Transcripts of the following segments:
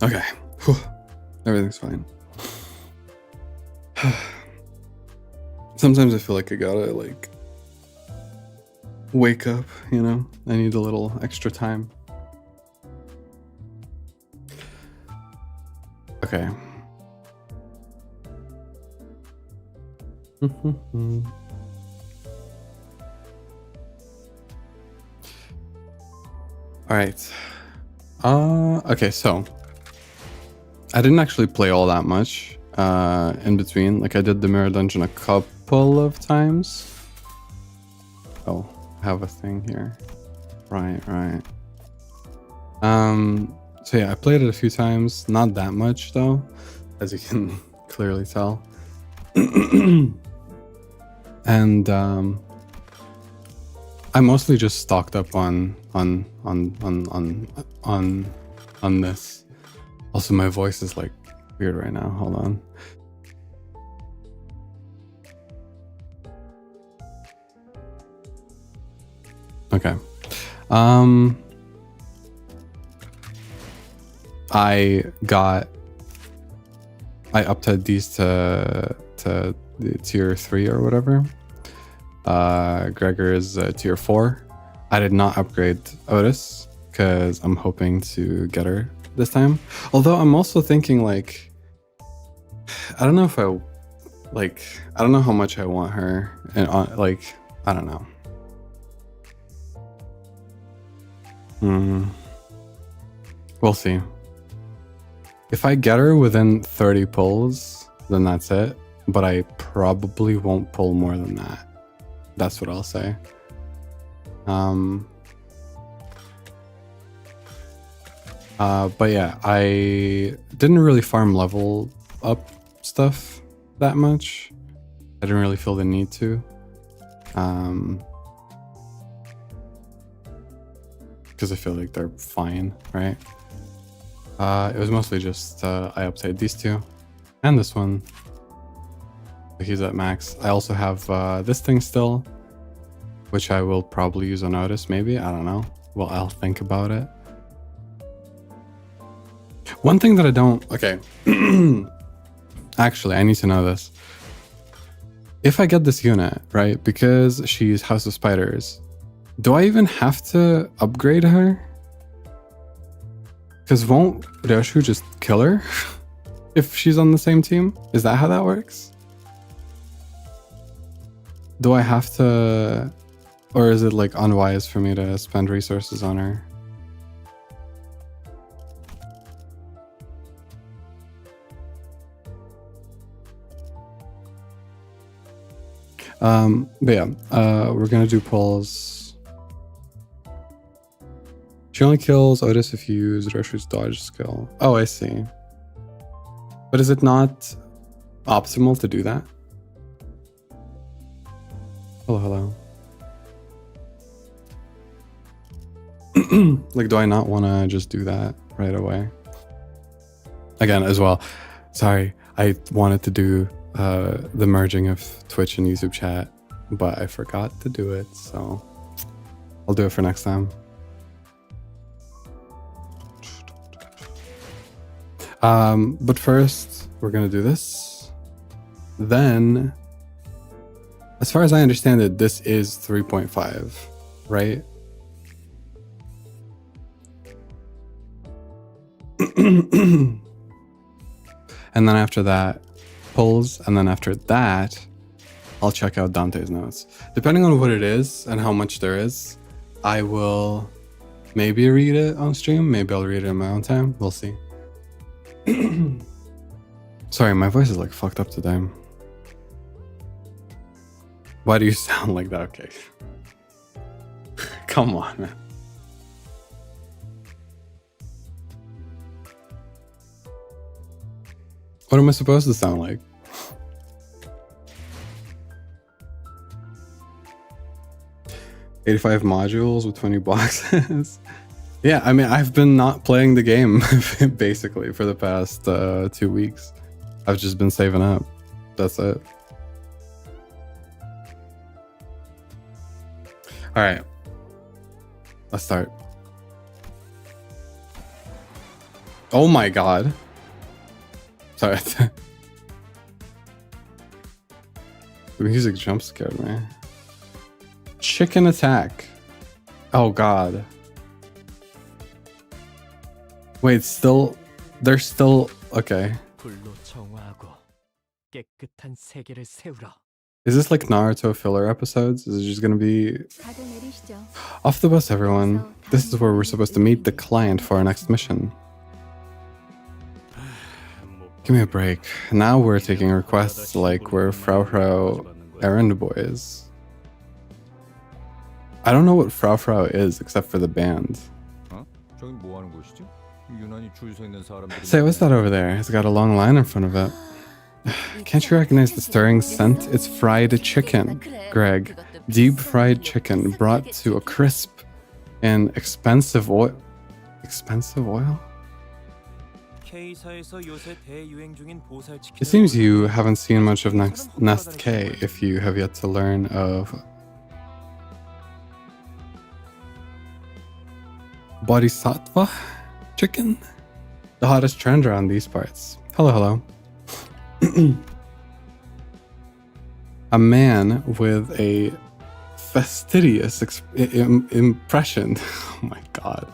Okay. Whew. Everything's fine. Sometimes I feel like I gotta, like, wake up, you know? I need a little extra time. Okay. Alright. Okay, so I didn't actually play all that much in between. Like, I did the mirror dungeon a couple of times. Oh, I have a thing here. Right. So yeah, I played it a few times. Not that much though, as you can clearly tell. And I mostly just stocked up on this. Also, my voice is like weird right now. Hold on. Okay. I upped these to the tier 3 or whatever. Gregor is tier 4. I did not upgrade Otis because I'm hoping to get her this time. Although I'm also thinking, like, I don't know if I don't know how much I want her, and like, I don't know. We'll see. If I get her within 30 pulls, then that's it. But I probably won't pull more than that. That's what I'll say. But yeah, I didn't really farm level up stuff that much. I didn't really feel the need to. Because I feel like they're fine, right? It was mostly just I upside these two and this one. He's at max. I also have this thing still, which I will probably use on Otis, maybe. I don't know. Well, I'll think about it. One thing that I don't... Okay. Actually, I need to know this. If I get this unit, right, because she's House of Spiders, do I even have to upgrade her? Because won't Ryoshu just kill her if she's on the same team? Is that how that works? Do I have to... Or is it, like, unwise for me to spend resources on her? But yeah, we're gonna do pulls. She only kills Otis if you use Ryoshu's dodge skill. Oh, I see. But is it not optimal to do that? Hello. Like, do I not want to just do that right away? Again, as well. Sorry, I wanted to do the merging of Twitch and YouTube chat, but I forgot to do it, so I'll do it for next time. But first, we're gonna do this. Then, as far as I understand it, this is 3.5, right? And then after that, pulls, and then after that, I'll check out Dante's notes. Depending on what it is and how much there is, I will maybe read it on stream. Maybe I'll read it in my own time. We'll see. Sorry, my voice is like fucked up today. Why do you sound like that? Okay. Come on, man. What am I supposed to sound like? $85 modules with 20 boxes. Yeah, I mean, I've been not playing the game basically for the past 2 weeks. I've just been saving up. That's it. All right, let's start. Oh my god. Sorry. The music jump scared me. Chicken attack. Oh god. Wait, still... They're still... Okay. Is this like Naruto filler episodes? Is it just gonna be... Off the bus, everyone. This is where we're supposed to meet the client for our next mission. Give me a break. Now we're taking requests like we're Frau errand boys. I don't know what Frau is except for the band. Say, what's that over there? It's got a long line in front of it. Can't you recognize the stirring scent? It's fried chicken, Greg. Deep fried chicken brought to a crisp in expensive oil. Expensive oil? It seems you haven't seen much of Nest K if you have yet to learn of Bodhisattva chicken, the hottest trend around these parts. Hello, hello. A man with a fastidious impression, oh my god,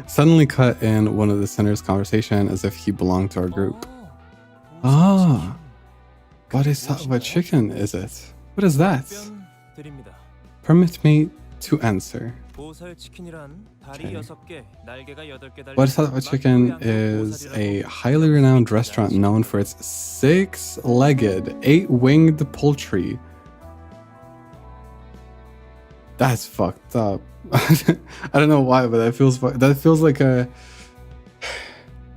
suddenly cut in one of the center's conversation as if he belonged to our group. Ah, Bodhisattva chicken, is it? What is that? Permit me to answer. Okay. Bodhisattva chicken is a highly renowned restaurant known for its 6-legged, 8-winged poultry. That's fucked up. I don't know why, but that feels like a...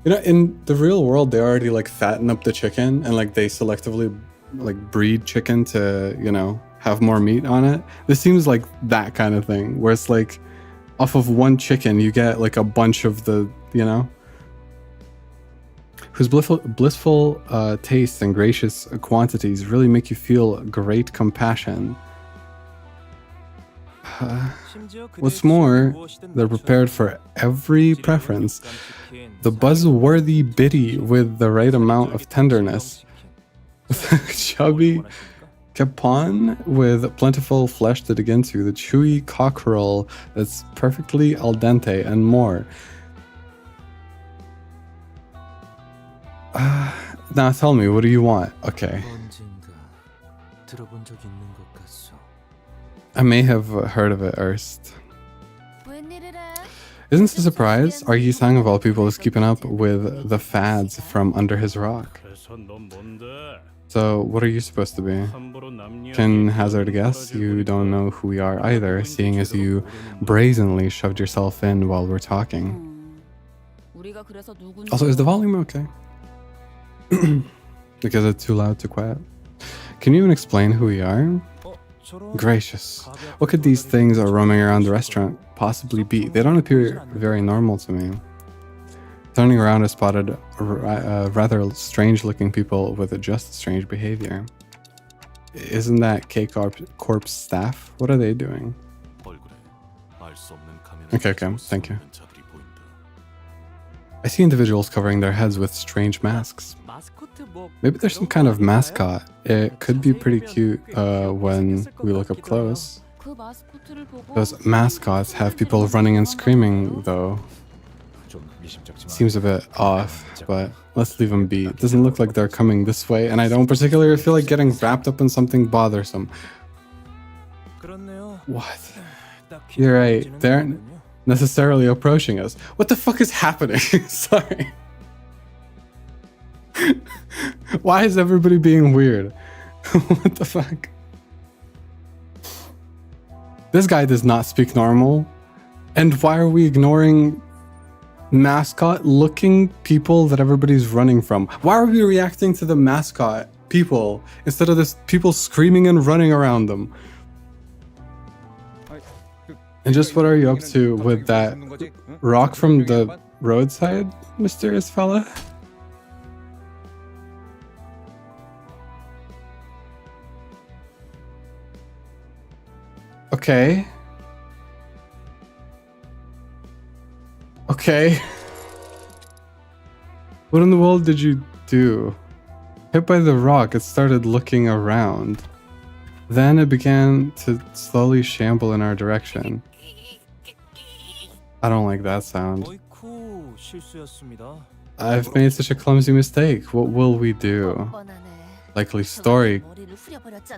You know, in the real world, they already like fatten up the chicken and like they selectively like breed chicken to, you know, have more meat on it. This seems like that kind of thing where it's like off of one chicken you get like a bunch of the, you know, whose blissful taste and gracious quantities really make you feel great compassion. What's more, they're prepared for every preference. The buzzworthy bitty with the right amount of tenderness. Chubby capon with plentiful flesh to dig into. The chewy cockerel that's perfectly al dente and more. Now tell me, what do you want? Okay. I may have heard of it erst. Isn't this a surprise? Argi-sang of all people is keeping up with the fads from under his rock. So what are you supposed to be? Can hazard a guess? You don't know who we are either, seeing as you brazenly shoved yourself in while we're talking. Also, is the volume okay? Because it's too loud to quiet. Can you even explain who we are? Gracious. What could these things are roaming around the restaurant possibly be? They don't appear very normal to me. Turning around, I spotted rather strange-looking people with just strange behavior. Isn't that K-Corp's staff? What are they doing? Okay, thank you. I see individuals covering their heads with strange masks. Maybe there's some kind of mascot. It could be pretty cute when we look up close. Those mascots have people running and screaming, though. Seems a bit off, but let's leave them be. It doesn't look like they're coming this way, and I don't particularly feel like getting wrapped up in something bothersome. What? You're right. They aren't necessarily approaching us. What the fuck is happening? Sorry. Why is everybody being weird? What the fuck? This guy does not speak normal. And why are we ignoring mascot looking people that everybody's running from? Why are we reacting to the mascot people instead of this people screaming and running around them? And just what are you up to with that rock from the roadside, mysterious fella? Okay. Okay. What in the world did you do? Hit by the rock, it started looking around. Then it began to slowly shamble in our direction. I don't like that sound. I've made such a clumsy mistake. What will we do? Likely story,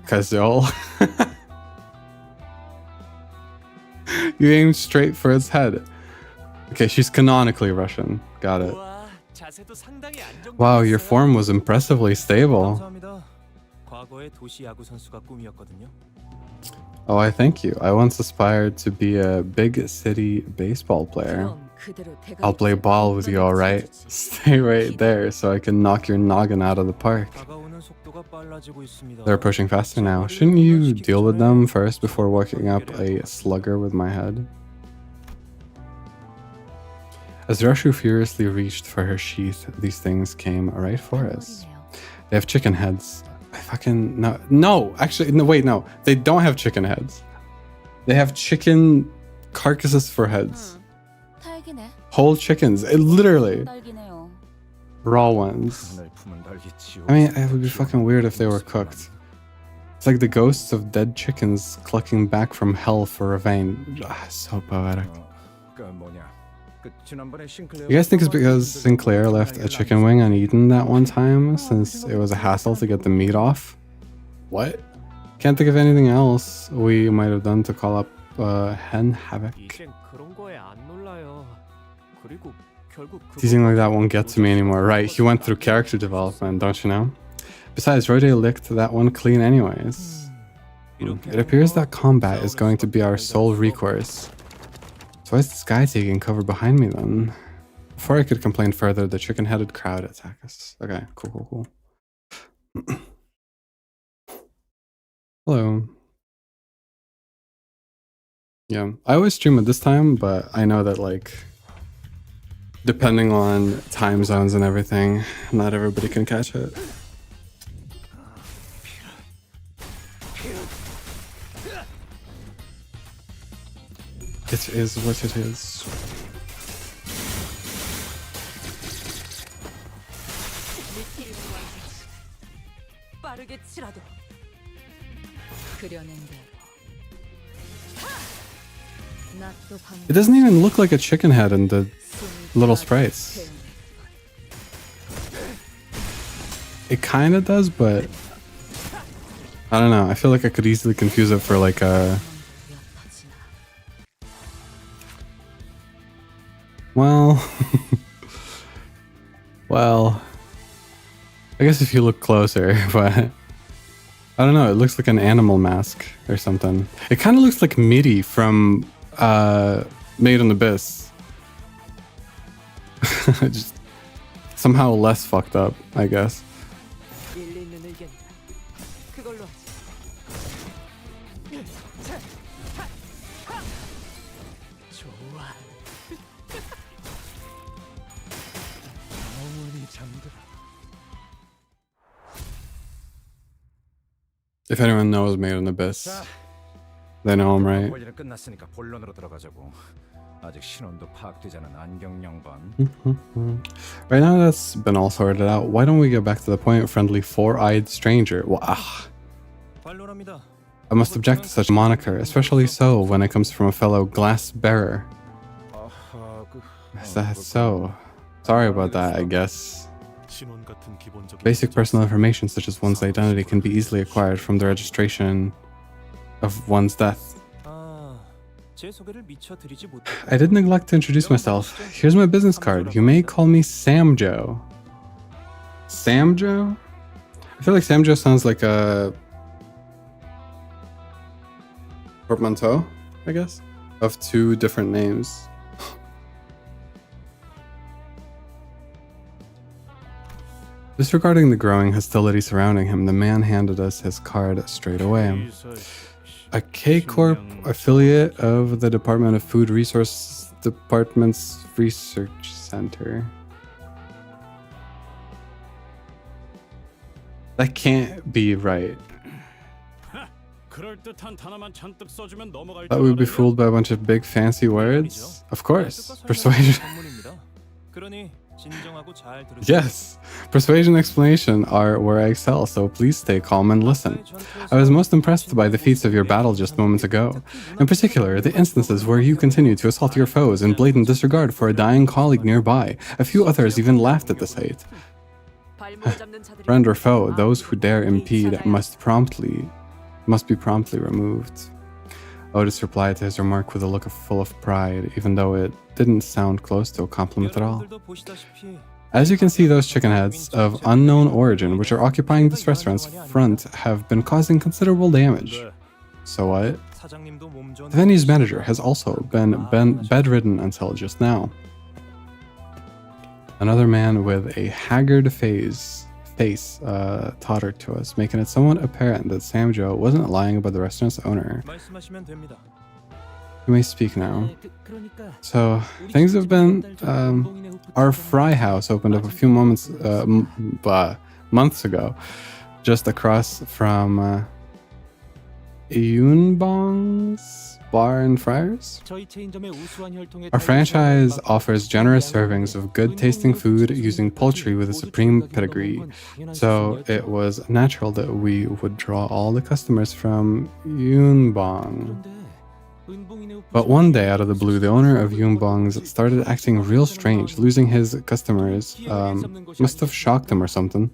Kazol. You aimed straight for its head. Okay, she's canonically Russian. Got it. Wow, your form was impressively stable. Oh, I thank you. I once aspired to be a big city baseball player. I'll play ball with you, alright? Stay right there so I can knock your noggin out of the park. They're approaching faster now. Shouldn't you deal with them first before working up a slugger with my head? As Rashu furiously reached for her sheath, these things came right for us. They have chicken heads. I fucking... No, actually, no, wait, no. They don't have chicken heads. They have chicken carcasses for heads. Whole chickens. Literally. Raw ones. I mean, it would be fucking weird if they were cooked. It's like the ghosts of dead chickens clucking back from hell for revenge. So poetic. You guys think it's because Sinclair left a chicken wing uneaten that one time since it was a hassle to get the meat off? What? Can't think of anything else we might have done to call up Hen Havoc. Teasing like that won't get to me anymore. Right, he went through character development, don't you know? Besides, Royde licked that one clean anyways. It appears that combat is going to be our sole recourse. So why is this guy taking cover behind me then? Before I could complain further, the chicken-headed crowd attack us. Okay, cool. Hello. Yeah, I always stream at this time, but I know that, like, depending on time zones and everything, not everybody can catch it. It is what it is. It doesn't even look like a chicken head in the little sprites. It kind of does, but I don't know. I feel like I could easily confuse it for like a... Well, well, I guess if you look closer, but I don't know. It looks like an animal mask or something. It kind of looks like MIDI from Made in Abyss. Just somehow less fucked up, I guess. If anyone knows Made in Abyss, they know I'm right. Right now that's been all sorted out, why don't we get back to the point, friendly four-eyed stranger? Wow. I must object to such a moniker, especially so when it comes from a fellow glass bearer. Is that so? Sorry about that, I guess. Basic personal information such as one's identity can be easily acquired from the registration of one's death. I did neglect to introduce myself. Here's my business card. You may call me Sam Joe. Sam Joe? I feel like Sam Joe sounds like a portmanteau, I guess, of two different names. Disregarding the growing hostility surrounding him, the man handed us his card straight away. A K-Corp affiliate of the Department of Food Resource Department's Research Center. That can't be right. Thought we'd be fooled by a bunch of big fancy words? Of course. Persuasion. Yes, persuasion and explanation are where I excel, so please stay calm and listen. I was most impressed by the feats of your battle just moments ago. In particular, the instances where you continued to assault your foes in blatant disregard for a dying colleague nearby. A few others even laughed at the sight. Friend or foe, those who dare impede must be promptly removed. Otis replied to his remark with a look full of pride, even though it didn't sound close to a compliment at all. As you can see, those chicken heads of unknown origin, which are occupying this restaurant's front, have been causing considerable damage. So what? The venue's manager has also been bedridden until just now. Another man with a haggard face tottered to us, making it somewhat apparent that Sam Joe wasn't lying about the restaurant's owner. You may speak now. So, things have been... our fry house opened up a few months ago, just across from Yunbong's Bar and Fryers. Our franchise offers generous servings of good-tasting food using poultry with a supreme pedigree, so it was natural that we would draw all the customers from Yunbong. But one day, out of the blue, the owner of Yunbong's started acting real strange, losing his customers. Must have shocked him or something.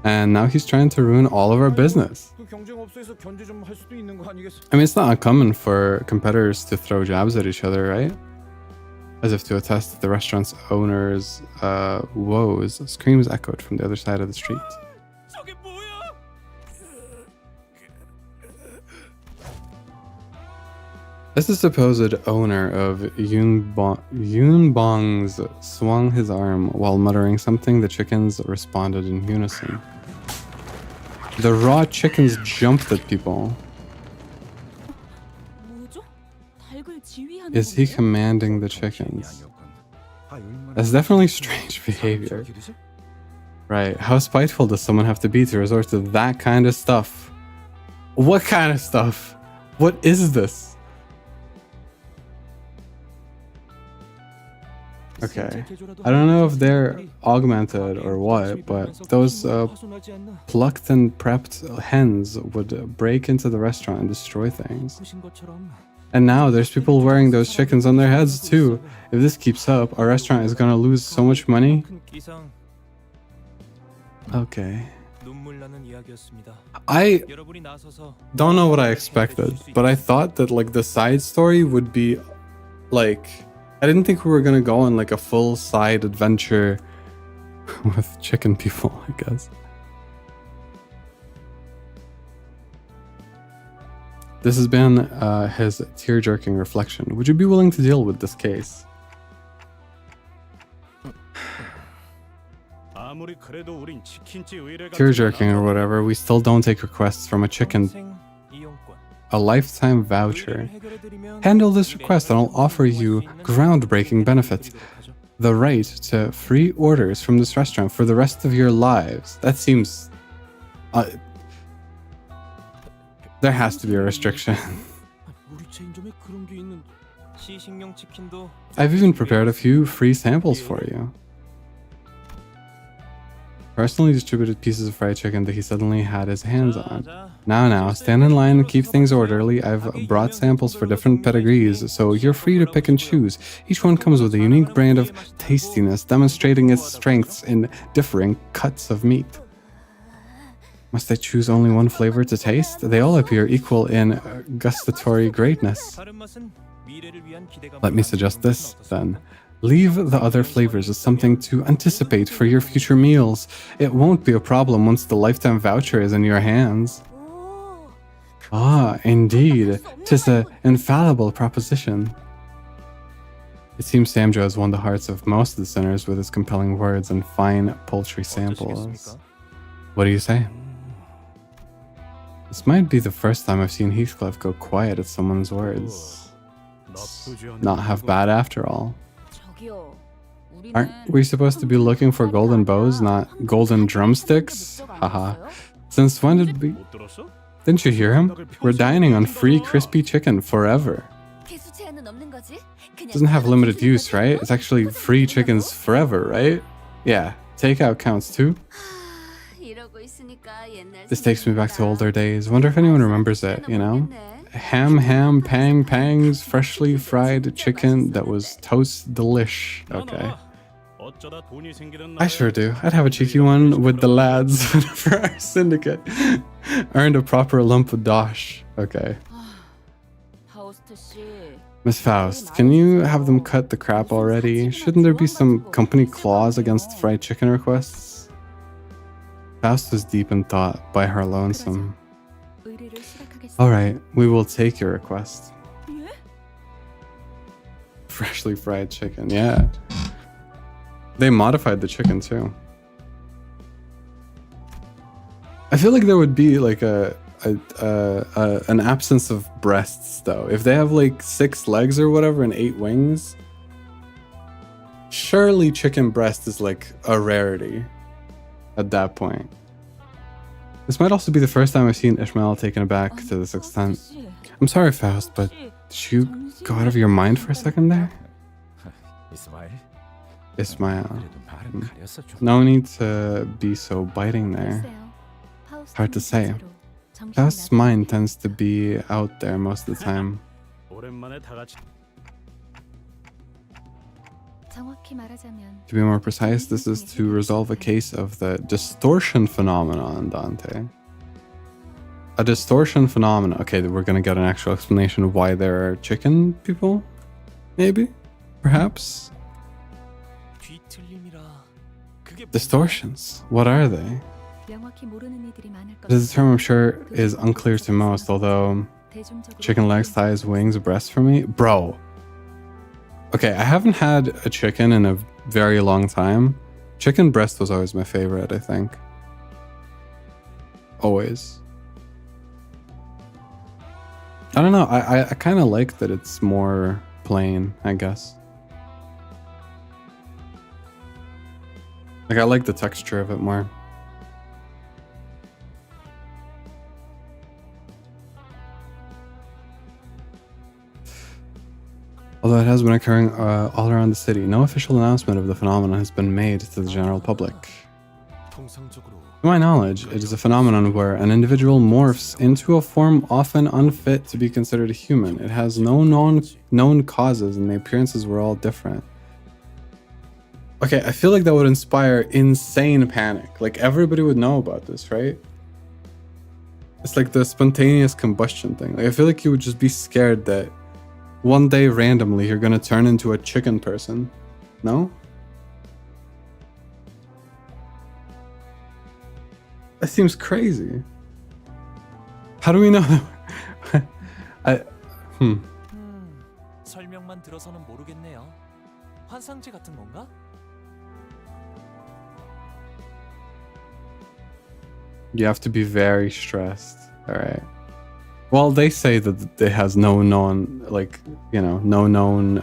And now he's trying to ruin all of our business. I mean, it's not uncommon for competitors to throw jabs at each other, right? As if to attest that the restaurant's owner's woes, screams echoed from the other side of the street. As the supposed owner of Yunbong's swung his arm while muttering something, the chickens responded in unison. The raw chickens jumped at people. Is he commanding the chickens? That's definitely strange behavior. Right, how spiteful does someone have to be to resort to that kind of stuff? What kind of stuff? What is this? Okay, I don't know if they're augmented or what, but those plucked and prepped hens would break into the restaurant and destroy things. And now there's people wearing those chickens on their heads too. If this keeps up, our restaurant is gonna lose so much money. Okay. I don't know what I expected, but I thought that like the side story would be like... I didn't think we were gonna go on like a full side adventure with chicken people, I guess. This has been his tear-jerking reflection. Would you be willing to deal with this case? Tear-jerking or whatever, we still don't take requests from a chicken. A lifetime voucher. Handle this request and I'll offer you groundbreaking benefits. The right to free orders from this restaurant for the rest of your lives. That seems... there has to be a restriction. I've even prepared a few free samples for you. Personally distributed pieces of fried chicken that he suddenly had his hands on. Now, stand in line and keep things orderly. I've brought samples for different pedigrees, so you're free to pick and choose. Each one comes with a unique brand of tastiness, demonstrating its strengths in differing cuts of meat. Must I choose only one flavor to taste? They all appear equal in gustatory greatness. Let me suggest this, then. Leave the other flavors as something to anticipate for your future meals. It won't be a problem once the lifetime voucher is in your hands. Ah, indeed. 'Tis an infallible proposition. It seems Sam Joe has won the hearts of most of the sinners with his compelling words and fine poultry samples. What do you say? This might be the first time I've seen Heathcliff go quiet at someone's words. It's not half bad after all. Aren't we supposed to be looking for golden bows, not golden drumsticks? Haha. Since when did we... Didn't you hear him? We're dining on free crispy chicken forever. Doesn't have limited use, right? It's actually free chickens forever, right? Yeah, takeout counts too. This takes me back to older days. Wonder if anyone remembers it, you know? Ham, pangs, freshly fried chicken that was toast delish. Okay. I sure do. I'd have a cheeky one with the lads for our syndicate. Earned a proper lump of dosh. Okay. Miss Faust, can you have them cut the crap already? Shouldn't there be some company clause against fried chicken requests? Faust was deep in thought by her lonesome. Alright, we will take your request. Freshly fried chicken, yeah. They modified the chicken too. I feel like there would be like an absence of breasts though. If they have like 6 legs or whatever and 8 wings, surely chicken breast is like a rarity at that point. This might also be the first time I've seen Ishmael taken aback to this extent. I'm sorry, Faust, but did you go out of your mind for a second there? Ismail. No need to be so biting there. Hard to say. Faust's mind tends to be out there most of the time. To be more precise, this is to resolve a case of the distortion phenomenon, Dante. A distortion phenomenon. Okay, we're gonna get an actual explanation of why there are chicken people? Maybe? Perhaps? Distortions. What are they? This term I'm sure is unclear to most, although chicken legs, thighs, wings, breasts for me? Bro. Okay, I haven't had a chicken in a very long time. Chicken breast was always my favorite, I think. Always. I don't know, I kind of like that it's more plain, I guess. Like, I like the texture of it more. Although it has been occurring all around the city, no official announcement of the phenomenon has been made to the general public. To my knowledge, it is a phenomenon where an individual morphs into a form often unfit to be considered a human. It has no known causes, and the appearances were all different. Okay, I feel like that would inspire insane panic. Like, everybody would know about this, right? It's like the spontaneous combustion thing. Like, I feel like you would just be scared that one day randomly you're gonna turn into a chicken person. No? That seems crazy. How do we know that? 설명만 들어서는 모르겠네요. 환상체 같은 건가? You have to be very stressed. All right. Well, they say that it has no known, like, you know, no known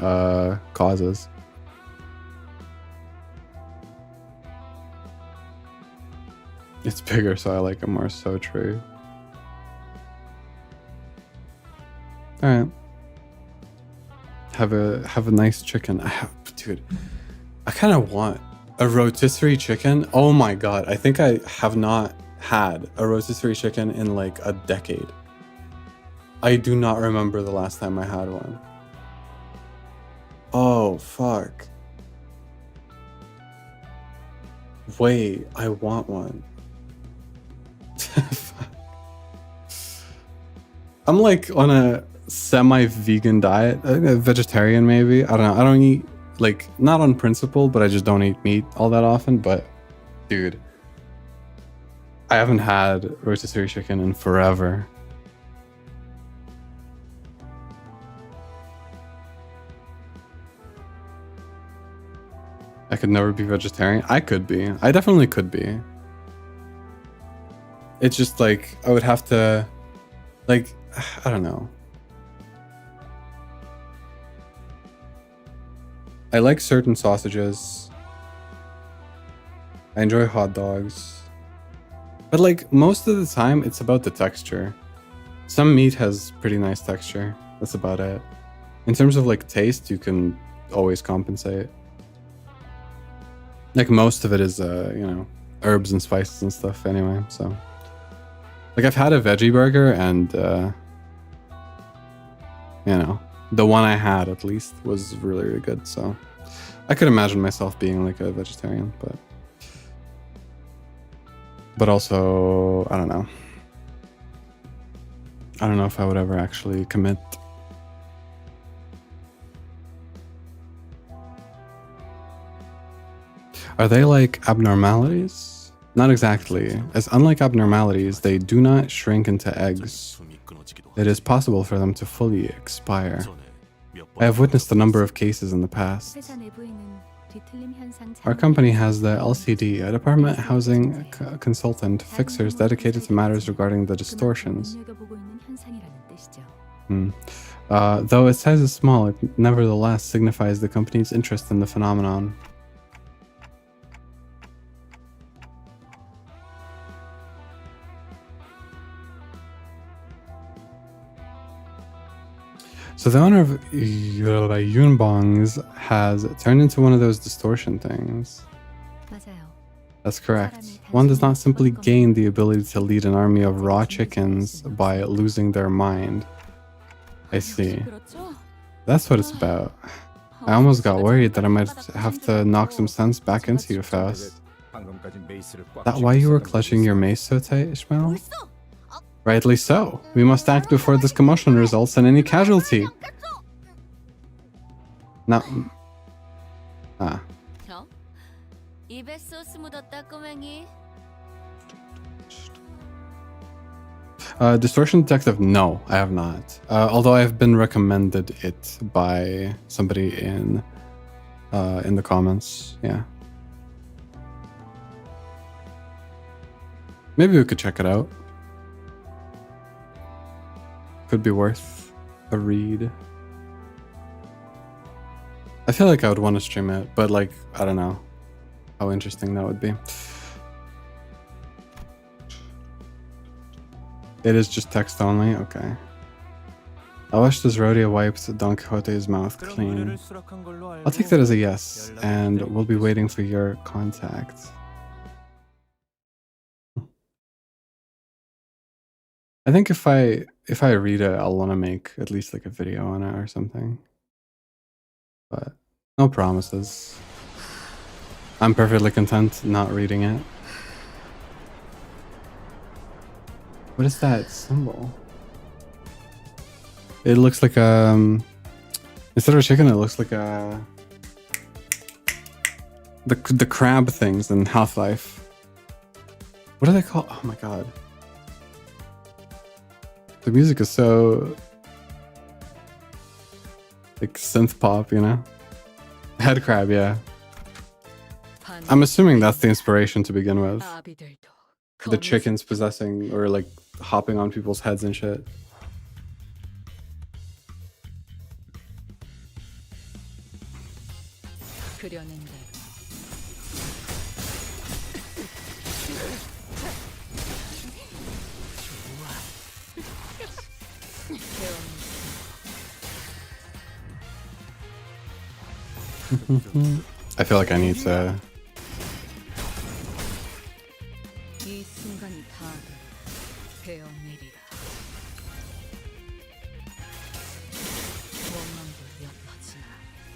causes. It's bigger, so I like it more. So true. All right. Have a nice chicken. Dude, I kind of want a rotisserie chicken. Oh my god, I think I have not had a rotisserie chicken in like a decade. I do not remember the last time I had one. Oh, fuck. Wait, I want one. I'm like on a semi-vegan diet, vegetarian maybe. I don't know. I don't eat, like, not on principle, but I just don't eat meat all that often. But dude, I haven't had rotisserie chicken in forever. I could never be vegetarian. I could be. I definitely could be. It's just like, I would have to, like, I don't know. I like certain sausages. I enjoy hot dogs. But like, most of the time, it's about the texture. Some meat has pretty nice texture. That's about it. In terms of like taste, you can always compensate. Like most of it is, you know, herbs and spices and stuff anyway. So, like I've had a veggie burger and, you know, the one I had at least was really, really good. So I could imagine myself being like a vegetarian, but also, I don't know. I don't know if I would ever actually commit. Are they like abnormalities? Not exactly. As unlike abnormalities, they do not shrink into eggs. It is possible for them to fully expire. I have witnessed a number of cases in the past. Our company has the LCD, a department housing consultant fixers dedicated to matters regarding the distortions. Though its size is small, it nevertheless signifies the company's interest in the phenomenon. So the owner of Yunbongs has turned into one of those distortion things. That's correct. One does not simply gain the ability to lead an army of raw chickens by losing their mind. I see. That's what it's about. I almost got worried that I might have to knock some sense back into you, Faust. That why you were clutching your mace so tight, Ishmael? Rightly so. We must act before this commotion results in any casualty. Now... Ah. Distortion Detective? No, I have not. Although I have been recommended it by somebody in the comments. Yeah. Maybe we could check it out. Could be worth a read. I feel like I would want to stream it, but like, I don't know how interesting that would be. It is just text only? Okay. I wish this rodeo wiped Don Quixote's mouth clean. I'll take that as a yes, and we'll be waiting for your contact. I think if I read it, I'll want to make at least like a video on it or something. But no promises. I'm perfectly content not reading it. What is that symbol? It looks like instead of a chicken, it looks like a the crab things in Half-Life. What are they called? Oh my god. The music is so like synth pop, you know? Head crab, yeah. I'm assuming that's the inspiration to begin with. The chickens possessing or like hopping on people's heads and shit. I feel like I need to...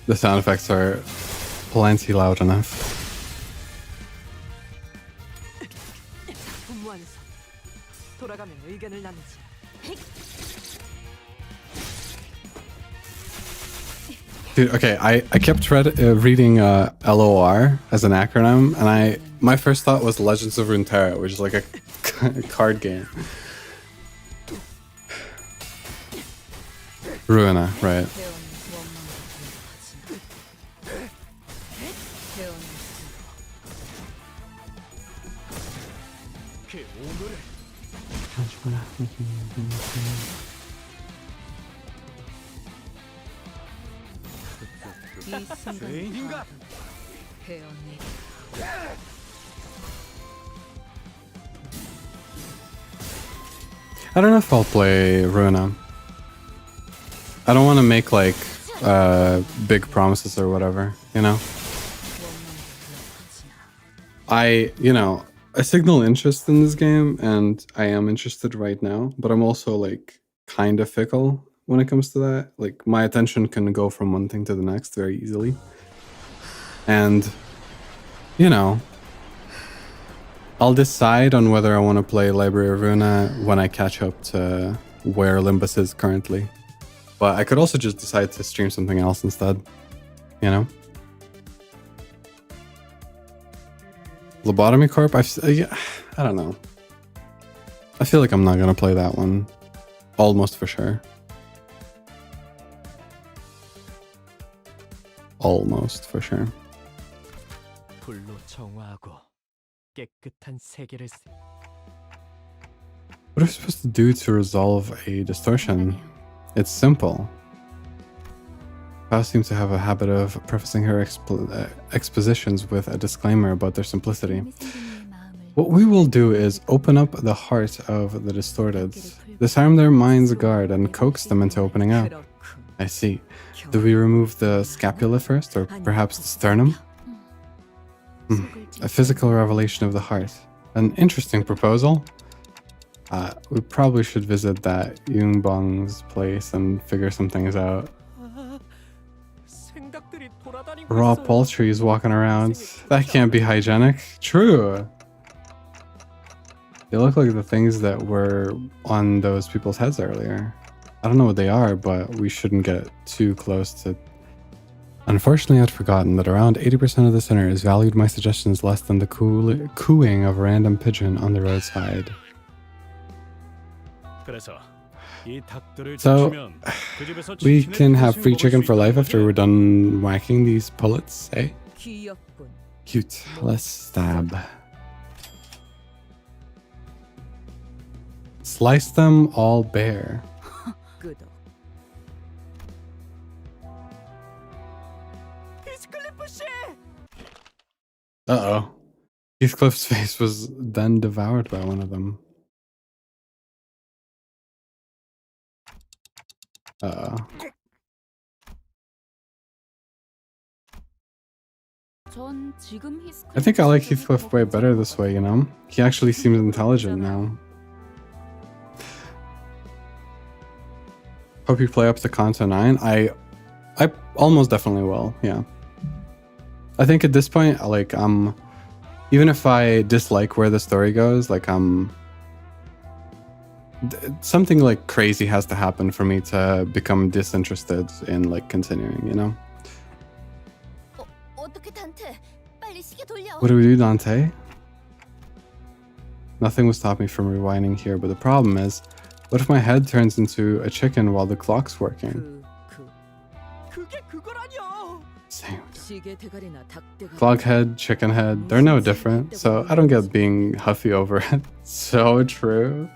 The sound effects are plenty loud enough. Dude, okay, I kept reading LOR as an acronym, and my first thought was Legends of Runeterra, which is like a card game. Ruina, right. I don't know if I'll play Ruina. I don't want to make like big promises or whatever, you know? I signal interest in this game, and I am interested right now, but I'm also like kind of fickle when it comes to that. Like my attention can go from one thing to the next very easily. And, I'll decide on whether I want to play Library of Runa when I catch up to where Limbus is currently. But I could also just decide to stream something else instead, Lobotomy Corp? I don't know. I feel like I'm not gonna play that one. Almost for sure. Almost for sure. 불로 정화하고 깨끗한 세계를 What are we supposed to do to resolve a distortion? It's simple. Pao seems to have a habit of prefacing her expositions with a disclaimer about their simplicity. What we will do is open up the heart of the distorted, disarm their mind's guard, and coax them into opening up. I see. Do we remove the scapula first, or perhaps the sternum? A physical revelation of the heart. An interesting proposal. We probably should visit that Yungbong's place and figure some things out. Raw poultries walking around. That can't be hygienic. True. They look like the things that were on those people's heads earlier. I don't know what they are, but we shouldn't get too close to... Unfortunately, I'd forgotten that around 80% of the sinners valued my suggestions less than the cooing of a random pigeon on the roadside. So, we can have free chicken for life after we're done whacking these pullets, eh? Cute. Let's stab. Slice them all bare. Uh-oh. Heathcliff's face was then devoured by one of them. Uh-oh. I think I like Heathcliff way better this way, He actually seems intelligent now. Hope you play up to Kanto 9. I almost definitely will, yeah. I think at this point, like, even if I dislike where the story goes, like, something like crazy has to happen for me to become disinterested in like continuing, What do we do, Dante? Nothing will stop me from rewinding here, but the problem is, what if my head turns into a chicken while the clock's working? Same. Clock head, chicken head, they're no different, so I don't get being huffy over it. So true.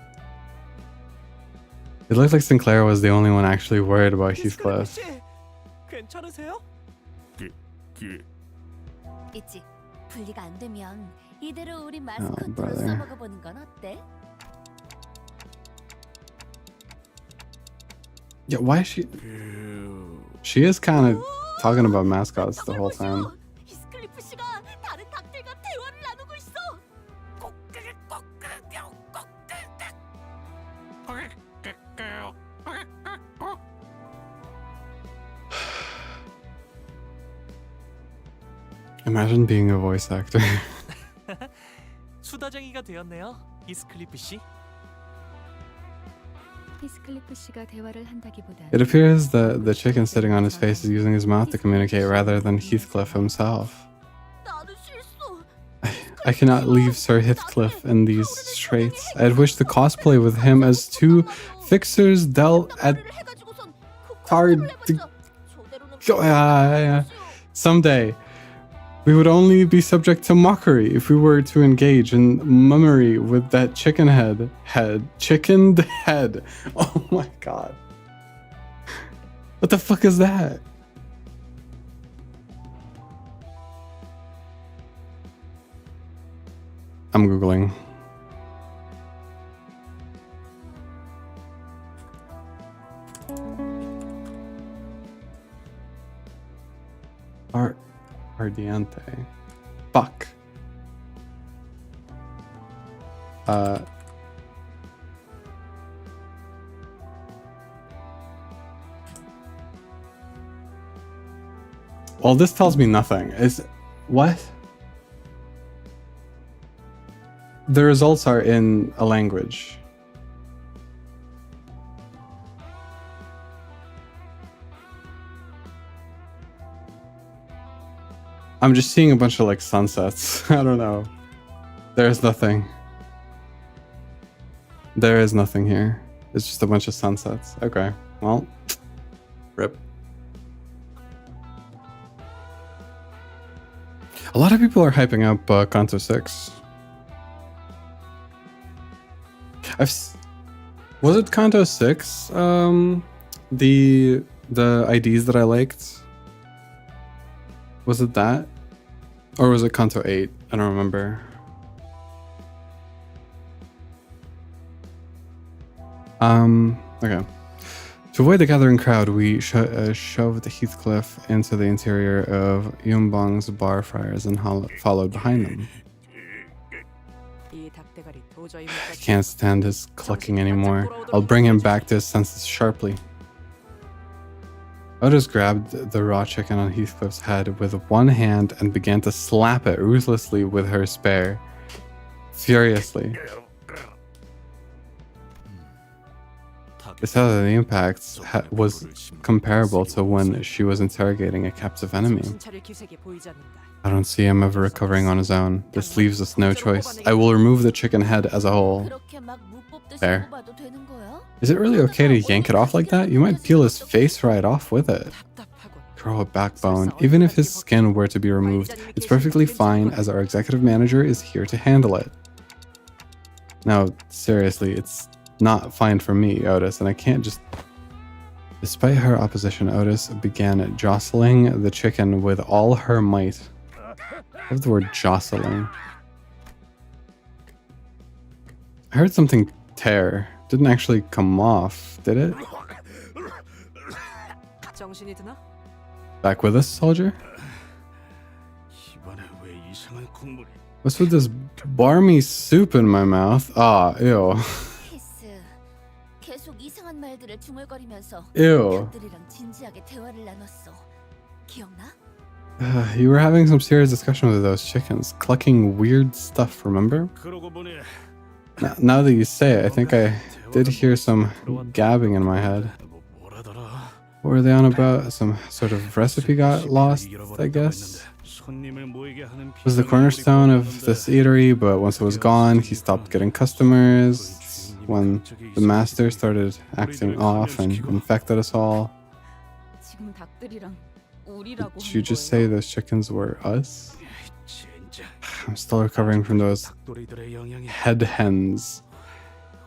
It looked like Sinclair was the only one actually worried about Heathcliff. Oh, brother. Yeah, why is she... She is kind of talking about mascots the whole time. Imagine being a voice actor. 수다쟁이가 되었네요, 히스클리프 씨. It appears that the chicken sitting on his face is using his mouth to communicate rather than Heathcliff himself. I cannot leave Sir Heathcliff in these straits. I'd wish to cosplay with him as two fixers dealt at card. Someday. We would only be subject to mockery if we were to engage in mummery with that chickened head. Oh my god. What the fuck is that? I'm Googling. Ardiente. Fuck. Uh, well, this tells me nothing. Is what? The results are in a language. I'm just seeing a bunch of like sunsets. I don't know. There's nothing. There is nothing here. It's just a bunch of sunsets. Okay. Well, rip. A lot of people are hyping up Kanto 6. Was it Kanto 6? The IDs that I liked? Was it that? Or was it Kanto 8? I don't remember. Okay. To avoid the gathering crowd, we shoved Heathcliff into the interior of Yumbong's bar friars and followed behind them. I can't stand his clucking anymore. I'll bring him back to his senses sharply. Otis grabbed the raw chicken on Heathcliff's head with one hand and began to slap it ruthlessly with her spear. Furiously. They said that the impact was comparable to when she was interrogating a captive enemy. I don't see him ever recovering on his own. This leaves us no choice. I will remove the chicken head as a whole. There. Is it really okay to yank it off like that? You might peel his face right off with it. Grow a backbone. Even if his skin were to be removed, it's perfectly fine as our executive manager is here to handle it. No, seriously, it's not fine for me, Otis, and I can't just... Despite her opposition, Otis began jostling the chicken with all her might. I love the word jostling. I heard something tear. Didn't actually come off, did it? Back with us, soldier? What's with this barmy soup in my mouth? Ah, ew. Ew. You were having some serious discussion with those chickens, clucking weird stuff, remember? Now that you say it, I think I did hear some gabbing in my head. What were they on about? Some sort of recipe got lost, I guess? It was the cornerstone of this eatery, but once it was gone, he stopped getting customers. When the master started acting off and infected us all. Did you just say those chickens were us? I'm still recovering from those head hens.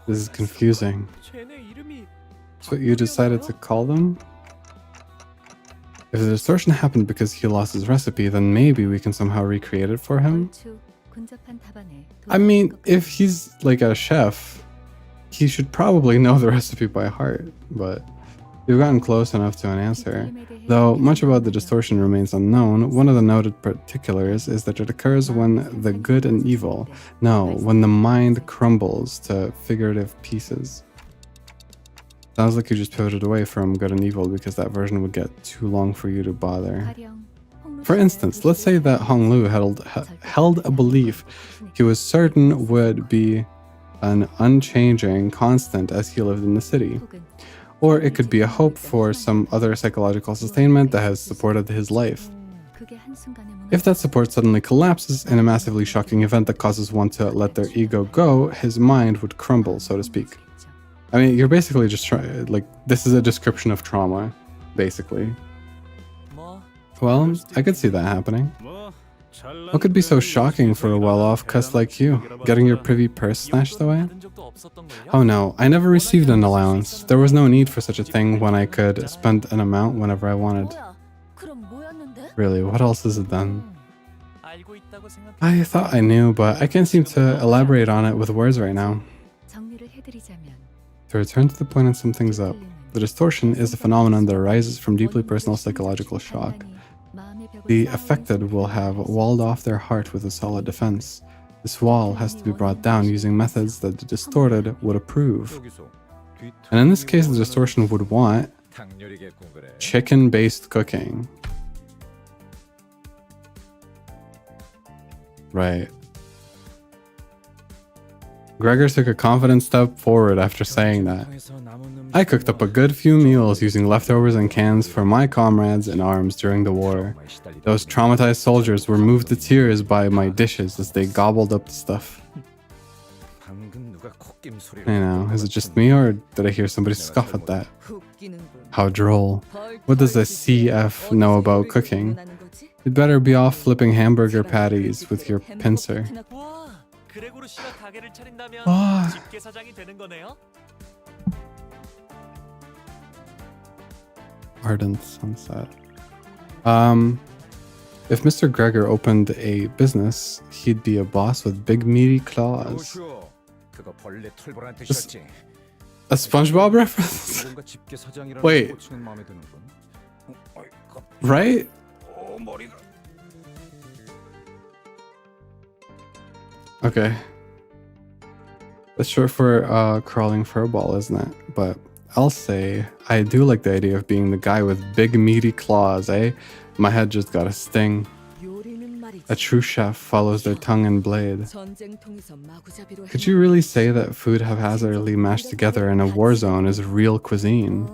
This is confusing. That's what you decided to call them? If the distortion happened because he lost his recipe, then maybe we can somehow recreate it for him? I mean, if he's like a chef, he should probably know the recipe by heart, but we've gotten close enough to an answer. Though much about the distortion remains unknown, one of the noted particulars is that it occurs when the good and evil, when the mind crumbles to figurative pieces. Sounds like you just pivoted away from good and evil because that version would get too long for you to bother. For instance, let's say that Hong Lu held a belief he was certain would be an unchanging constant as he lived in the city. Or it could be a hope for some other psychological sustainment that has supported his life. If that support suddenly collapses in a massively shocking event that causes one to let their ego go, his mind would crumble, so to speak. I mean, you're basically just trying, like, this is a description of trauma, basically. Well, I could see that happening. What could be so shocking for a well-off cuss like you? Getting your privy purse snatched away? Oh no, I never received an allowance. There was no need for such a thing when I could spend an amount whenever I wanted. Really, what else is it then? I thought I knew, but I can't seem to elaborate on it with words right now. To return to the point and sum things up, the distortion is a phenomenon that arises from deeply personal psychological shock. The affected will have walled off their heart with a solid defense. This wall has to be brought down using methods that the distorted would approve. And in this case, the distortion would want chicken-based cooking. Right. Gregor took a confident step forward after saying that. I cooked up a good few meals using leftovers and cans for my comrades in arms during the war. Those traumatized soldiers were moved to tears by my dishes as they gobbled up the stuff. I know, is it just me or did I hear somebody scoff at that? How droll. What does a CF know about cooking? You'd better be off flipping hamburger patties with your pincer. 와, 그레고르 씨가 가게를 차린다면 와. 집게 사장이 되는 거네요. Ardent sunset. If Mr. Gregor opened a business, he'd be a boss with big meaty claws. This- A SpongeBob reference? Wait. Right? Okay. That's short for crawling furball, isn't it? But I'll say I do like the idea of being the guy with big meaty claws, eh? My head just got a sting. A true chef follows their tongue and blade. Could you really say that food haphazardly mashed together in a war zone is real cuisine?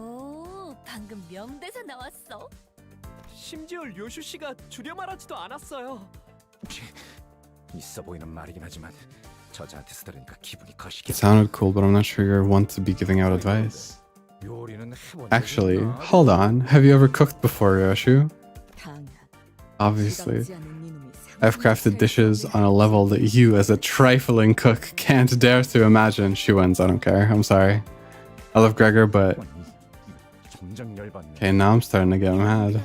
방금 명대사 나왔어. 심지어 료슈 씨가 줄여 말하지도 않았어요. 있어 보이는 말이긴 하지만 저자한테서 들으니까 기분이 It 거시기. sounded cool, but I'm not sure you're one to be giving out advice. 요리는 해본 Actually, hold on. Have you ever cooked before, Yoshu? 당연. Obviously. I've crafted dishes on a level that you, as a trifling cook, can't dare to imagine. She wins, I don't care. I'm sorry. I love Gregor, but... 점점 열받네. Okay, now I'm starting to get mad.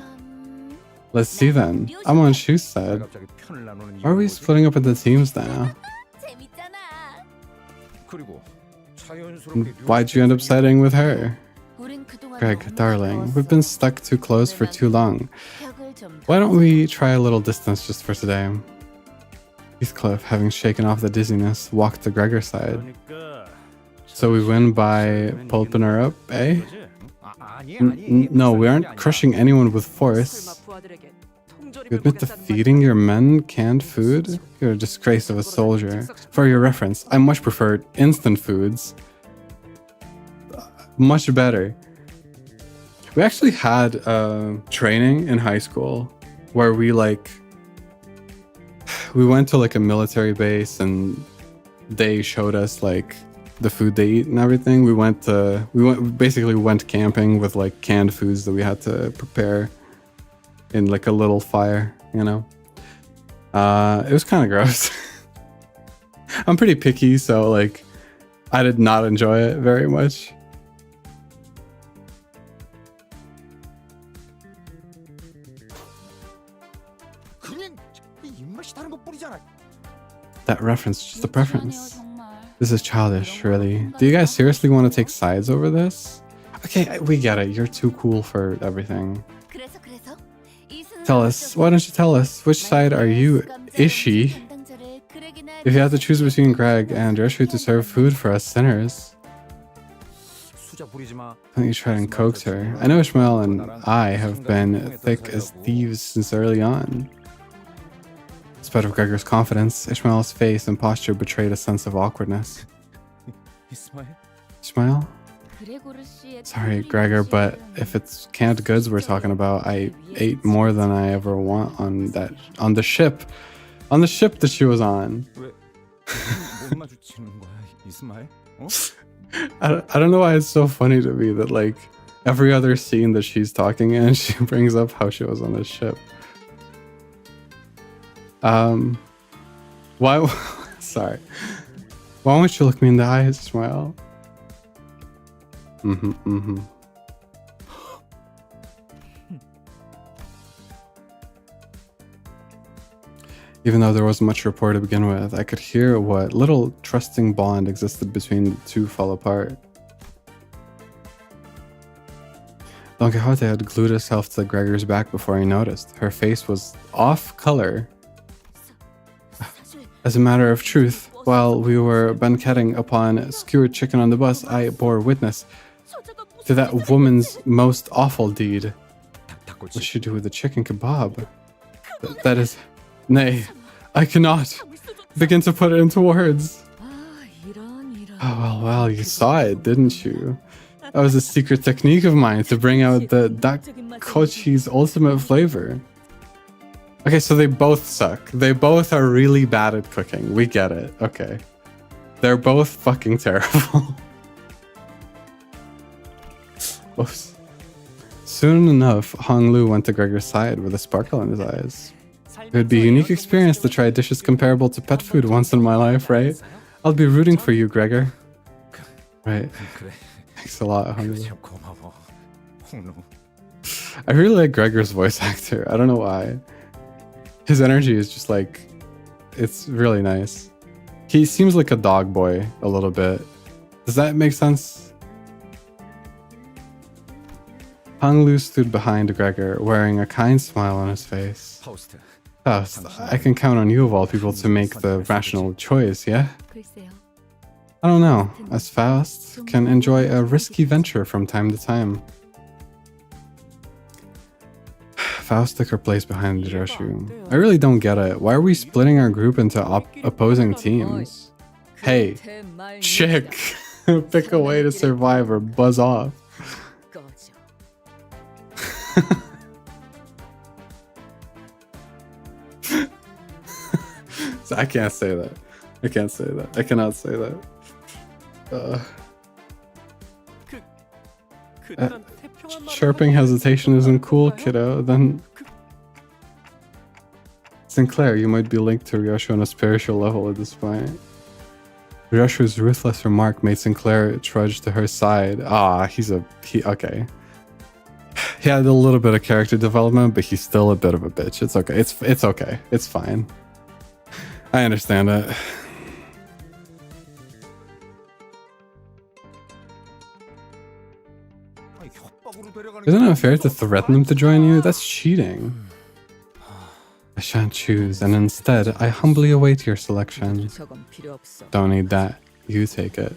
Let's see then. I'm on Shu's side. 갑자기 편을 나누는 Why are we 이유가 splitting up into teams now? 재밌잖아. 그리고 자연스럽게 Why'd you end up siding with her? 우린 그동안 Greg, 너무 darling, we've been stuck too close for too long. 벽을 좀 Why don't we try a little distance just for today? Heathcliff, having shaken off the dizziness, walked to Gregor's side. So we win by pulping her up, eh? No, we aren't crushing anyone with force. You admit to feeding your men canned food? You're a disgrace of a soldier. For your reference, I much prefer instant foods. Much better. We actually had training in high school where we went to like a military base and they showed us like the food they eat and everything. We went camping with like canned foods that we had to prepare in like a little fire, you know. It was kind of gross. I'm pretty picky, so like I did not enjoy it very much. 그냥 입맛이 다른 것뿐이잖아. That reference is just a preference. This is childish, really. Do you guys seriously want to take sides over this? Okay, we get it. You're too cool for everything. Tell us. Why don't you tell us? Which side are you, Ishi? If you had to choose between Greg and Yoshu to serve food for us sinners, 수작 부리지 마. don't you try and coax her? I know Ishmael and I have been thick as thieves since early on. In spite of Gregor's confidence, Ishmael's face and posture betrayed a sense of awkwardness. 이스마엘. Ishmael? Sorry, Gregor, but if it's canned goods we're talking about, I ate more than I ever want on the ship that she was on. 왜? 못 마주치는 거야, 이스마엘? 어? I don't know why it's so funny to me that like every other scene that she's talking in, she brings up how she was on the ship. Why? Sorry. Why won't you look me in the eyes, Ismail? Even though there wasn't much rapport to begin with, I could hear what little trusting bond existed between the two fall apart. Don Quixote had glued herself to Gregor's back before he noticed. Her face was off color. As a matter of truth, while we were banqueting upon skewered chicken on the bus, I bore witness to that woman's most awful deed. What should she do with the chicken kebab? That is... Nay, I cannot begin to put it into words. Oh, well, you saw it, didn't you? That was a secret technique of mine to bring out the dakochi's ultimate flavor. Okay, so they both suck. They both are really bad at cooking. We get it. Okay. They're both fucking terrible. Oops. Soon enough, Hong Lu went to Gregor's side with a sparkle in his eyes. It would be a unique experience to try dishes comparable to pet food once in my life, right? I'll be rooting for you, Gregor. Right. 그래. Thanks a lot, Hong Lu. 참 고마워. 홍루. I really like Gregor's voice actor. I don't know why. His energy is just like... It's really nice. He seems like a dog boy a little bit. Does that make sense? Hong Lu stood behind Gregor, wearing a kind smile on his face. 파우스트. Faust, I can count on you of all people to make the rational choice, yeah? I don't know, as Faust can enjoy a risky venture from time to time. Faust took her place behind Joshu. I really don't get it. Why are we splitting our group into opposing teams? Hey, chick! Pick a way to survive or buzz off. I can't say that. I can't say that. I cannot say that. Chirping hesitation isn't cool, kiddo. Then Sinclair, you might be linked to Ryoshu on a spiritual level at this point. Ryoshu's ruthless remark made Sinclair trudge to her side. Ah, okay. He had a little bit of character development, but he's still a bit of a bitch. It's okay. It's okay. It's fine. I understand it. Isn't it fair to threaten them to join you? That's cheating. I shan't choose, and instead, I humbly await your selection. Don't need that. You take it.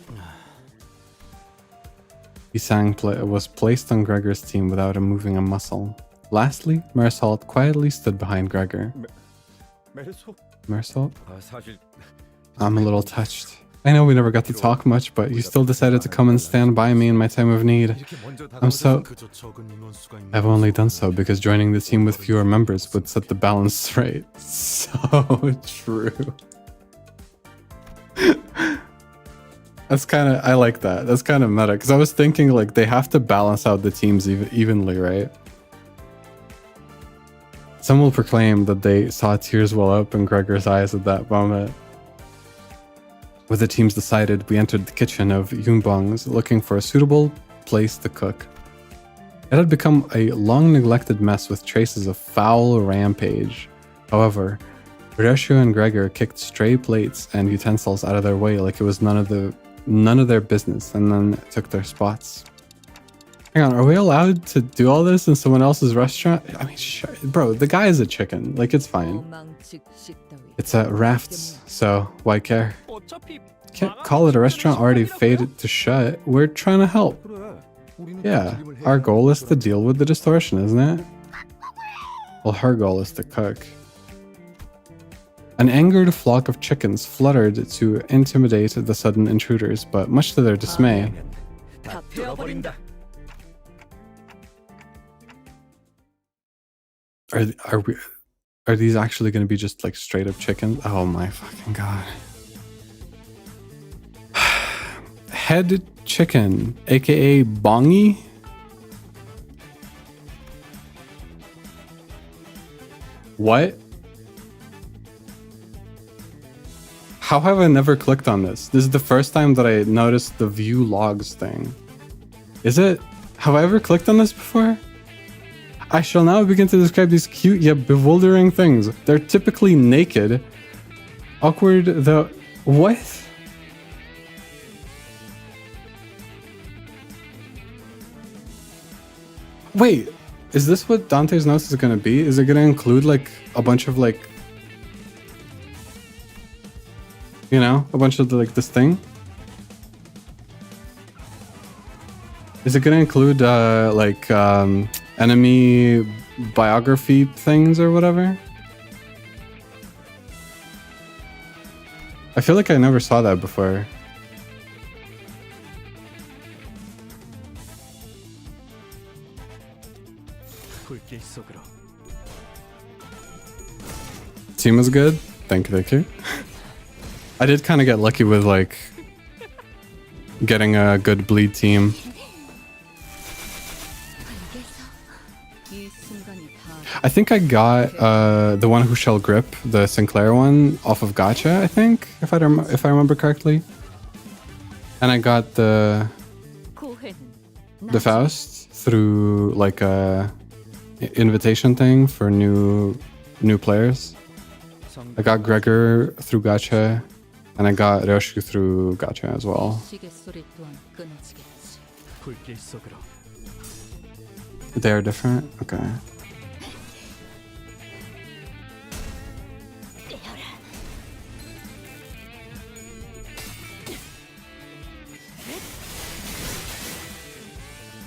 Isang was placed on Gregor's team without him moving a muscle. Lastly, Marisol quietly stood behind Gregor. Marisol? I'm a little touched. I know we never got to talk much, but you still decided to come and stand by me in my time of need. I've only done so because joining the team with fewer members would set the balance straight. So true. I like that. That's kind of meta, because I was thinking like they have to balance out the teams evenly, right? Some will proclaim that they saw tears well up in Gregor's eyes at that moment. With the teams decided, we entered the kitchen of Yungbong's looking for a suitable place to cook. It had become a long-neglected mess with traces of foul rampage. However, Ryoshu and Gregor kicked stray plates and utensils out of their way like it was none of their business, and then took their spots. Hang on, are we allowed to do all this in someone else's restaurant? I mean, bro, the guy is a chicken. Like, it's fine. It's at Rafts, so why care? Can't call it a restaurant already fated to shut. We're trying to help. Yeah, our goal is to deal with the distortion, isn't it? Well, her goal is to cook. An angered flock of chickens fluttered to intimidate the sudden intruders, but much to their dismay, Are these actually going to be just like straight up chickens? Oh my fucking god. Head chicken, aka Bongi? What? How have I never clicked on this? This is the first time that I noticed the view logs thing. Is it? Have I ever clicked on this before? I shall now begin to describe these cute yet bewildering things. They're typically naked. Awkward though. What? Wait, is this what Dante's Notes is gonna be? Is it gonna include like a bunch of like You know, a bunch of the, like this thing. Is it gonna include like enemy biography things or whatever? I feel like I never saw that before. 불길 속으로. Team is good. Thank you, thank you. I did kind of get lucky with like getting a good bleed team. 이 순간이 다 I think I got the one who shall grip, the Sinclair one, off of Gacha, I think, if I remember correctly. And I got the 고해는 Faust through like a invitation thing for new players. I got Gregor through Gacha, and I got Ryoshu through Gacha as well. 시계 소리 또한 끊어지겠지. 불길 속으로. They are different? Okay.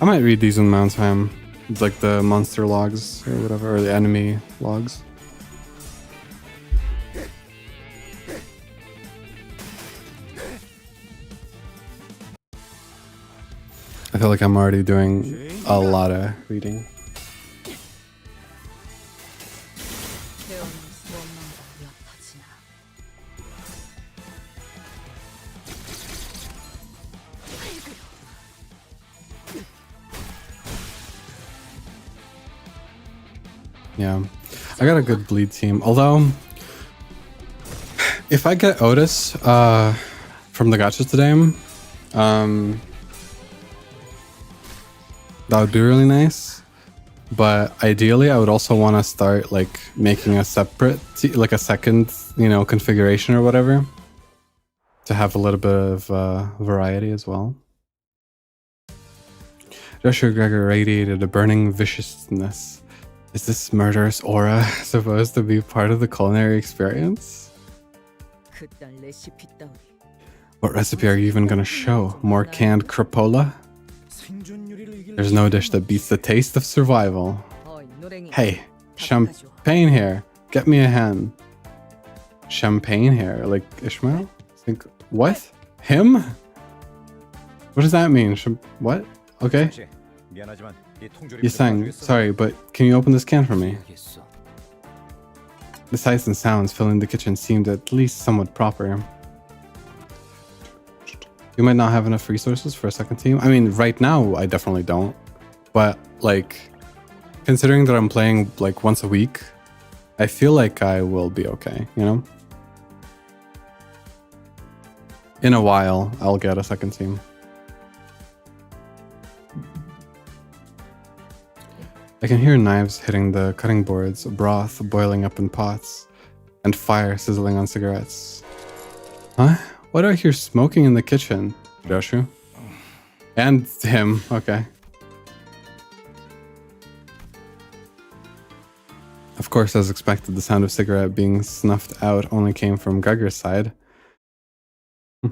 I might read these in Mount Time. It's like the monster logs or whatever, or the enemy logs. I feel like I'm already doing a lot of reading. 태어난 소망과 옅어지나. Yeah, I got a good bleed team. Although, if I get Otis from the gachas today, that would be really nice. But ideally, I would also want to start like making a separate, like a second, you know, configuration or whatever, to have a little bit of variety as well. Joshua Gregor radiated a burning viciousness. Is this murderous aura supposed to be part of the culinary experience? 그딴 레시피 따위. What recipe are you even gonna show? More canned crapola? There's no dish that beats the taste of survival. 어이 노랭이. Hey, champagne here. Get me a hand. Champagne here, like Ishmael? Think what? Him? What does that mean? What? Okay. You sang. Sorry, but can you open this can for me? 알겠어. The sights and sounds filling the kitchen seemed at least somewhat proper. You might not have enough resources for a second team. I mean, right now, I definitely don't. But, like, considering that I'm playing, like, once a week, I feel like I will be okay, you know? In a while, I'll get a second team. I can hear knives hitting the cutting boards, broth boiling up in pots, and fire sizzling on cigarettes. Huh? Why do I hear smoking in the kitchen? Ryoshu? And him, okay. Of course, as expected, the sound of cigarette being snuffed out only came from Gregor's side. Do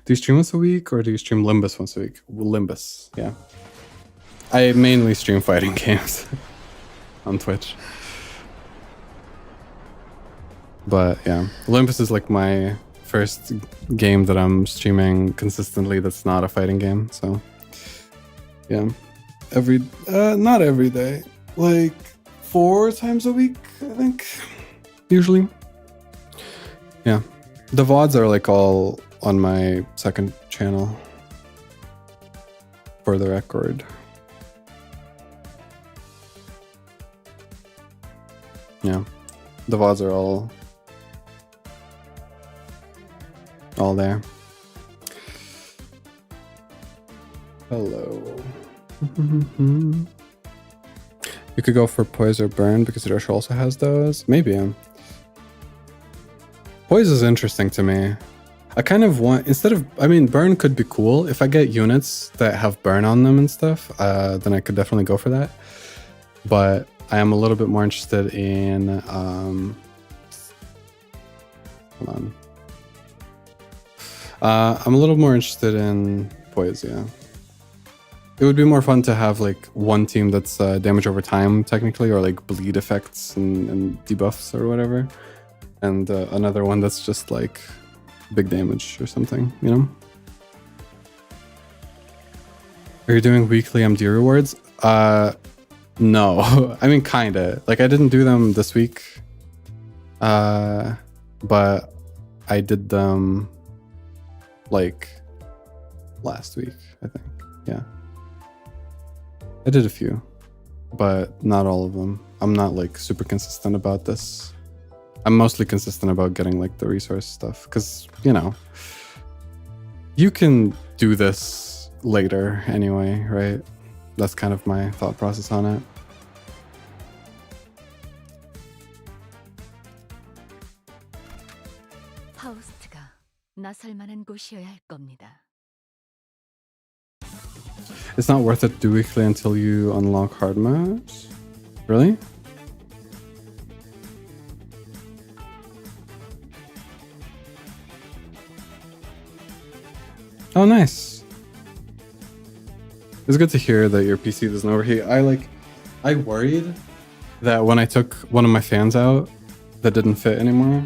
you stream once a week, or do you stream Limbus once a week? Limbus, yeah. I mainly stream fighting games on Twitch. But yeah, Limbus is like my first game that I'm streaming consistently that's not a fighting game. So yeah, not every day, like 4 times a week, I think, usually. Yeah, the VODs are like all on my second channel, for the record. Yeah, the VODs are all there. Hello. You could go for Poise or Burn because Hiroshi also has those. Maybe. Poise is interesting to me. I kind of want, instead of, I mean, Burn could be cool. If I get units that have Burn on them and stuff, then I could definitely go for that. But I am a little bit more interested in Hold on. I'm a little more interested in Poesia. It would be more fun to have like one team that's damage over time technically, or like bleed effects and debuffs or whatever, and another one that's just like big damage or something, you know? Are you doing weekly MD rewards? No. I mean, kinda. Like, I didn't do them this week, but I did them like last week, I think. Yeah. I did a few, but not all of them. I'm not like super consistent about this. I'm mostly consistent about getting like the resource stuff because, you know, you can do this later anyway, right? That's kind of my thought process on it. 파우스트가 나설 만한 곳이어야 할 겁니다. It's not worth it to do weekly until you unlock hard modes? Really? Oh, nice. It's good to hear that your PC doesn't overheat. I worried that when I took one of my fans out that didn't fit anymore,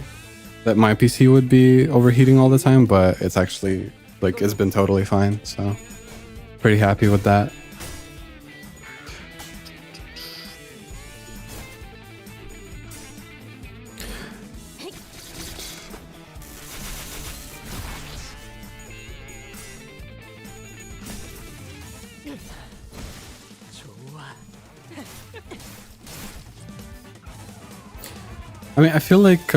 that my PC would be overheating all the time, but it's actually, like, it's been totally fine, so pretty happy with that. I mean, I feel like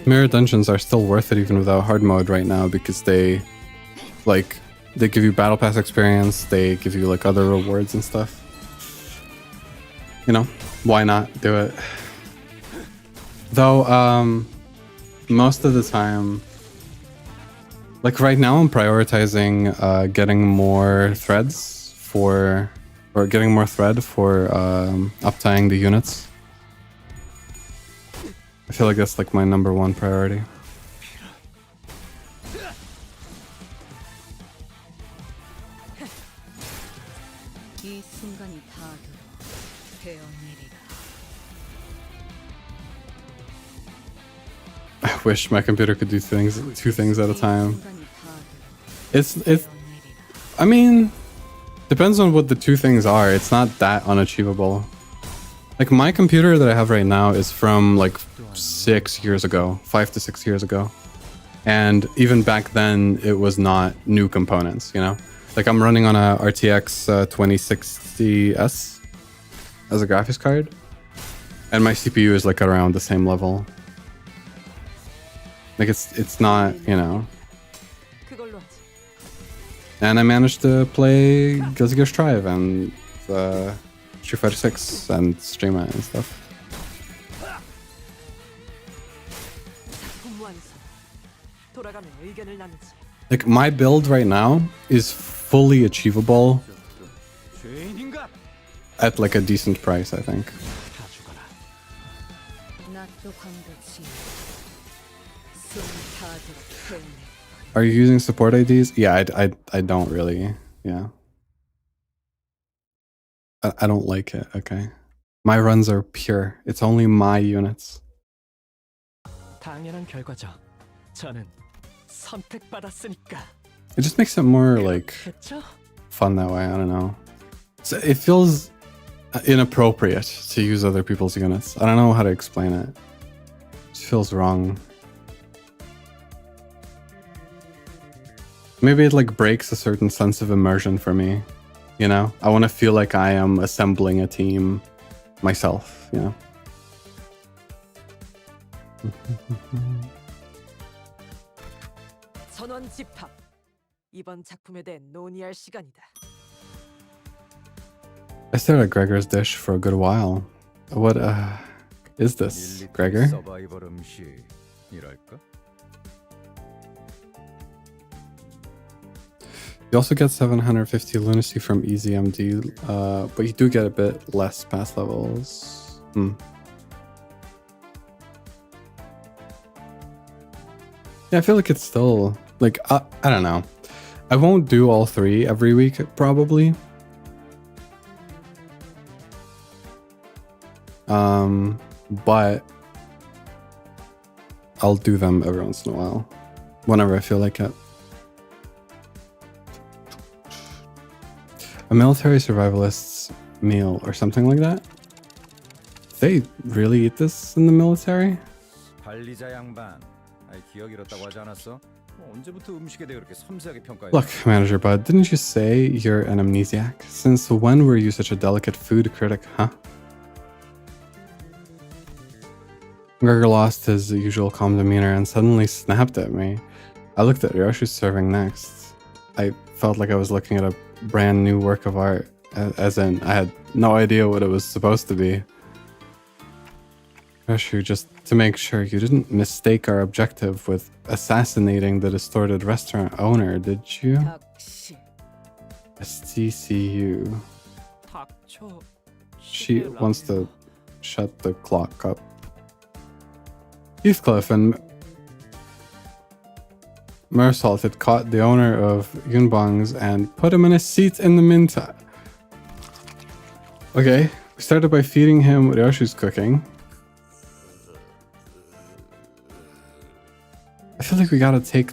mirror dungeons are still worth it even without hard mode right now because they give you battle pass experience, they give you like other rewards and stuff. You know, why not do it? Though, most of the time, like right now I'm prioritizing getting more threads for, or getting more thread for uptying the units. I feel like that's like my #1 priority. 이 순간이 다가도 되어내리라. I wish my computer could do two things at a time. 순간이 다가도 It's I mean, depends on what the two things are. It's not that unachievable. Like my computer that I have right now is from like 6 years ago, 5 to 6 years ago. And even back then it was not new components, you know? Like I'm running on a RTX 2060S as a graphics card. And my CPU is like around the same level. Like it's not, you know. And I managed to play Guilty Gear Strive and Street Fighter 6 and stream it and stuff. Like my build right now is fully achievable at like a decent price, I think. 낫도 광고치. 숨 다도록 되어내리라. Are you using support IDs? Yeah, I don't really. Yeah. I don't like it, okay? My runs are pure. It's only my units. 당연한 결과죠. 저는 선택받았으니까. It just makes it more like 했죠? fun that way. I don't know. So it feels inappropriate to use other people's units. I don't know how to explain it. It just feels wrong. Maybe it like breaks a certain sense of immersion for me. You know, I want to feel like I am assembling a team myself, you know. 전원 집합. 이번 작품에 대해 논의할 시간이다. I stared at Gregor's dish for a good while. What is this, Gregor? 서바이벌 음식이랄까? You also get 750 lunacy from easy MD, but you do get a bit less pass levels. Yeah, I feel like it's still like I don't know. I won't do all 3 every week probably. But I'll do them every once in a while, whenever I feel like it. A military survivalist's meal or something like that. They really eat this in the military? 관리자 양반. 아이 기억 잃었다고 하지 않았어? 언제부터 음식에 대해 그렇게 섬세하게 평가해? Look, Manager Bud, didn't you say you're an amnesiac? Since when were you such a delicate food critic, huh? Gregor lost his usual calm demeanor and suddenly snapped at me. I looked at Ryoshu's serving next. I felt like I was looking at a brand new work of art, as in I had no idea what it was supposed to be. Ryoshu, just to make sure you didn't mistake our objective with assassinating the distorted restaurant owner, did you? 닥치. STCU. 닥쳐. She wants to shut the clock up. Heathcliff and Mersault had caught the owner of Yunbong's and put him in a seat in the meantime. Okay, we started by feeding him Ryoshu's cooking. I feel like we gotta take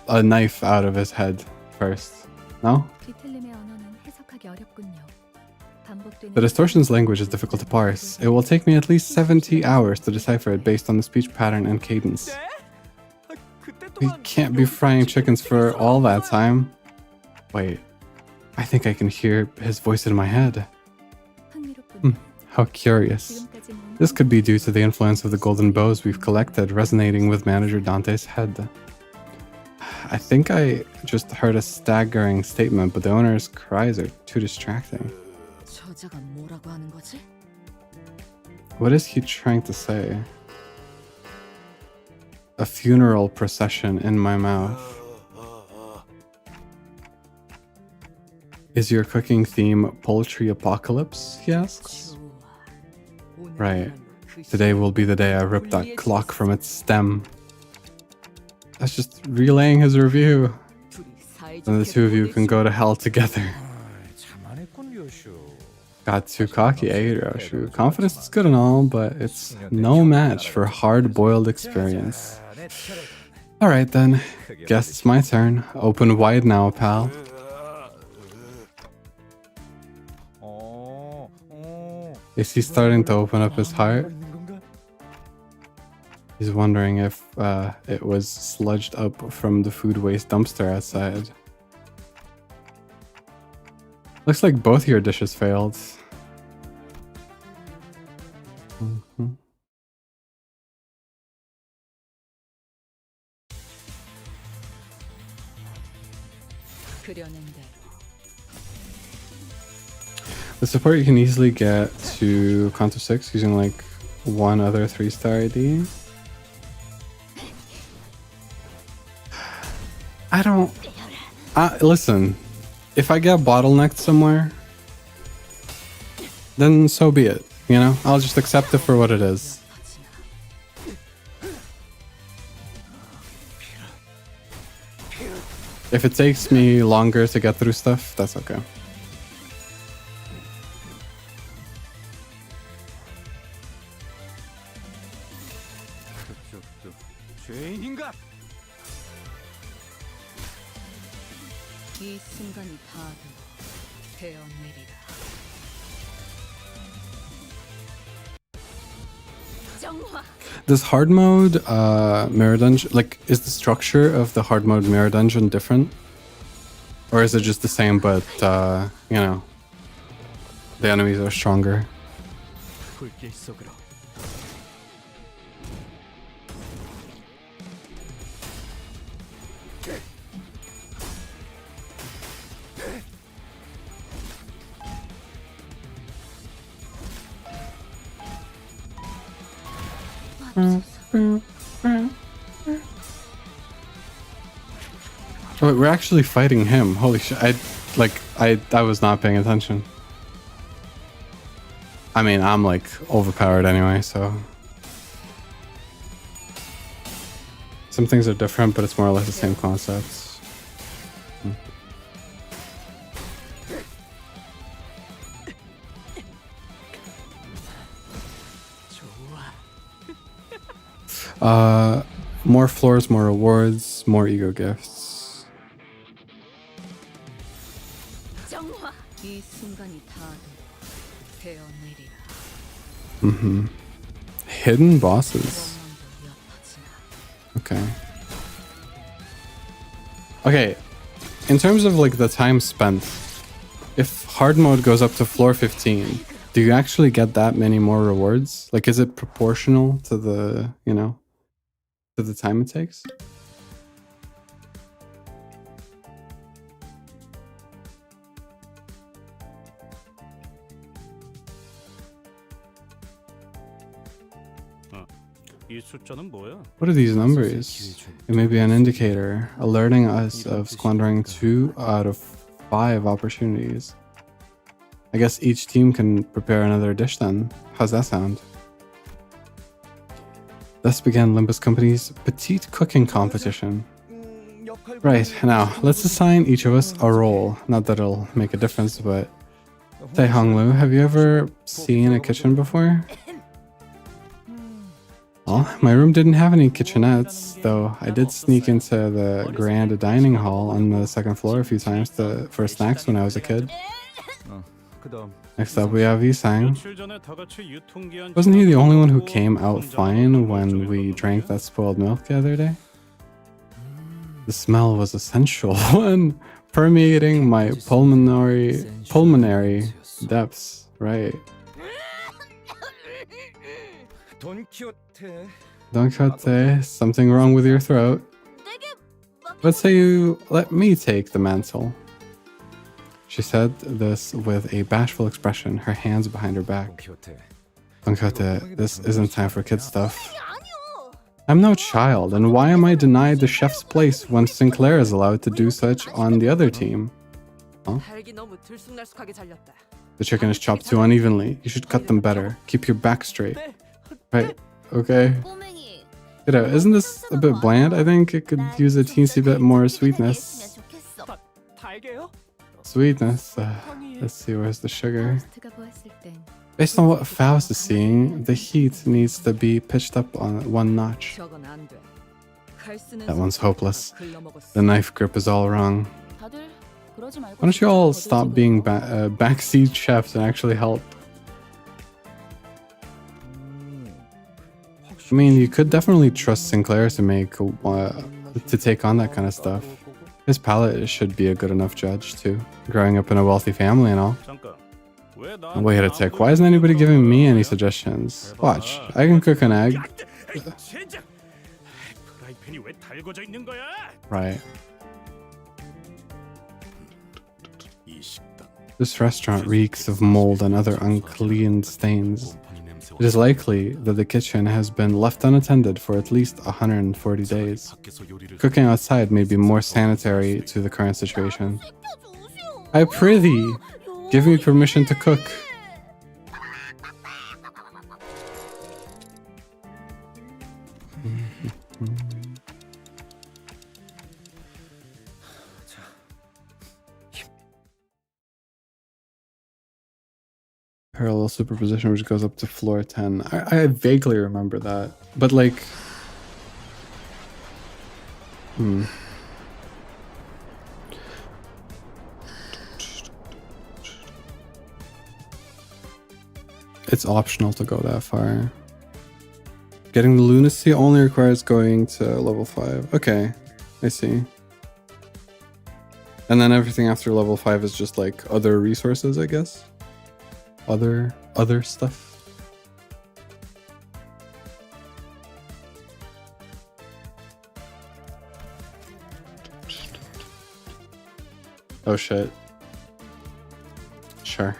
a knife out of his head first. No? 비틀림의 언어는 해석하기 어렵군요. 반복되는 The distortion's language is difficult to parse. It will take me at least 70 hours to decipher it based on the speech pattern and cadence. We can't be frying chickens for all that time. Wait, I think I can hear his voice in my head. 흥미롭군요. How curious. 지금까지는 This could be due to the influence of the golden bows we've collected resonating with Manager Dante's head. I think I just heard a staggering statement, but the owner's cries are too distracting. 저자가 뭐라고 하는 거지? What is he trying to say? A funeral procession in my mouth. Is your cooking theme poultry apocalypse? He asks. 좋아. Right. Today will be the day I rip that clock from its stem. That's just relaying his review. And the two of you can go to hell together. 참안했군 요슈. Got too cocky, eh, Ryoshu? Confidence is good and all, but it's no match for hard-boiled experience. Alright then, guess it's my turn. Open wide now, pal. Is he starting to open up his heart? He's wondering if it was sludged up from the food waste dumpster outside. Looks like both your dishes failed. Mhm. 그려낸 대로. The support you can easily get to Counter 6 using like one other 3-star ID. I don't... listen, if I get bottlenecked somewhere, then so be it, you know? I'll just accept it for what it is. If it takes me longer to get through stuff, that's okay. 죄인인가? 이 순간이 다 되어내리라. 정화. Does hard mode mirror dungeon, like, is the structure of the hard mode mirror dungeon different? Or is it just the same but, you know, the enemies are stronger? 불길 속으로. Oh, we're actually fighting him. Holy shit. I was not paying attention. I mean, I'm like overpowered anyway, so Some things are different, but it's more or less the same concepts. More floors, more rewards, more ego gifts. 정화. 이 순간이 다 되어내리라. Hidden bosses. 원망도 옅어지나. Okay. Okay. In terms of like the time spent, if hard mode goes up to floor 15, do you actually get that many more rewards? Like, is it proportional to the, you know, to the time it takes? 이 숫자는 뭐야? What are these numbers? It may be an indicator alerting us of squandering 2 out of 5 opportunities. I guess each team can prepare another dish then. How's that sound? Thus began Limbus Company's petite cooking competition. Right, now, let's assign each of us a role. Not that it'll make a difference, but... Say, Honglu, have you ever seen a kitchen before? Well, my room didn't have any kitchenettes, though I did sneak into the grand dining hall on the second floor a few times for snacks when I was a kid. Next up, we have Isang. Wasn't he the only one who came out fine when we drank that spoiled milk the other day? The smell was a sensual one, permeating my pulmonary depths. Right. Don Quixote, something wrong with your throat. Let's say you let me take the mantle. She said this with a bashful expression, her hands behind her back. Don Quixote, this isn't time for kid stuff. I'm no child, and why am I denied the chef's place when Sinclair is allowed to do such on the other team? Huh? 닭이 너무 들쑥날쑥하게 잘렸다. The chicken is chopped too unevenly. You should cut them better. Keep your back straight. Right, okay. You know, isn't this a bit bland? I think it could use a teensy bit more sweetness. 달게요? Sweetness. Let's see, where's the sugar? 파우스트가 보았을 땐 Based on what Faust is seeing, the heat needs to be pitched up on one notch. 저건 안 돼. 칼 쓰는 That one's hopeless. 글러먹었어. The knife grip is all wrong. 다들 그러지 말고 Why don't you all stop being backseat chefs and actually help? I mean, you could definitely trust Sinclair to to take on that kind of stuff. His palate should be a good enough judge too. Growing up in a wealthy family and all. 잠깐. 왜 Wait a tick, why isn't anybody giving me any suggestions? Watch, I can cook an egg. 젠장. 프라이팬이 왜 달궈져 있는 거야? Right. 이 식당. This restaurant reeks of mold and other unclean stains. It is likely that the kitchen has been left unattended for at least 140 days. Cooking outside may be more sanitary to the current situation. I prithee, give me permission to cook. Parallel superposition, which goes up to floor 10. I vaguely remember that, but like, it's optional to go that far. Getting the lunacy only requires going to level 5. Okay, I see. And then everything after level 5 is just like other resources, I guess. Other stuff. Oh shit. Sure.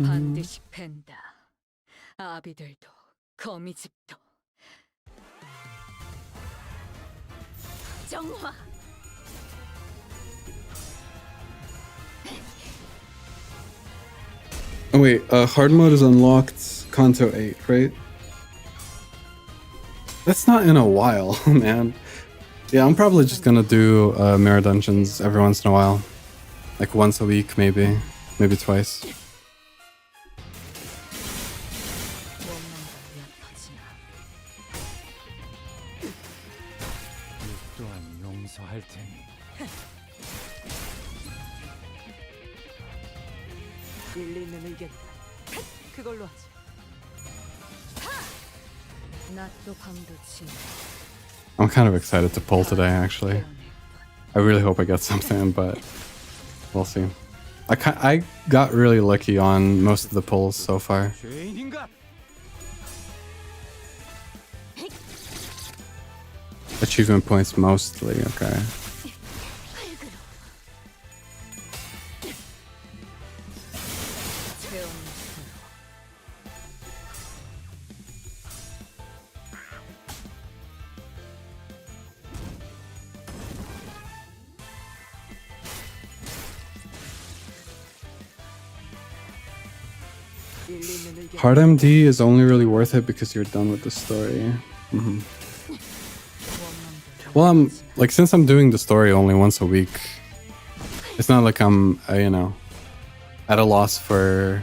반드시 팬다. 아비들도 거미집도. 정화. Oh wait, hard mode is unlocked Kanto 8, right? That's not in a while, man. Yeah, I'm probably just gonna do mirror dungeons every once in a while. Like once a week, maybe. Maybe twice. 또한 용서할 테니. 일리 있는 의견이다. 그걸로 하지. 낮도 밤도 지. I'm kind of excited to pull today, actually. I really hope I get something, but we'll see. I got really lucky on most of the pulls so far. 죄인인가? Achievement points mostly, okay. 일리 있는 의견. Hard MD is only really worth it because you're done with the story. Mhm. Well, I'm like, since I'm doing the story only once a week, it's not like I'm you know, at a loss for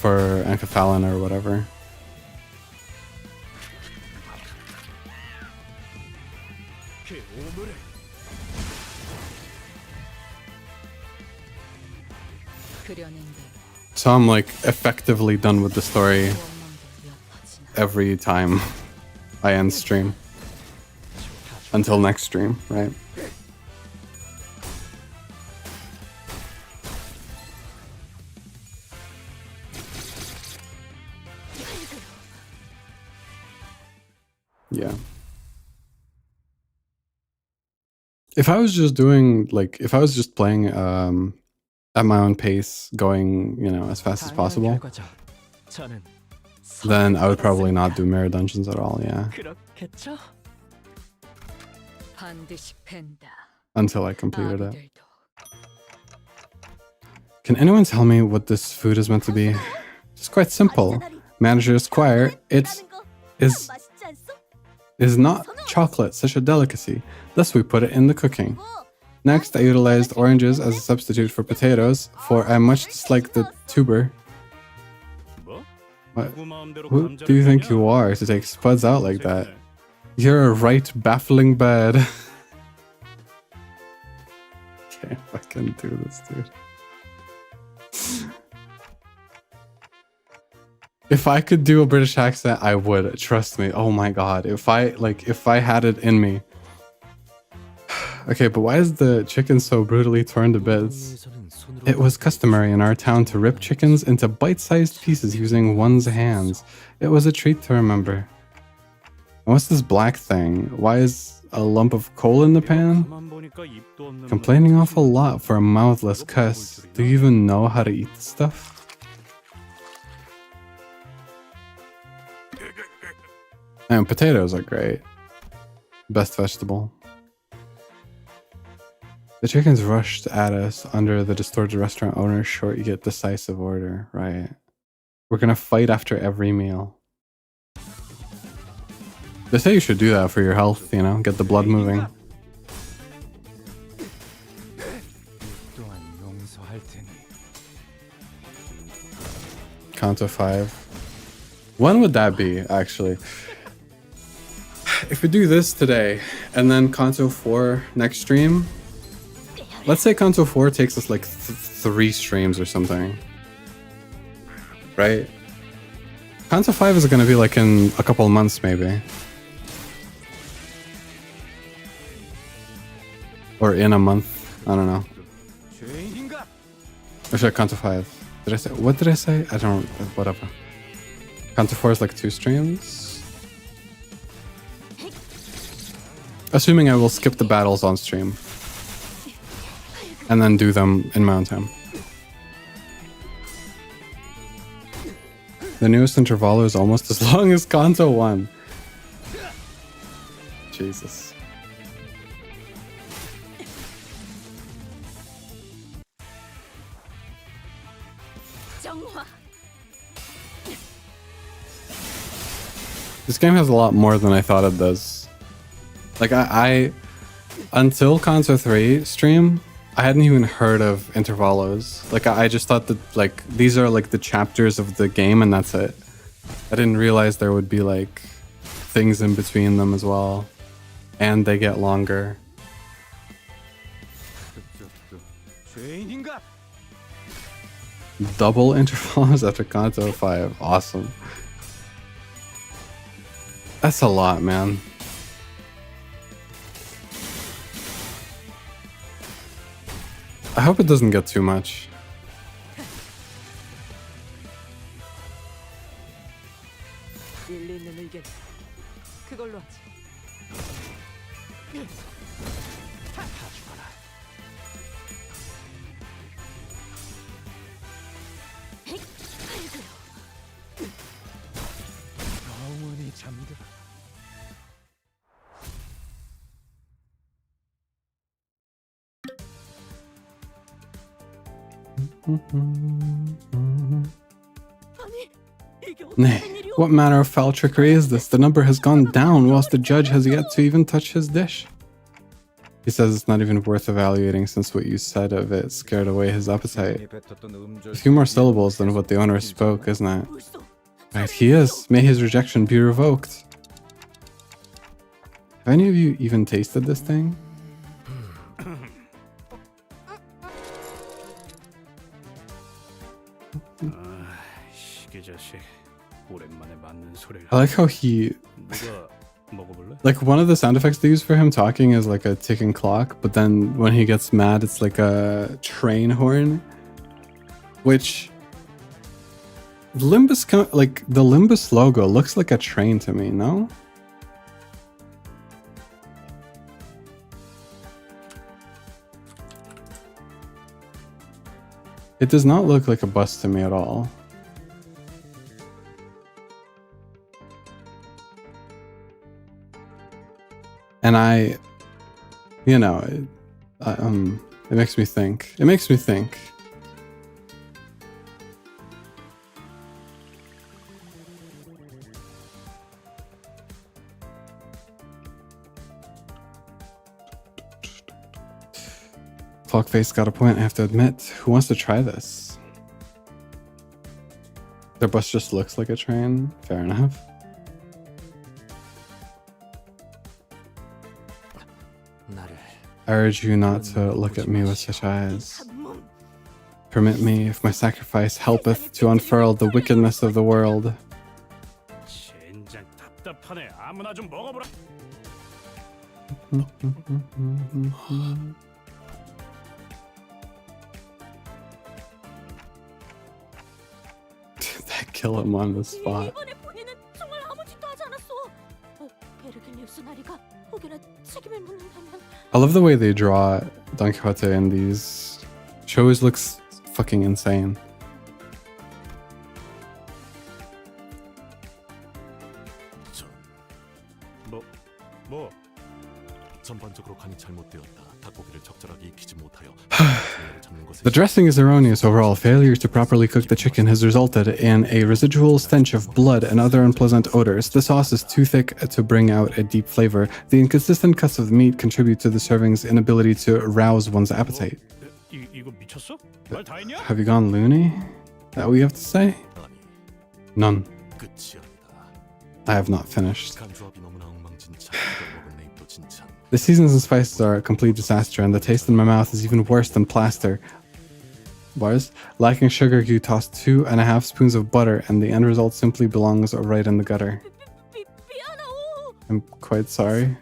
Enkephalon or whatever. 그 오물을 그려낸 대로 So I'm like effectively done with the story 원망도 엿하지나. every time I end stream. Until next stream, right? Yeah. If I was just doing like, if I was just playing at my own pace, going, you know, as fast as possible, 결과죠. 저는 then I would probably not do mirror dungeons at all, yeah. 그렇겠죠? 반드시 팬다. Until I completed it. 아비들도. Can anyone tell me what this food is meant to be? It's quite simple. Manager Squire, is not chocolate such a delicacy, thus we put it in the cooking. Next, I utilized oranges as a substitute for potatoes, for I much dislike the tuber. 뭐? What? 누구 마음대로 Who 감자를 do you think 먹냐? you are to take spuds out like that? You're a right baffling bed. Can't fucking do this, dude. If I could do a British accent, I would. Trust me. Oh my god. If I had it in me. Okay, but why is the chicken so brutally torn to bits? It was customary in our town to rip chickens into bite-sized pieces using one's hands. It was a treat to remember. And what's this black thing? Why is a lump of coal in the pan? 가만 보니까 입도 없는 Complaining awful lot for a mouthless cuss. Do you even know how to eat this stuff? And potatoes are great. Best vegetable. The chickens rushed at us under the distorted restaurant owner's short yet decisive order. Right. We're gonna fight after every meal. They say you should do that for your health, you know, get the blood moving. 또한 용서할 테니. Count of 5. When would that be, actually? If we do this today, and then Kanto 4 next stream, let's say Kanto 4 takes us like 3 streams or something. Right? Kanto 5 is gonna be like in a couple of months, maybe. Or in a month. I don't know. 죄인인가? Or should I Kanto 5? Did I say? What did I say? I don't. Whatever. Kanto 4 is like 2 streams. Assuming I will skip the battles on stream. And then do them in my own time. The newest Intervallo is almost as long as Kanto 1. Jesus. 정화. This game has a lot more than I thought it does. Like I until Kanto 3 stream, I hadn't even heard of intervallos. Like I just thought that like these are like the chapters of the game and that's it. I didn't realize there would be like things in between them as well. And they get longer. 죄인인가? Double intervallos after Kanto 5. Awesome. That's a lot, man. I hope it doesn't get too much. 일리 있는 의견. 그걸로 하지. 영원히 잠들어. Nay, what manner of foul trickery is this? The number has gone down whilst the judge has yet to even touch his dish. He says it's not even worth evaluating since what you said of it scared away his appetite. A few more syllables than what the owner spoke, isn't it? Right, he is. May his rejection be revoked. Have any of you even tasted this thing? 시계 자식. 오랜만에 맞는 소리를. I like how he... 누가 먹어볼래? Like, one of the sound effects they use for him talking is like a ticking clock, but then when he gets mad, it's like a train horn. Which... Limbus, like, the Limbus logo looks like a train to me, no? It does not look like a bus to me at all. And I, you know, it makes me think. It makes me think. Clockface got a point, I have to admit. Who wants to try this? Their bus just looks like a train. Fair enough. I urge you not to look at me with such eyes. Permit me, if my sacrifice helpeth to unfurl the wickedness of the world. 젠장 답답하네. 아무나 좀 먹어보라. That kill him on the spot. 이번에 본인은 정말 아무 짓도 하지 않았어. 베르길리우스 나리가 혹여나 책임을 묻는다면 I love the way they draw Don Quixote in these. She always looks fucking insane. 뭐? 전반적으로 간이 잘못되었다. 닭고기를 적절하게 익히지 못하여 The dressing is erroneous overall. Failure to properly cook the chicken has resulted in a residual stench of blood and other unpleasant odors. The sauce is too thick to bring out a deep flavor. The inconsistent cuts of meat contribute to the serving's inability to arouse one's appetite. 이거 미쳤어? 말 다 했냐? Have you gone loony? That what you have to say? None. 끝이 아니다. I have not finished. 간조합이 너무나 엉망진창. 이걸 먹은 내 입도 진창. The seasons and spices are a complete disaster, and the taste in my mouth is even worse than plaster. Bars? Lacking sugar, you toss 2.5 spoons of butter, and the end result simply belongs right in the gutter. 미안하오. I'm quite sorry.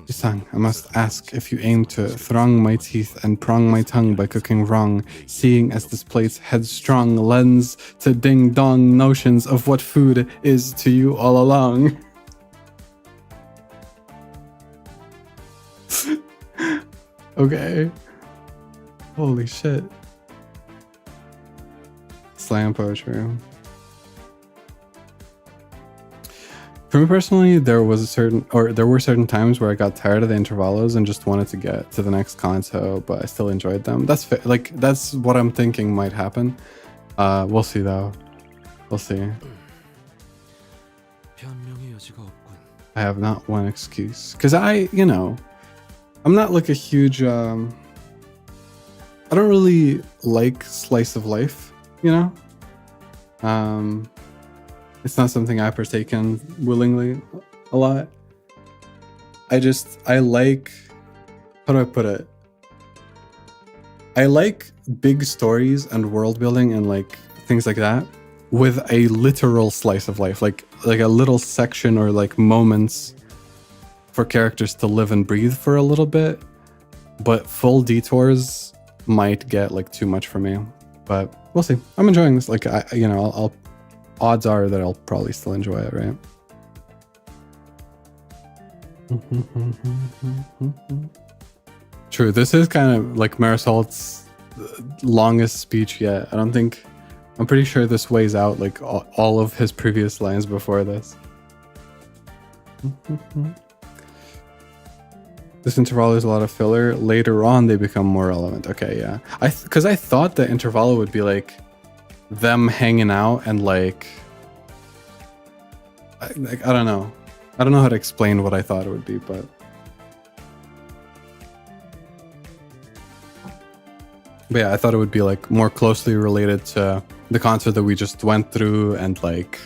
Isang, I must ask if you aim to throng my teeth and prong my tongue by cooking wrong, seeing as this plate's headstrong lends to ding-dong notions of what food is to you all along. Okay. Holy shit. Slam poetry. For me personally, there were certain times where I got tired of the intervallos and just wanted to get to the next kanto, but I still enjoyed them. That's like that's what I'm thinking might happen. We'll see though. We'll see. 변명의 I have not one excuse. Because I'm not like a huge... I don't really like slice of life, It's not something I partake in willingly a lot. I like... How do I put it? I like big stories and world building and like things like that with a literal slice of life, like a little section or like moments for characters to live and breathe for a little bit. But full detours might get like too much for me. But we'll see. I'm enjoying this. Like I'll odds are that I'll probably still enjoy it, right? True. This is kind of like Marisol's longest speech yet. I'm pretty sure this weighs out like all of his previous lines before this. This Intervallo is a lot of filler. Later on, they become more relevant. Okay, yeah. Because I thought that Intervallo would be like them hanging out and like I don't know. I don't know how to explain what I thought it would be, but yeah, I thought it would be like more closely related to the concert that we just went through and like,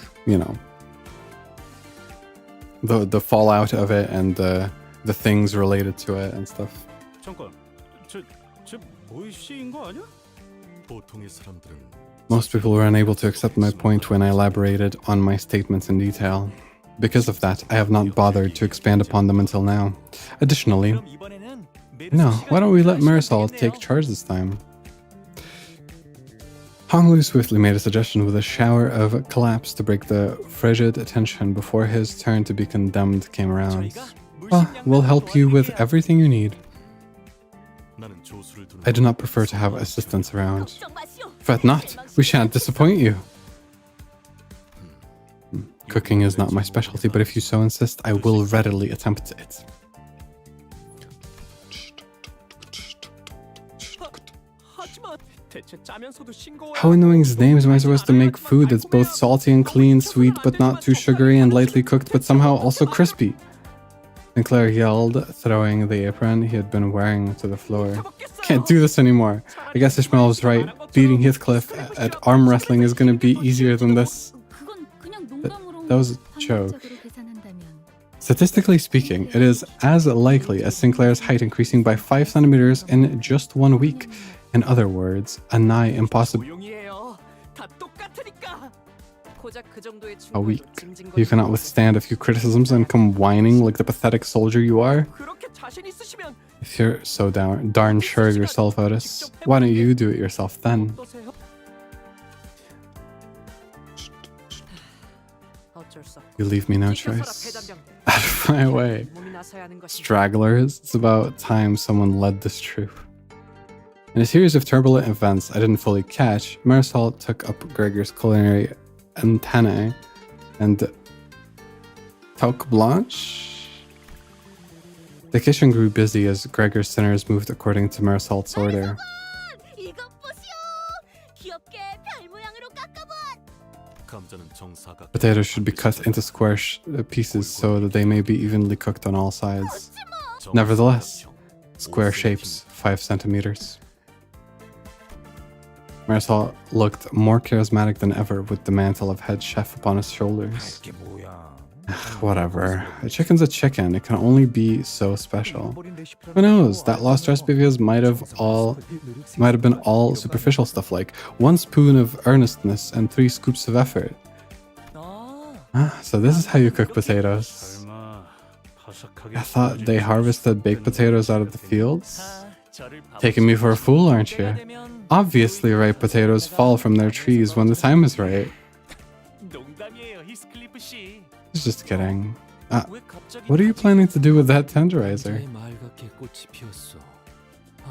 the fallout of it and the things related to it and stuff. 잠깐, 저 모이씨인 거 아니야? 보통의 사람들은 Most people were unable to accept my point when I elaborated on my statements in detail. Because of that, I have not bothered to expand upon them until now. Additionally, 그럼 이번에는 no, why don't we let Marisol take charge this time? Honglu swiftly made a suggestion with a shower of collapse to break the frigid tension before his turn to be condemned came around. Well, we'll help you with everything you need. 나는 조수를 두는 I do not prefer to have assistants around. 걱정 마시오. Fret not, we shan't disappoint you. Cooking is not my specialty, but if you so insist, I will readily attempt it. 하지만 대체 짜면서도 싱거워. How in knowing's names am I supposed to make food that's both salty and clean, sweet but not too sugary, and lightly cooked but somehow also crispy? Sinclair yelled, throwing the apron he had been wearing to the floor. Can't do this anymore. I guess Ishmael was right. Beating Heathcliff at arm wrestling is gonna be easier than this. 그건 그냥 농담으로 That was a joke. 방법적으로 계산한다면 Statistically speaking, it is as likely as Sinclair's height increasing by 5 centimeters in just 1 week. In other words, a nigh impossible 조용히 해요. 다 똑같으니까. 고작 그 정도의 a week. 충격을 You cannot withstand a few criticisms and come whining like the pathetic soldier you are? 그렇게 자신 있으시면 If you're so darn sure of yourself, Otis, why don't you do it yourself then? 어떠세요? 어쩔 수 없고 You leave me no 지켜서라, choice. 대장병. Out of my way. 몸이 나서야 하는 것이 Stragglers, it's about time someone led this troop. In a series of turbulent events I didn't fully catch, Marisol took up Gregor's culinary antennae and Tauque Blanche? The kitchen grew busy as Gregor's sinners moved according to Marisol's order. 이것 보시오. 귀엽게 별 모양으로 깎아봐. 감자는 정사각. Potatoes should be cut into square pieces so that they may be evenly cooked on all sides. Nevertheless, square shapes, 5 centimeters. Marisol looked more charismatic than ever with the mantle of head chef upon his shoulders. 이게 뭐야? Whatever. A chicken's a chicken. It can only be so special. Who knows? That lost recipe of his might have been all superficial stuff like 1 spoon of earnestness and 3 scoops of effort. 아, So this is how you cook potatoes. 설마 바삭하게 I thought they harvested baked potatoes out of the fields? 저를 Taking me for a fool, aren't you? 되면 Obviously, ripe potatoes fall from their trees when the time is right. 농담이에요, 히스클리프 씨. Just kidding. 왜 갑자기 What are you planning to do with that tenderizer? 남자의 맑게 꽃이 피었어.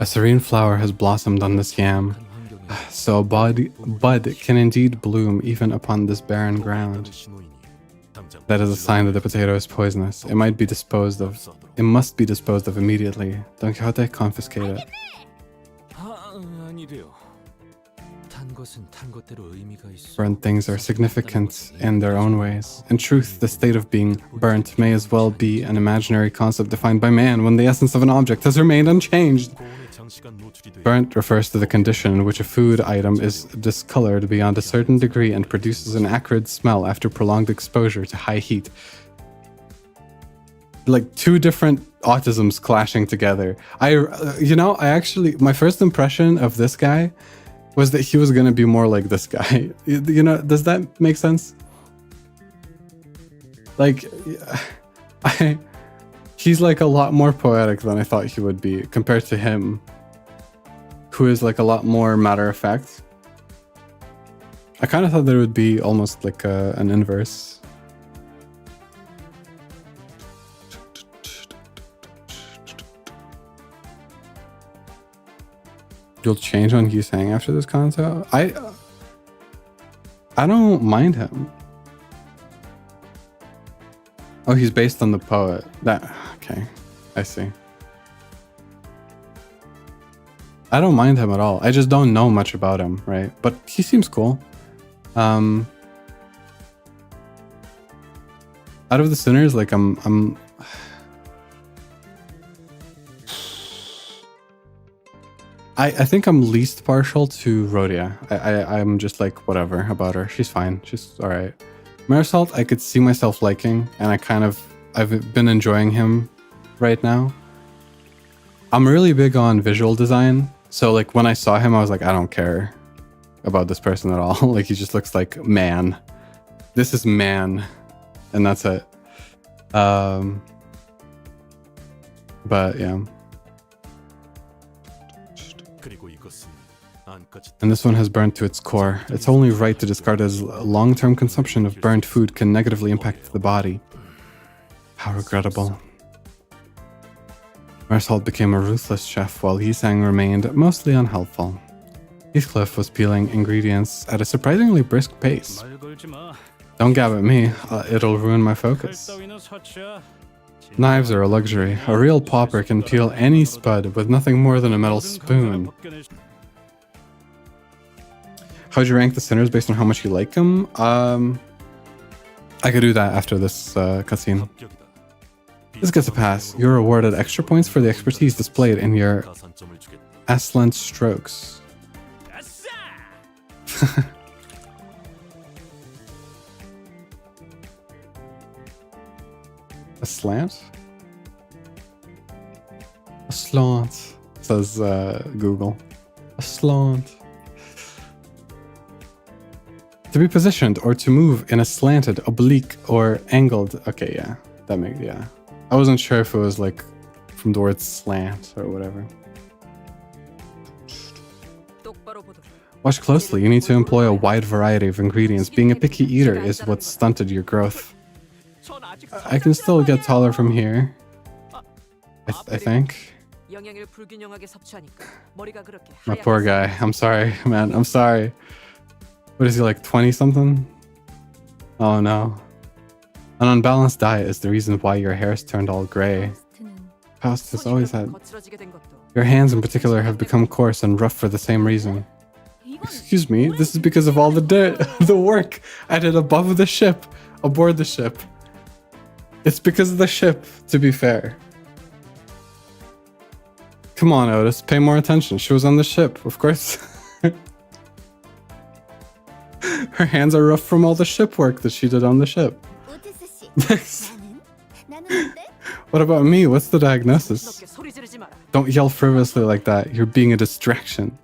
A serene flower has blossomed on this yam, 한 환경에 so a bud can indeed bloom even upon this barren ground. 신호이니 당장 That is a sign that the potato is poisonous. It must be disposed of immediately. Don Quixote, confiscate it. 아니래요. Burnt things are significant in their own ways. In truth, the state of being burnt may as well be an imaginary concept defined by man when the essence of an object has remained unchanged. Burnt refers to the condition in which a food item is discolored beyond a certain degree and produces an acrid smell after prolonged exposure to high heat. Like two different autisms clashing together. I actually, my first impression of this guy was that he was going to be more like this guy. Does that make sense? Like, he's like a lot more poetic than I thought he would be compared to him, who is like a lot more matter of fact. I kind of thought there would be almost like an inverse. You'll change on he's saying after this content? I don't mind him. Oh, he's based on the poet. Okay, I see. I don't mind him at all. I just don't know much about him, right? But he seems cool. Out of the sinners, like I'm I think I'm least partial to Rhodia. I'm just like, whatever about her. She's fine. She's all right. Marisol, I could see myself liking, and I've been enjoying him right now. I'm really big on visual design. So like when I saw him, I was like, I don't care about this person at all. Like he just looks like man. This is man. And that's it. But yeah. And this one has burnt to its core. It's only right to discard as long-term consumption of burnt food can negatively impact the body. How regrettable. Marisol became a ruthless chef while Yisang remained mostly unhelpful. Heathcliff was peeling ingredients at a surprisingly brisk pace. Don't gab at me, it'll ruin my focus. Knives are a luxury. A real pauper can peel any spud with nothing more than a metal spoon. How'd you rank the sinners based on how much you like them? I could do that after this cutscene. This gets a pass. You're awarded extra points for the expertise displayed in your aslant strokes. A slant? A slant, says Google. A slant. To be positioned or to move in a slanted, oblique, or angled... Okay, yeah. That makes... Yeah. I wasn't sure if it was like from the word slant or whatever. Watch closely. You need to employ a wide variety of ingredients. Being a picky eater is what stunted your growth. I can still get taller from here. I think. My poor guy. I'm sorry, man. I'm sorry. What is he, like 20 something? Oh no. An unbalanced diet is the reason why your hair's turned all gray. Faust has always had... Your hands in particular have become coarse and rough for the same reason. Excuse me, this is because of all the work I did above the ship, aboard the ship. It's because of the ship, to be fair. Come on, Otis, pay more attention. She was on the ship, of course. Her hands are rough from all the ship work that she did on the ship. What about me? What's the diagnosis? Don't yell frivolously like that. You're being a distraction.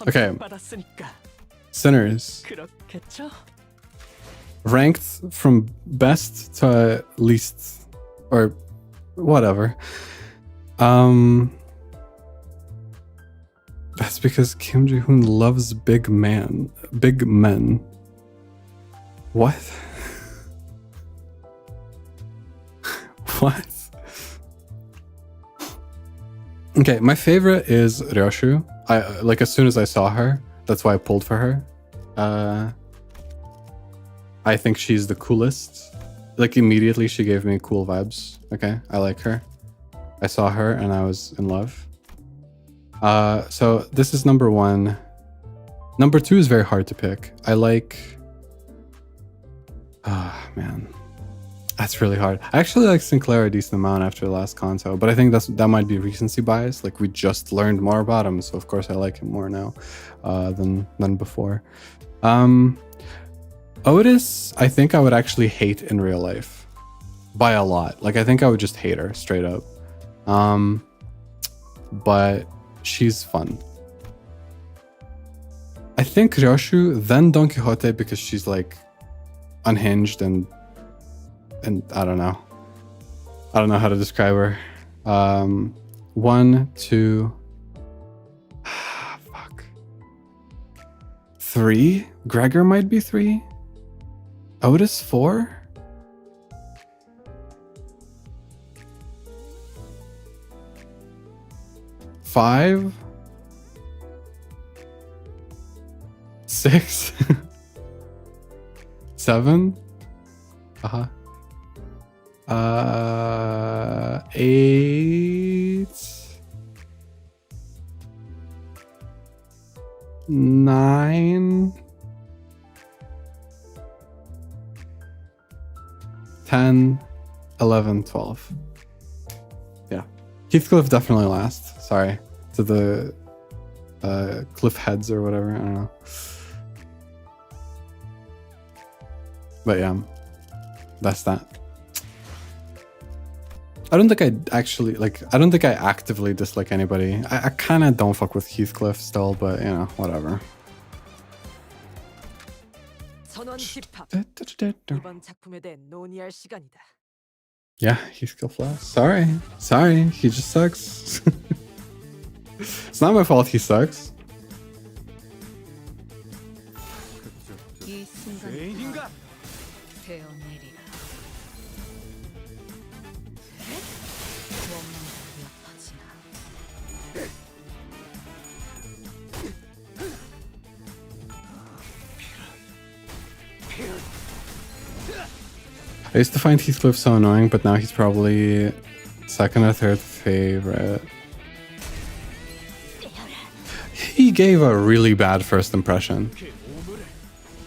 Okay. Sinners. Ranked from best to least, or whatever. That's because Kim Ji-hoon loves big men. What? What? Okay, my favorite is Ryoshu. Like as soon as I saw her, that's why I pulled for her. I think she's the coolest. like immediately she gave me cool vibes. Okay, I like her. I saw her and I was in love. So this is number 1. Number 2 is very hard to pick. I like... Ah, man. That's really hard. I actually like Sinclair a decent amount after the last Kanto, but I think that might be recency bias. Like, we just learned more about him, so of course I like him more now than before. Otis, I think I would actually hate in real life. By a lot. Like, I think I would just hate her, straight up. But she's fun. I think Ryoshu, then Don Quixote, because she's like unhinged and I don't know. I don't know how to describe her. 1, 2, fuck. 3? Gregor might be 3? Otis 4? Five? 6? 7? 8? 9? 10? 11, 12. Yeah. Heathcliff definitely last. Sorry. To the cliff heads or whatever. I don't know. But yeah. That's that. I don't think I actually, like, I don't think I actively dislike anybody. I kind of don't fuck with Heathcliff still, but, you know, whatever. 선원 집합. 이번 작품에 대해 논의할 시간이다. Yeah, Heathcliff last. Sorry, he just sucks. It's not my fault he sucks. 이 순간 죄인인가? 되어내리라. 원망하려 하지 마. I used to find Heathcliff so annoying, but now he's probably second or third favorite. He gave a really bad first impression.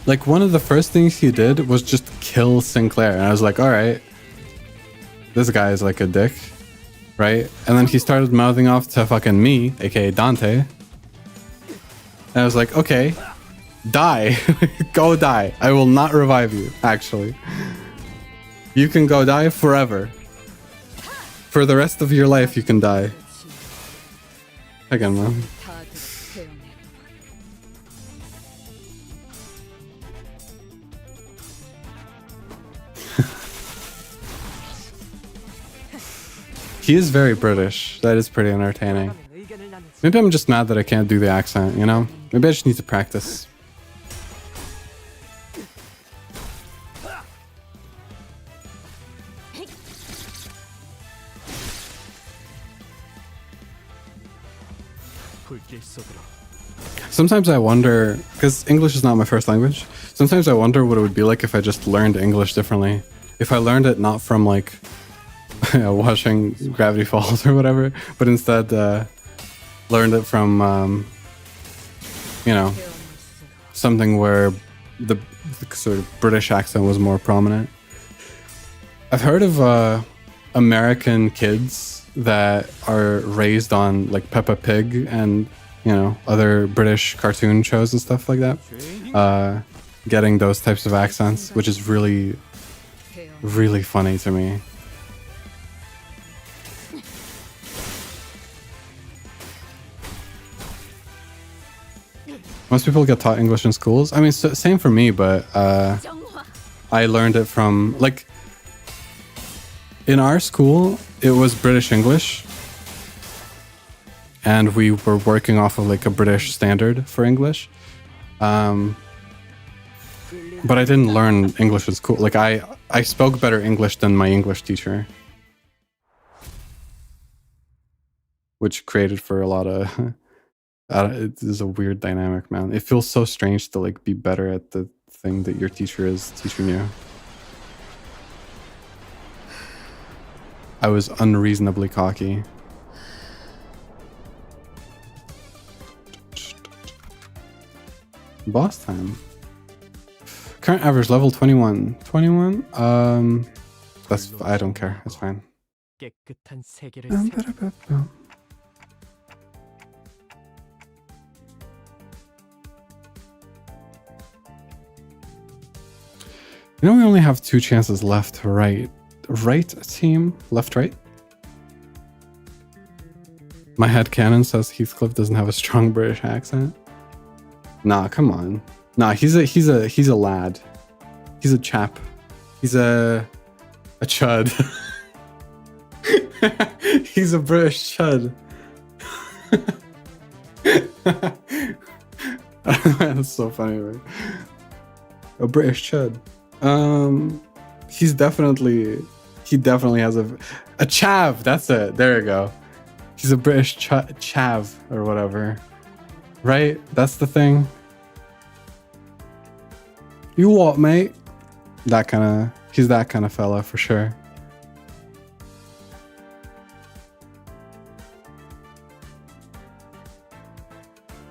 Like, one of the first things he did was just kill Sinclair, and I was like, alright, this guy is like a dick, right? And then he started mouthing off to fucking me, aka Dante. And I was like, okay, die. Go die. I will not revive you, actually. You can go die forever. For the rest of your life, you can die. Again, man. 다들 되어내리라. He is very British. That is pretty entertaining. 그러면 의견을 나누지. Maybe I'm just mad that I can't do the accent, you know? Maybe I just need to practice. 불길 속으로. Sometimes I wonder, because English is not my first language, sometimes I wonder what it would be like if I just learned English differently. If I learned it not from like watching Gravity Falls or whatever, but instead learned it from, you know, something where the sort of British accent was more prominent. I've heard of American kids that are raised on like Peppa Pig and, you know, other British cartoon shows and stuff like that, getting those types of accents, which is really, really funny to me. Most people get taught English in schools. I mean, same for me, but 정화. I learned it from, like, in our school, it was British English. And we were working off of like a British standard for English. But I didn't learn English in school. Like, I spoke better English than my English teacher. Which created for a lot of... it is a weird dynamic, man. It feels so strange to like be better at the thing that your teacher is teaching you. I was unreasonably cocky. Boss time. Current average level 21. 21? That's, I don't care. It's fine. 깨끗한 세계를 You know, we only have 2 chances left, right? Right team? Left, right? My headcanon says Heathcliff doesn't have a strong British accent. Nah, come on. Nah, he's a lad. He's a chap. He's a chud. He's a British chud. That's so funny, right? A British chud. He definitely has a chav. That's it. There you go. He's a British chav or whatever, right? That's the thing. You what, mate? He's that kind of fella for sure.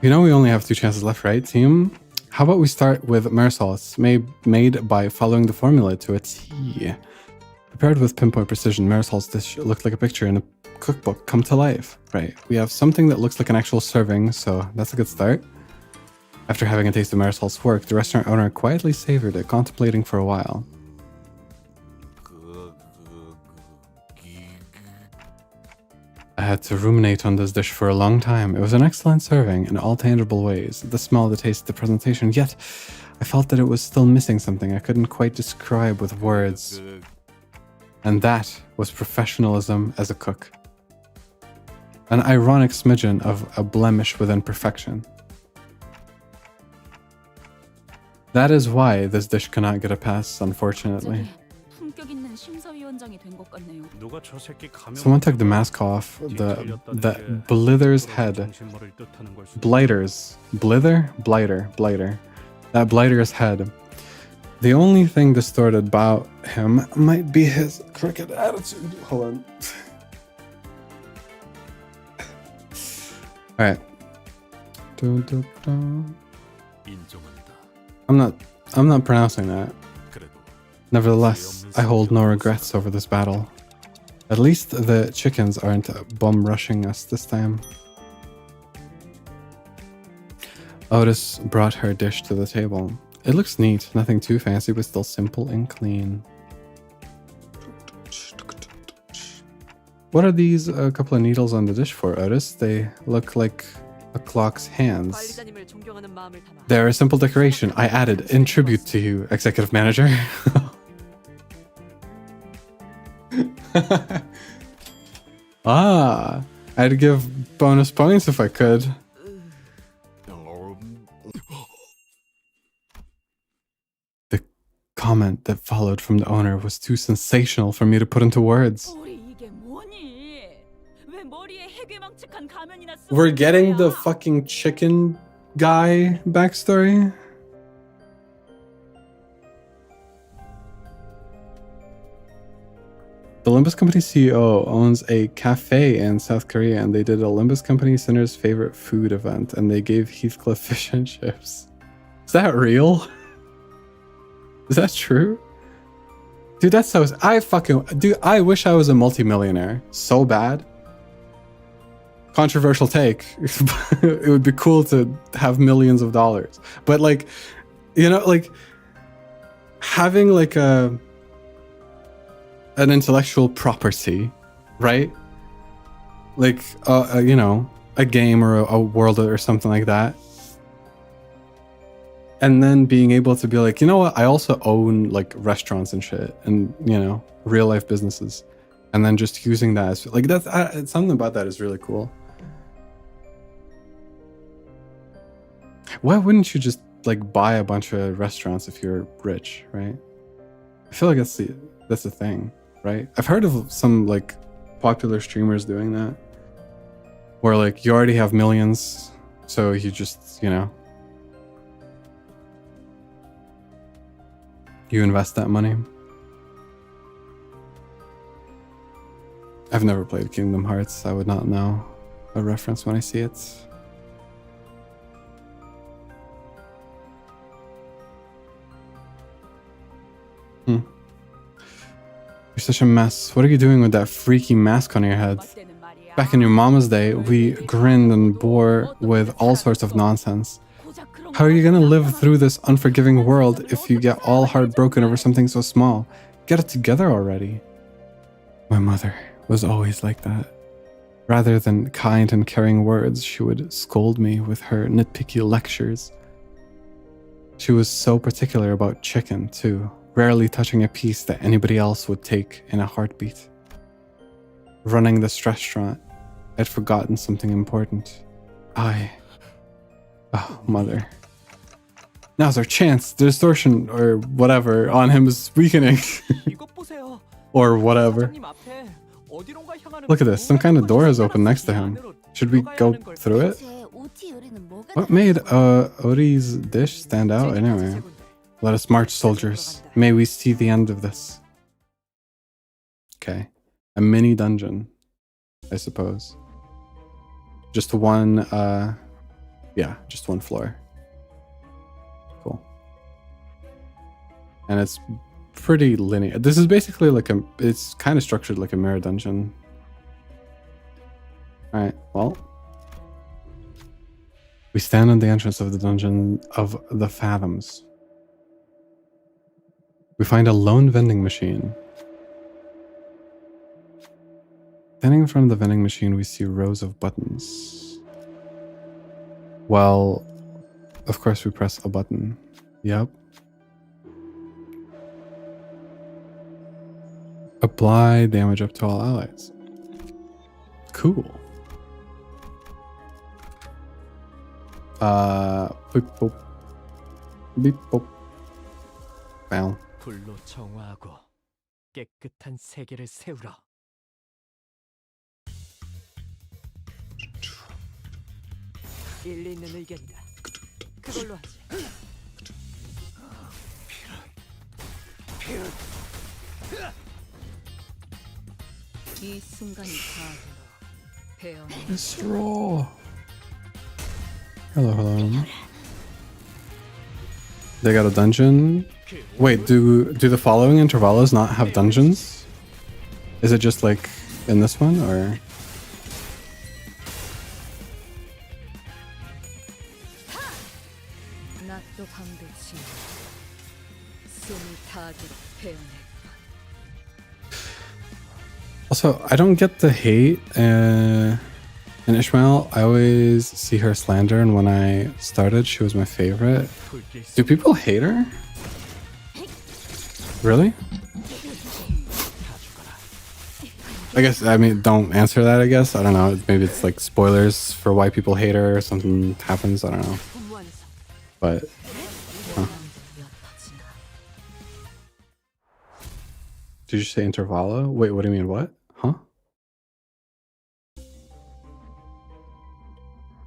You know, we only have 2 chances left, right, team? How about we start with Marisol's, made by following the formula to a T. Prepared with pinpoint precision, Marisol's dish looked like a picture in a cookbook come to life. Right, we have something that looks like an actual serving, so that's a good start. After having a taste of Marisol's work, the restaurant owner quietly savored it, contemplating for a while. I had to ruminate on this dish for a long time. It was an excellent serving in all tangible ways. The smell, the taste, the presentation, yet I felt that it was still missing something I couldn't quite describe with words. And that was professionalism as a cook. An ironic smidgen of a blemish within perfection. That is why this dish cannot get a pass, unfortunately. 품격 있는 심사위원장이 된 것 같네요. 누가 저 새끼 가면 Someone took the mask off. The Blither's head. 정신머리를 뜻하는 걸 수도 Blighters. Blighter. That Blighter's head. The only thing distorted about him might be his crooked attitude. Hold on. Alright. 인정한다. I'm not pronouncing that. 그래도 Nevertheless, I hold no regrets over this battle. At least the chickens aren't bum rushing us this time. Otis brought her dish to the table. It looks neat, nothing too fancy, but still simple and clean. What are these couple of needles on the dish for, Otis? They look like a clock's hands. 관리자님을 존경하는 마음을 담아. They're a simple decoration I added in tribute to you, executive manager. I'd give bonus points if I could. The comment that followed from the owner was too sensational for me to put into words. 우리 이게 뭐니? 왜 머리에 해괴망측한 가면이나 쓰고 We're 있는 getting the 거야? fucking chicken guy backstory? The Limbus Company CEO owns a cafe in South Korea, and they did a Limbus Company Center's favorite food event, and they gave Heathcliff fish and chips. Is that real? Is that true? Dude, that's so... Dude, I wish I was a multimillionaire so bad. Controversial take. It would be cool to have millions of dollars. But like, you know, like having like an intellectual property, right? Like, you know, a game or a world or something like that. And then being able to be like, you know what? I also own like restaurants and shit and, you know, real life businesses. And then just using that as like, that's something about that is really cool. Why wouldn't you just like buy a bunch of restaurants if you're rich, right? I feel like that's the thing, right? I've heard of some like popular streamers doing that, where like you already have millions, so you just, you know, you invest that money. I've never played Kingdom Hearts. I would not know a reference when I see it. You're such a mess. What are you doing with that freaky mask on your head? Back in your mama's day, we grinned and bore with all sorts of nonsense. How are you gonna live through this unforgiving world if you get all heartbroken over something so small? Get it together already. My mother was always like that. Rather than kind and caring words, she would scold me with her nitpicky lectures. She was so particular about chicken, too, rarely touching a piece that anybody else would take in a heartbeat. Running this restaurant, I'd forgotten something important. Oh, mother. Now's our chance. The distortion, or whatever, on him is weakening. 이것 보세요. Or whatever. 사장님 앞에 어디론가 향하는 Look at this. Some kind of door is open next to him. Should we go through it? What made Ori's dish stand out anyway? Let us march, soldiers. May we see the end of this. Okay. A mini dungeon, I suppose. Just one, yeah, just one floor. Cool. And it's pretty linear. This is basically like it's kind of structured like a mirror dungeon. Alright, well. We stand on the entrance of the dungeon of the Fathoms. We find a lone vending machine. Standing in front of the vending machine, we see rows of buttons. Well, of course we press a button. Yep. Apply damage up to all allies. Cool. Beep boop. Beep boop. Well. 불로 정화하고 깨끗한 세계를 세우라. 일리 있는 의견이다. 그걸로 하지. 이 순간이 다 배어. Straw. Hello. They got a dungeon. Wait, do the following intervallos not have dungeons? Is it just like in this one, or? 낫도 방대치 숨이 타도록 배어낼 것. Also, I don't get the hate in Ishmael. I always see her slander, and when I started, she was my favorite. Do people hate her? Really? I guess, I mean, don't answer that, I guess. I don't know. Maybe it's like spoilers for why people hate her or something happens. I don't know. But, huh. Did you say Intervallo? Wait, what do you mean? What? Huh?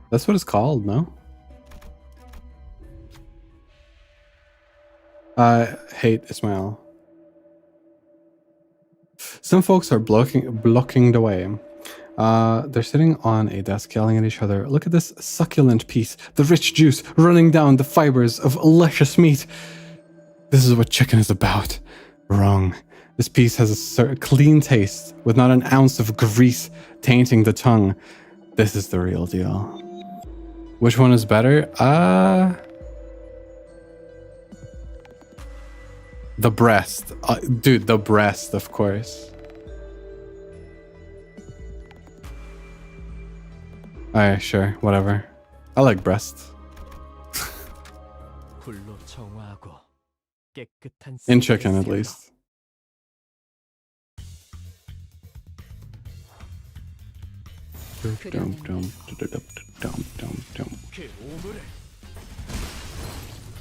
That's what it's called, no? Hate Ismail. Some folks are blocking the way. They're sitting on a desk yelling at each other. Look at this succulent piece. The rich juice running down the fibers of luscious meat. This is what chicken is about. Wrong. This piece has a clean taste with not an ounce of grease tainting the tongue. This is the real deal. Which one is better? The breast. Dude, the breast, of course. Alright, sure, whatever. I like breast. 불로 정화하고 깨끗한 In 세계를 chicken, at 세우라. least. 그 오물을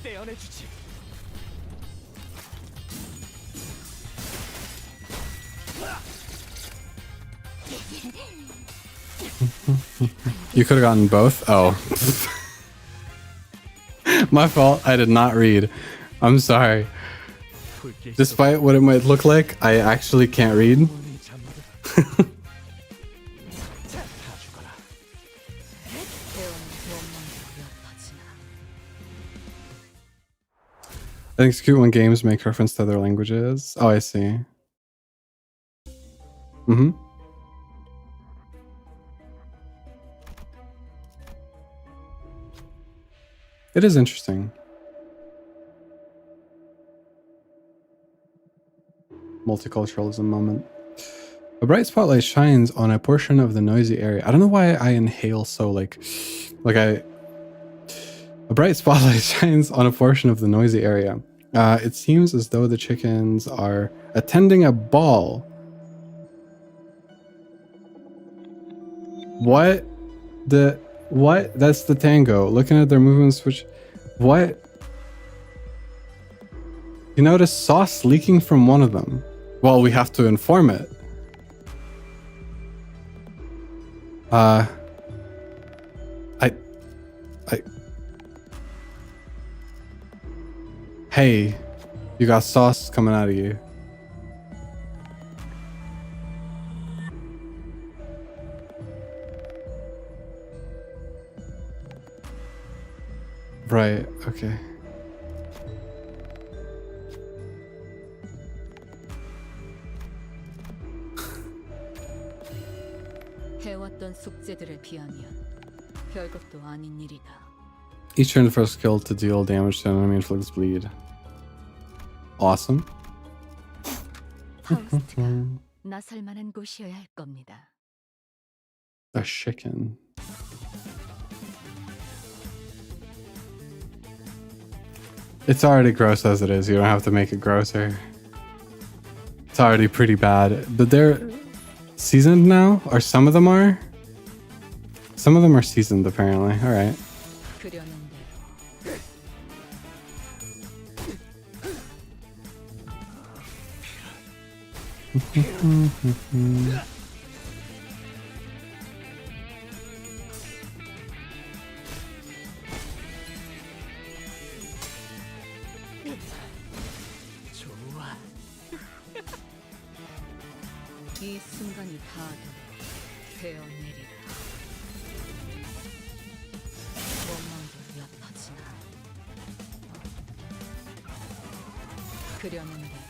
떼어내주지. You could have gotten both? Oh. My fault. I did not read. I'm sorry. 불길 속 Despite what it might look like, I actually can't read. 문이 잠들어. I think it's cute when games make reference to other languages. Oh, I see. Mm-hmm. It is interesting. Multiculturalism moment. A bright spotlight shines on a portion of the noisy area. I don't know why I inhale so like I. A bright spotlight shines on a portion of the noisy area. It seems as though the chickens are attending a ball. What? What? That's the tango. Looking at their movements, which... What? You notice sauce leaking from one of them. Well, we have to inform it. I... Hey, you got sauce coming out of you. Right, okay. 해왔던 숙제들에 비하면 별것도 아닌 일이다. Each turn the first skill to deal damage to an enemy inflicts bleed. Awesome. 파우스트가 나설 만한 곳이어야 할 겁니다. A chicken. It's already gross as it is. You don't have to make it grosser. It's already pretty bad. But they're seasoned now? Or some of them are? Some of them are seasoned, apparently. Alright. 그려낸 대로. 좋아. 이 순간이 다도 배어내리라. 원망도 옅어지나. 그려낸 대로.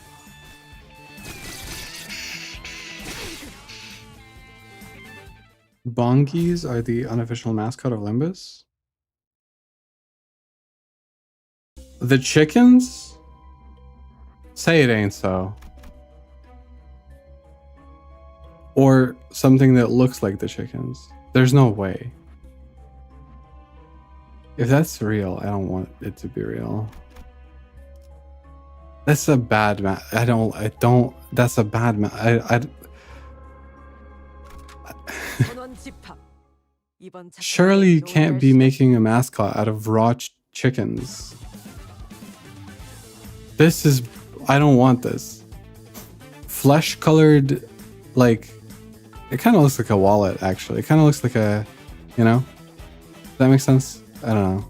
Bongies are the unofficial mascot of Limbus? The chickens? Say it ain't so. Or something that looks like the chickens. There's no way. If that's real, I don't want it to be real. That's a bad that's a bad Surely you can't be making a mascot out of raw chickens. This is... I don't want this. Flesh colored, like... It kind of looks like a wallet, actually. It kind of looks like a... You know? Does that make sense? I don't know.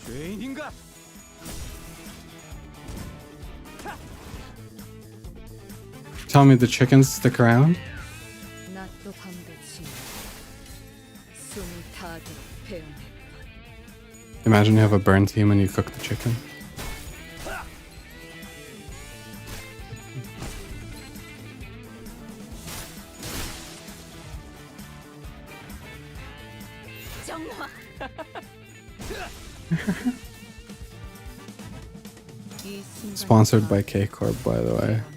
죄인인가? Tell me the chickens stick around? 낮도 밤도 지나 숨이 다도 배어낼 것. Imagine you have a burn team and you cook the chicken. 정화. 이 순간이 Sponsored by 다도 K-Corp, by the way. 배어내리라.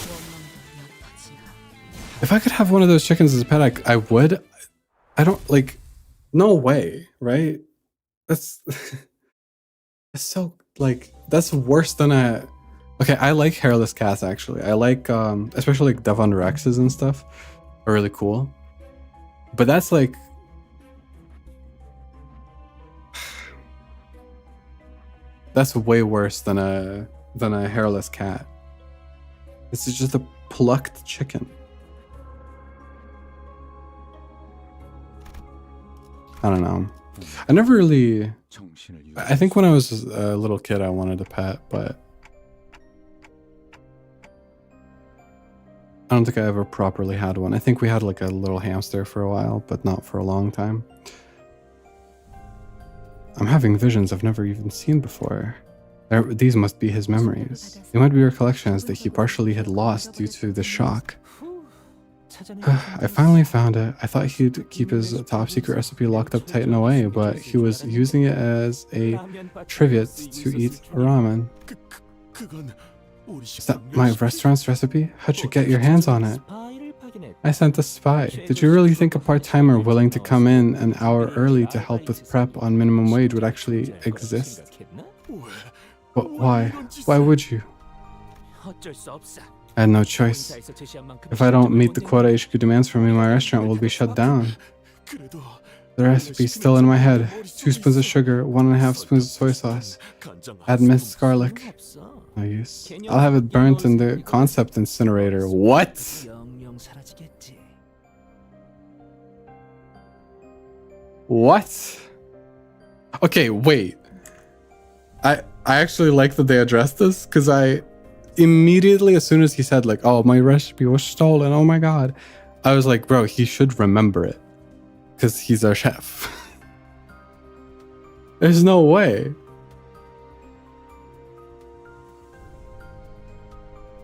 원망도 옅어지나. If I could have one of those chickens as a pet, I would. I don't, like... No way, right? That's... It's so, like... That's worse than a... Okay, I like hairless cats, actually. I like, especially like Devon Rexes and stuff are really cool. But that's like... That's way worse than a hairless cat. This is just a plucked chicken. I don't know. I never really... I think when I was a little kid, I wanted a pet, but... I don't think I ever properly had one. I think we had like a little hamster for a while, but not for a long time. I'm having visions I've never even seen before. These must be his memories. They might be recollections that he partially had lost due to the shock. I finally found it. I thought he'd keep his top secret recipe locked up tight and away, but he was using it as a trivet to eat ramen. 그건 우리 Is that my restaurant's recipe? How'd you get your hands on it? I sent a spy. Did you really think a part-timer willing to come in an hour early to help with prep on minimum wage would actually exist? But why? Why would you? I had no choice. If I don't meet the quota HQ demands from me, my restaurant will be shut down. 그래도 The recipe's still in my head. 2 spoons of sugar, 1.5 spoons of soy sauce. Add minced garlic. No use. I'll have it burnt in the concept incinerator. What? What? Okay, wait. I actually like that they addressed this, because I immediately, as soon as he said like, oh, my recipe was stolen, oh my god, I was like, bro, he should remember it, because he's our chef. There's no way.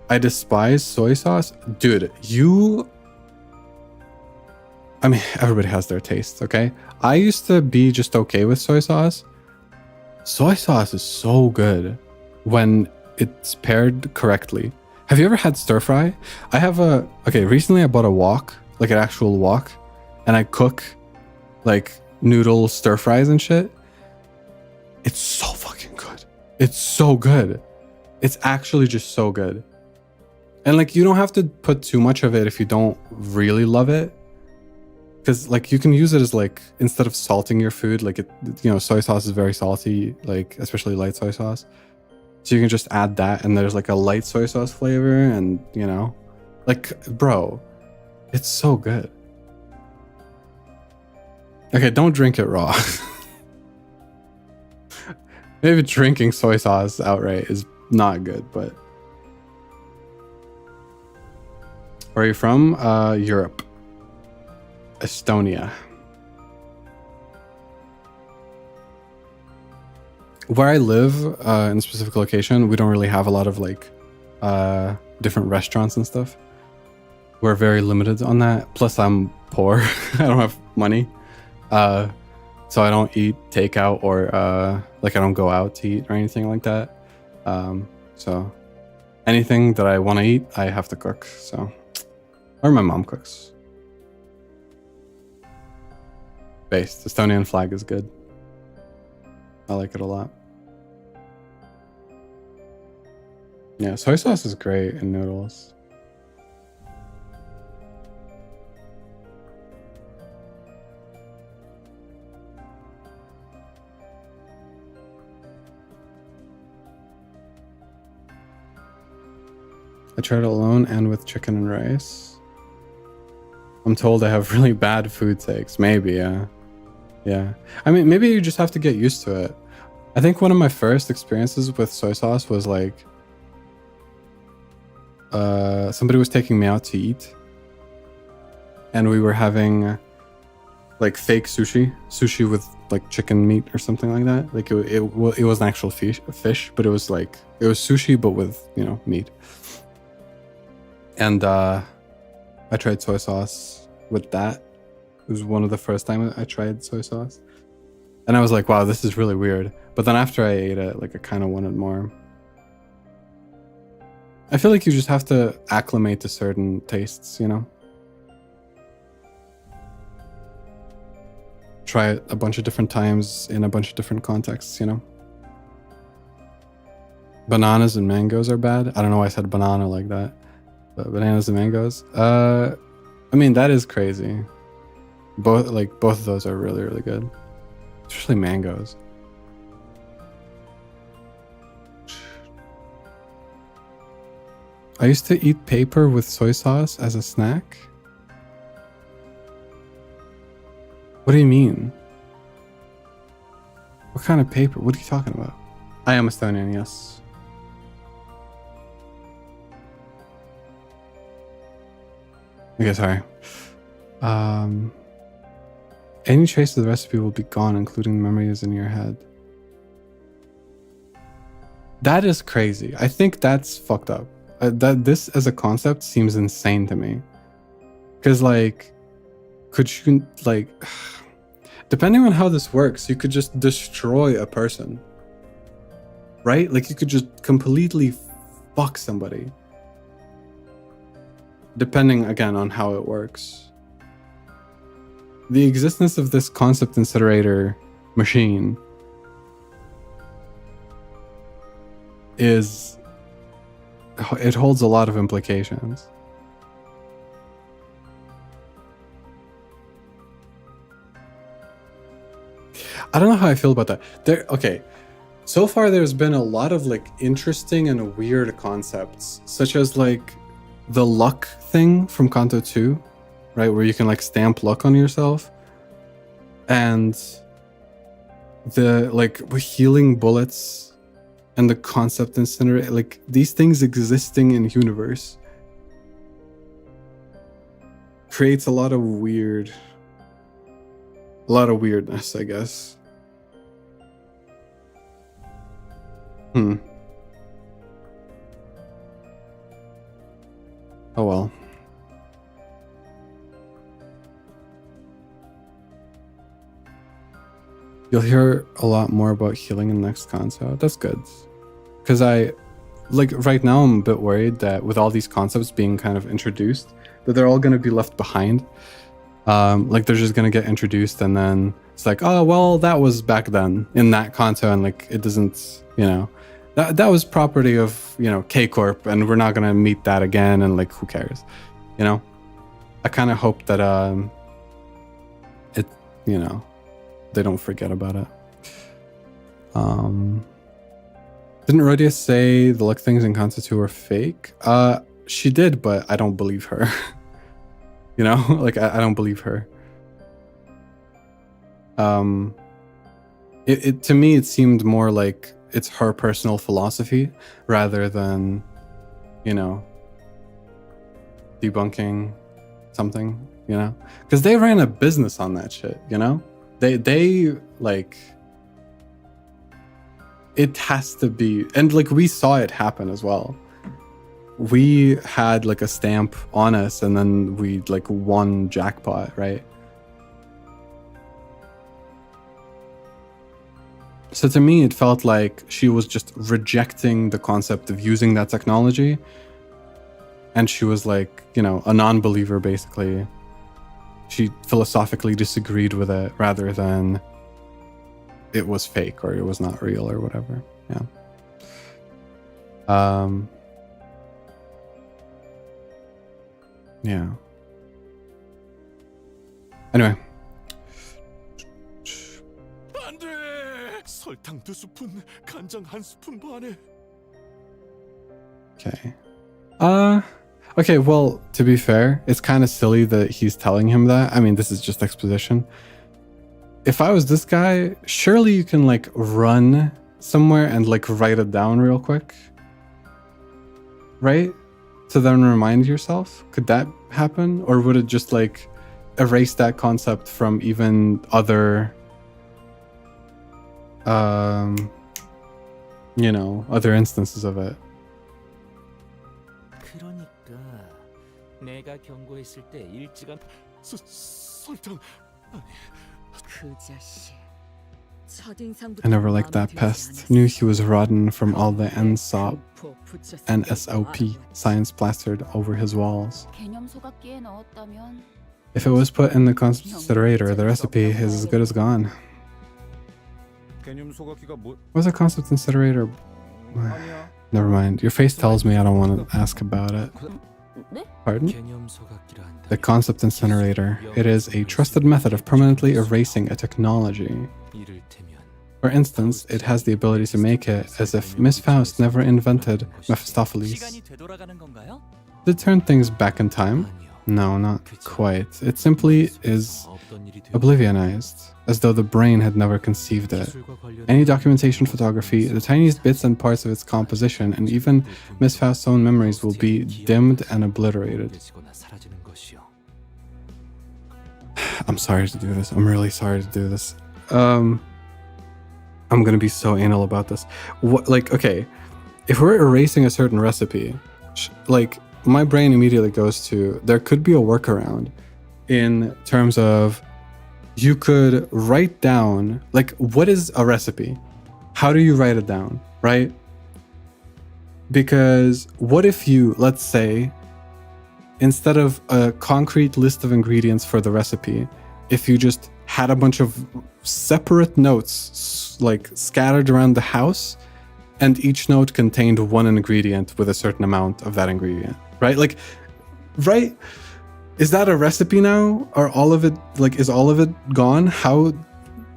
I despise soy sauce. Dude, I mean, everybody has their tastes, okay? I used to be just okay with soy sauce. Soy sauce is so good when it's paired correctly. Have you ever had stir fry? Recently I bought a wok, like an actual wok, and I cook like noodle stir fries and shit. It's so fucking good. It's so good. It's actually just so good. And like, you don't have to put too much of it if you don't really love it. Because like, you can use it as like, instead of salting your food, like soy sauce is very salty, like especially light soy sauce. So you can just add that and there's like a light soy sauce flavor, and like, bro, it's so good. Okay, don't drink it raw. Maybe drinking soy sauce outright is not good, but. Where are you from? Europe. Estonia. Where I live, in a specific location, we don't really have a lot of like different restaurants and stuff. We're very limited on that. Plus I'm poor. I don't have money. So I don't eat takeout or like I don't go out to eat or anything like that. So anything that I want to eat, I have to cook. So, or my mom cooks. Based. Estonian flag is good. I like it a lot. Yeah, soy sauce is great in noodles. I tried it alone and with chicken and rice. I'm told I have really bad food takes. Maybe, yeah. Yeah. I mean, maybe you just have to get used to it. I think one of my first experiences with soy sauce was like, somebody was taking me out to eat. And we were having like fake sushi with like chicken meat or something like that. Like it was an actual fish, but it was sushi, but with, meat. And I tried soy sauce with that. It was one of the first time I tried soy sauce. And I was like, wow, this is really weird. But then after I ate it, like I kind of wanted more. I feel like you just have to acclimate to certain tastes, Try it a bunch of different times in a bunch of different contexts, Bananas and mangoes are bad. I don't know why I said banana like that. But bananas and mangoes. I mean, that is crazy. Both of those are really, really good. Especially mangoes. I used to eat paper with soy sauce as a snack. What do you mean? What kind of paper? What are you talking about? I am Estonian, yes. Okay, sorry. Any trace of the recipe will be gone, including the memories in your head. That is crazy. I think that's fucked up. That this as a concept seems insane to me. Because like, could you like, depending on how this works, you could just destroy a person, right? Like you could just completely fuck somebody. Depending again on how it works. The existence of this concept incinerator machine it holds a lot of implications. I don't know how I feel about that. Okay. So far there's been a lot of like interesting and weird concepts, such as like the luck thing from Kanto 2, right? Where you can like stamp luck on yourself. And the like healing bullets and the concept incinerator, like these things existing in universe creates a lot of weirdness, I guess. Oh well. You'll hear a lot more about healing in the next concept. That's good. Because right now I'm a bit worried that with all these concepts being kind of introduced, that they're all going to be left behind. Like they're just going to get introduced and then it's like, oh, well, that was back then in that concept and like it doesn't, that was property of, K-Corp and we're not going to meet that again and like who cares, I kind of hope that they don't forget about it. Didn't Rhodia say the luck things in Kanto 2 were fake? She did, but I don't believe her. Like I don't believe her. It to me it seemed more like it's her personal philosophy rather than, debunking something, because they ran a business on that shit, They like, it has to be, and like we saw it happen as well. We had like a stamp on us and then we like won jackpot, right? So to me, it felt like she was just rejecting the concept of using that technology. And she was like, a non-believer basically. She philosophically disagreed with it rather than it was fake or it was not real or whatever. Yeah. Yeah. Anyway. 안돼. 설탕 2스푼, 간장 1스푼 반에. Okay. Okay, well, to be fair, it's kind of silly that he's telling him that. I mean, this is just exposition. If I was this guy, surely you can like run somewhere and like write it down real quick. Right? To then remind yourself? Could that happen? Or would it just like erase that concept from even other other instances of it? 그러니까 내가 경고했을 때 일찌감 설탕 그 자식. 첫인상부터 I never liked that 마음에 들지 pest. 않았어. Knew he was rotten from all the NSOP 푹 붙였을 and 때 SOP 알아봤지. science plastered over his walls. 개념 소각기에 넣었다면 If it was put in the considerator, the recipe is as good as gone. 개념 소각기가 뭐? What's a concept incinerator? 아니야. Never mind. Your face tells me I don't want to ask about it. 네? Pardon? 개념 소각기라 한다. The concept incinerator. It is a trusted method of permanently erasing a technology. 이를테면 For instance, it has the ability to make it as if Miss Faust never invented Mephistopheles. 시간이 되돌아가는 건가요? Did it turn things back in time? 아니요. No, not quite. It simply is 없던 일이 되어 oblivionized, as though the brain had never conceived it. 기술과 관련된 Any documentation, photography, the tiniest bits and parts of its composition, and even Miss Faust's own memories will be dimmed and obliterated. 오래지거나 사라지는 것이요. I'm sorry to do this. I'm really sorry to do this. I'm gonna be so anal about this. What, like, okay, if we're erasing a certain recipe, like, my brain immediately goes to, there could be a workaround in terms of you could write down, like, what is a recipe? How do you write it down, right? Because what if you, let's say, instead of a concrete list of ingredients for the recipe, if you just had a bunch of separate notes like scattered around the house, and each note contained one ingredient with a certain amount of that ingredient, right? Like, right? Is that a recipe now? Are all of it, like, is all of it gone? How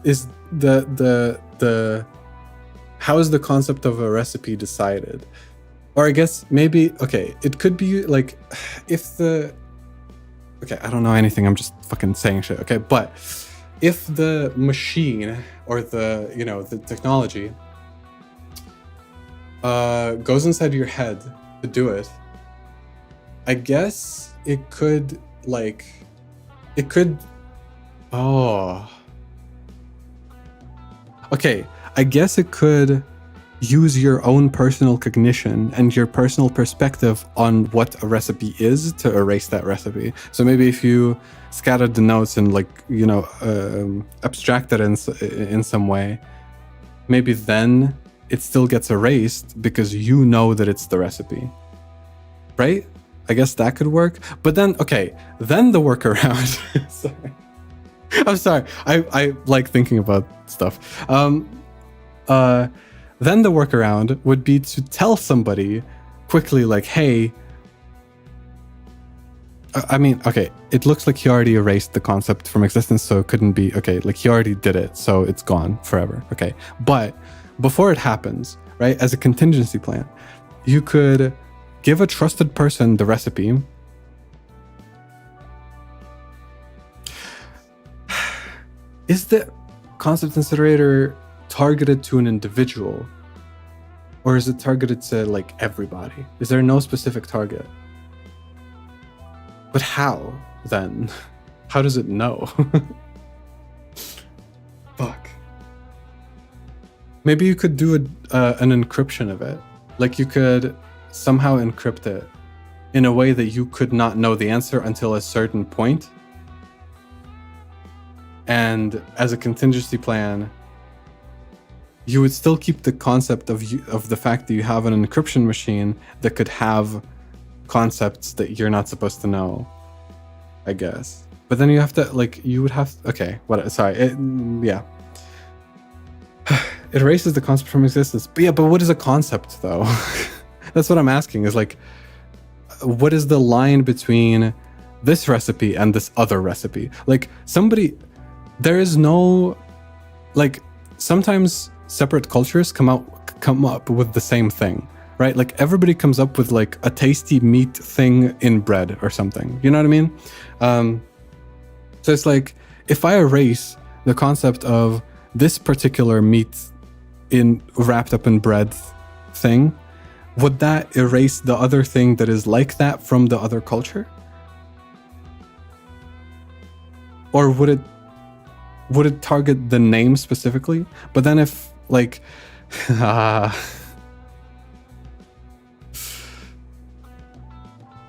is how is the concept of a recipe decided? Or I guess maybe, okay, it could be like, if the, okay, I don't know anything, I'm just fucking saying shit, okay? But if the machine or the, you know, the technology goes inside your head to do it, I guess it could, like, it could, oh. Okay, I guess it could use your own personal cognition and your personal perspective on what a recipe is to erase that recipe. So maybe if you scattered the notes and, like, you know, abstracted in some way, maybe then it still gets erased because you know that it's the recipe, right? I guess that could work. But then, okay, then the workaround. Sorry. I'm sorry. I like thinking about stuff. Then the workaround would be to tell somebody quickly, like, hey, I mean, okay, it looks like he already erased the concept from existence, so it couldn't be, okay, like, he already did it, so it's gone forever, okay? But before it happens, right, as a contingency plan, you could give a trusted person the recipe. Is the concept incinerator targeted to an individual, or is it targeted to, like, everybody? Is there no specific target? But how then? How does it know? Fuck. Maybe you could do an encryption of it. Like, you could somehow encrypt it in a way that you could not know the answer until a certain point. And as a contingency plan, you would still keep the concept of the fact that you have an encryption machine that could have concepts that you're not supposed to know, I guess. But then you have to, like, you would have, okay, what, sorry, yeah. It erases the concept from existence. But yeah, but what is a concept, though? That's what I'm asking, is, like, what is the line between this recipe and this other recipe? Like, there is no, like, sometimes separate cultures come up with the same thing, right? Like, everybody comes up with, like, a tasty meat thing in bread or something. You know what I mean? So it's like, if I erase the concept of this particular meat wrapped up in bread thing, would that erase the other thing that is like that from the other culture? Or would it target the name specifically? But then if, like,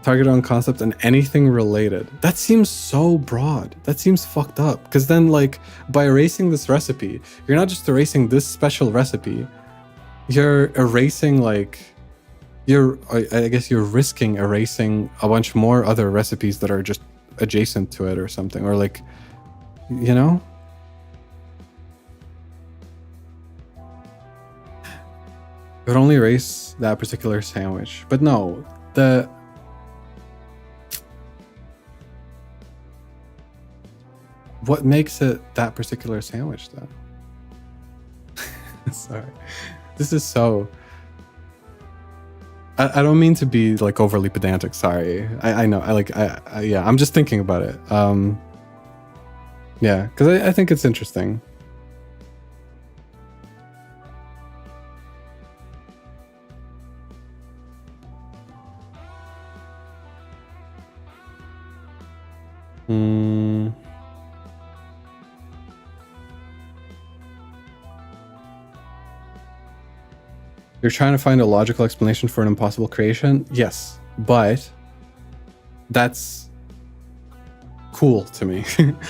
target on concept and anything related, that seems so broad. That seems fucked up. Because then, like, by erasing this recipe, you're not just erasing this special recipe, you're erasing, like, I guess you're risking erasing a bunch more other recipes that are just adjacent to it or something, or, like, you know? It would only erase that particular sandwich. But no, what makes it that particular sandwich, though? Sorry. This is so... I don't mean to be, like, overly pedantic, sorry. I know, yeah, I'm just thinking about it. Yeah, because I think it's interesting. You're trying to find a logical explanation for an impossible creation? Yes, but that's cool to me.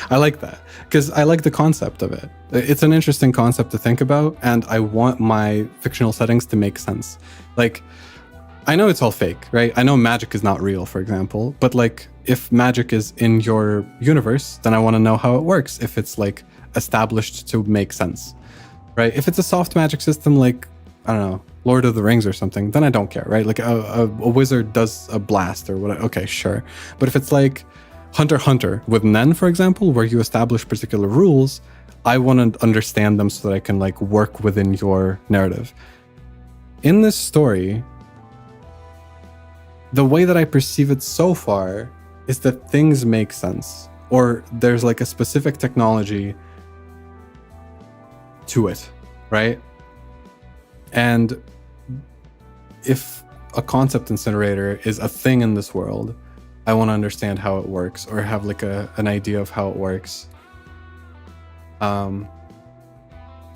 I like that because I like the concept of it. It's an interesting concept to think about, and I want my fictional settings to make sense. Like, I know it's all fake, right? I know magic is not real, for example, but like if magic is in your universe, then I want to know how it works. If it's like established to make sense, right? If it's a soft magic system, like, I don't know, Lord of the Rings or something, then I don't care, right? Like a wizard does a blast or whatever. Okay, sure. But if it's like Hunter x Hunter with Nen, for example, where you establish particular rules, I want to understand them so that I can like work within your narrative. In this story, the way that I perceive it so far is that things make sense, or there's like a specific technology to it, right? And if a concept incinerator is a thing in this world, I want to understand how it works, or have like an idea of how it works. So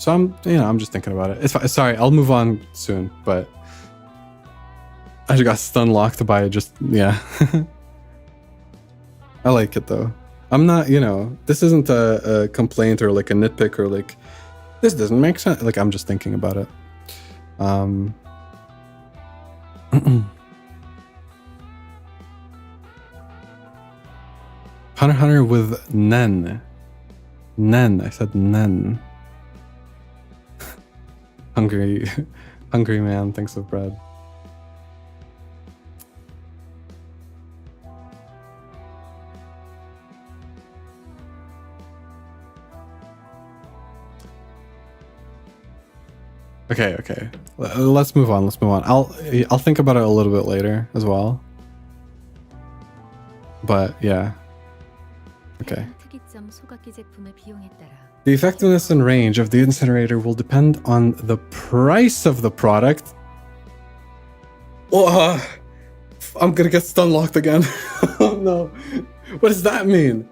I'm just thinking about it. Sorry, I'll move on soon, but I just got stun locked by just, yeah. I like it though. I'm not, this isn't a complaint or like a nitpick or like, this doesn't make sense. Like, I'm just thinking about it. Hunter x Hunter with Nen. Nen, I said Nen. Hungry man thinks of bread. Okay. Let's move on. I'll think about it a little bit later as well. But yeah. Okay. 특이점 소각기 제품의 비용에 따라 The effectiveness and range of the incinerator will depend on the price of the product. Oh, I'm gonna get stun locked again. Oh no. What does that mean?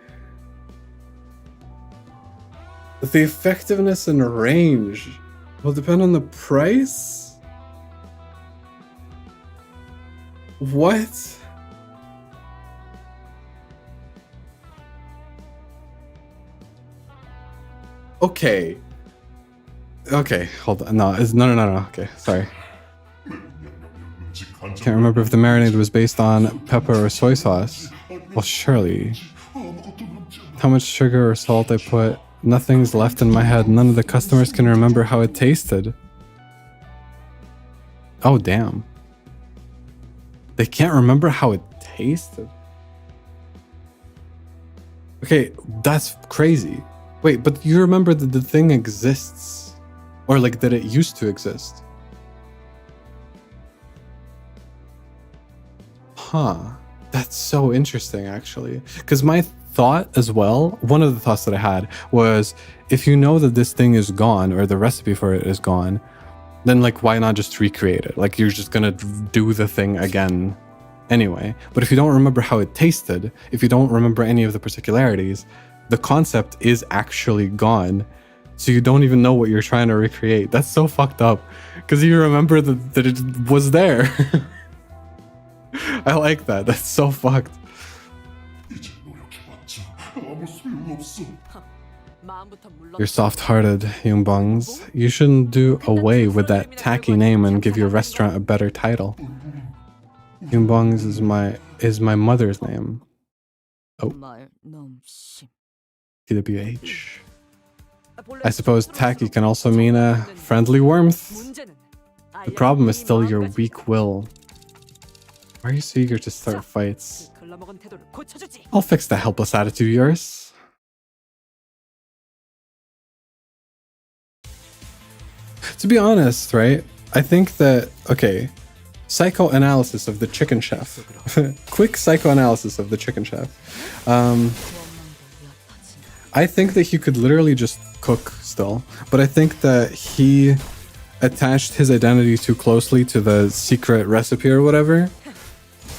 The effectiveness and range will depend on the price? What? Okay, hold on. No. Okay, sorry. Can't remember if the marinade was based on pepper or soy sauce. Well, surely. How much sugar or salt I put? Nothing's left in my head. None of the customers can remember how it tasted. Oh, damn. They can't remember how it tasted? Okay, that's crazy. Wait, but you remember that the thing exists? Or like that it used to exist? Huh. That's so interesting, actually. Because my thought as well, one of the thoughts that I had was, if you know that this thing is gone, or the recipe for it is gone, then like, why not just recreate it? Like, you're just gonna do the thing again anyway. But if you don't remember how it tasted, if you don't remember any of the particularities, the concept is actually gone. So you don't even know what you're trying to recreate. That's so fucked up. Because you remember that it was there. I like that. That's so fucked. You're soft-hearted, Yoongbongs. You shouldn't do away with that tacky name and give your restaurant a better title. Yoongbongs is my mother's name. Oh. TWH. I suppose tacky can also mean a friendly warmth. The problem is still your weak will. Why are you so eager to start fights? I'll fix that helpless attitude of yours. To be honest, right? I think that, okay, psychoanalysis of the chicken chef. Quick psychoanalysis of the chicken chef. I think that he could literally just cook still, but I think that he attached his identity too closely to the secret recipe or whatever.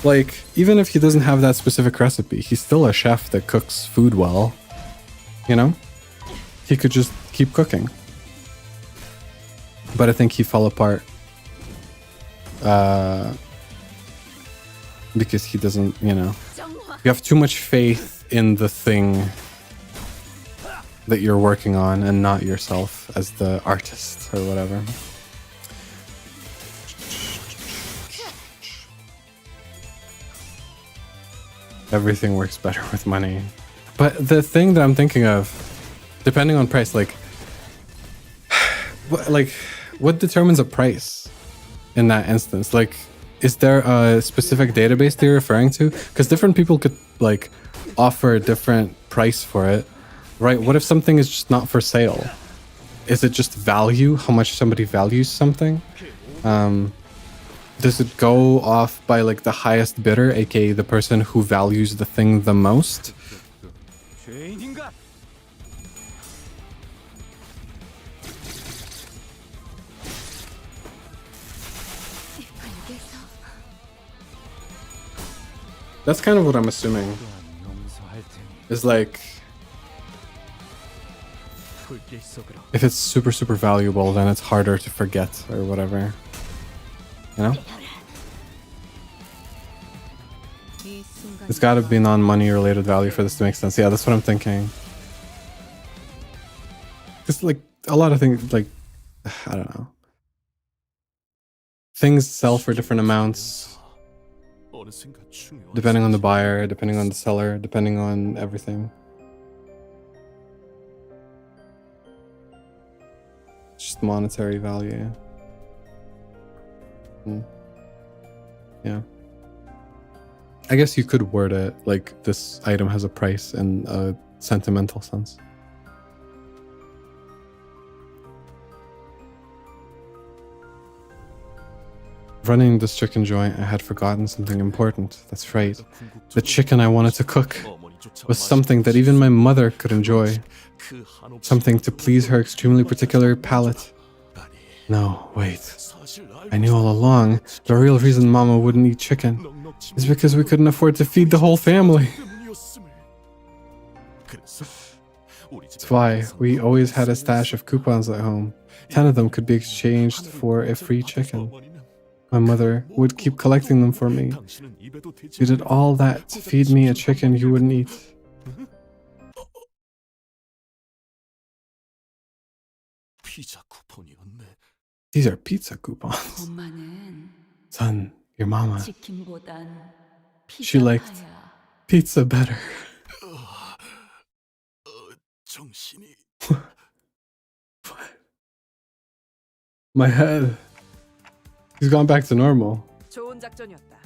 Like, even if he doesn't have that specific recipe, he's still a chef that cooks food well. You know? He could just keep cooking. But I think he fell apart Because he doesn't, you know, you have too much faith in the thing that you're working on and not yourself as the artist or whatever. Everything works better with money. But the thing that I'm thinking of, depending on price, like what determines a price in that instance? Like, is there a specific database they're referring to? Because different people could like offer a different price for it, right? What if something is just not for sale? Is it just value? How much somebody values something? Does it go off by like the highest bidder, aka the person who values the thing the most? 죄인인가? That's kind of what I'm assuming. 용서할 테니 Is like, 불길 속으로 if it's super, super valuable, then it's harder to forget or whatever. You know? It's gotta be non-money related value for this to make sense. Yeah, that's what I'm thinking. Because like a lot of things, like, I don't know. Things sell for different amounts, 어느샌가 중요한 depending on the buyer, depending on the seller, depending on everything. Just monetary value. Yeah. I guess you could word it like this item has a price in a sentimental sense. Running this chicken joint, I had forgotten something important. That's right. The chicken I wanted to cook was something that even my mother could enjoy. Something to please her extremely particular palate. No, wait. I knew all along the real reason Mama wouldn't eat chicken is because we couldn't afford to feed the whole family. That's why we always had a stash of coupons at home. 10 of them could be exchanged for a free chicken. My mother would keep collecting them for me. You did all that to feed me a chicken you wouldn't eat. 피자 쿠폰이었네. These are pizza coupons. 엄마는 Son, your mama, 치킨보단 she liked 피자파야. pizza better. 정신이 My head. He's gone back to normal. 좋은 작전이었다.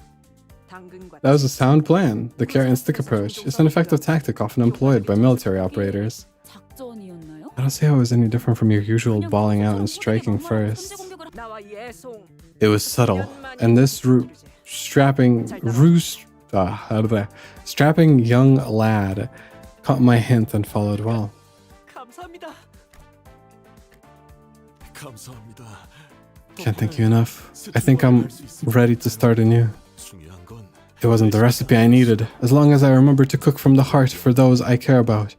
당근과 That was a sound plan. The carrot and stick approach is an effective tactic often employed by military operators. 작전이었나요? I don't see how it was any different from your usual bawling out and striking first. 나와 예송. It was subtle, and this strapping young lad caught my hint and followed well. 감사합니다. 감사합니다. Can't thank you enough. I think I'm ready to start anew. 중요한 건 It wasn't the recipe I needed, as long as I remember to cook from the heart for those I care about,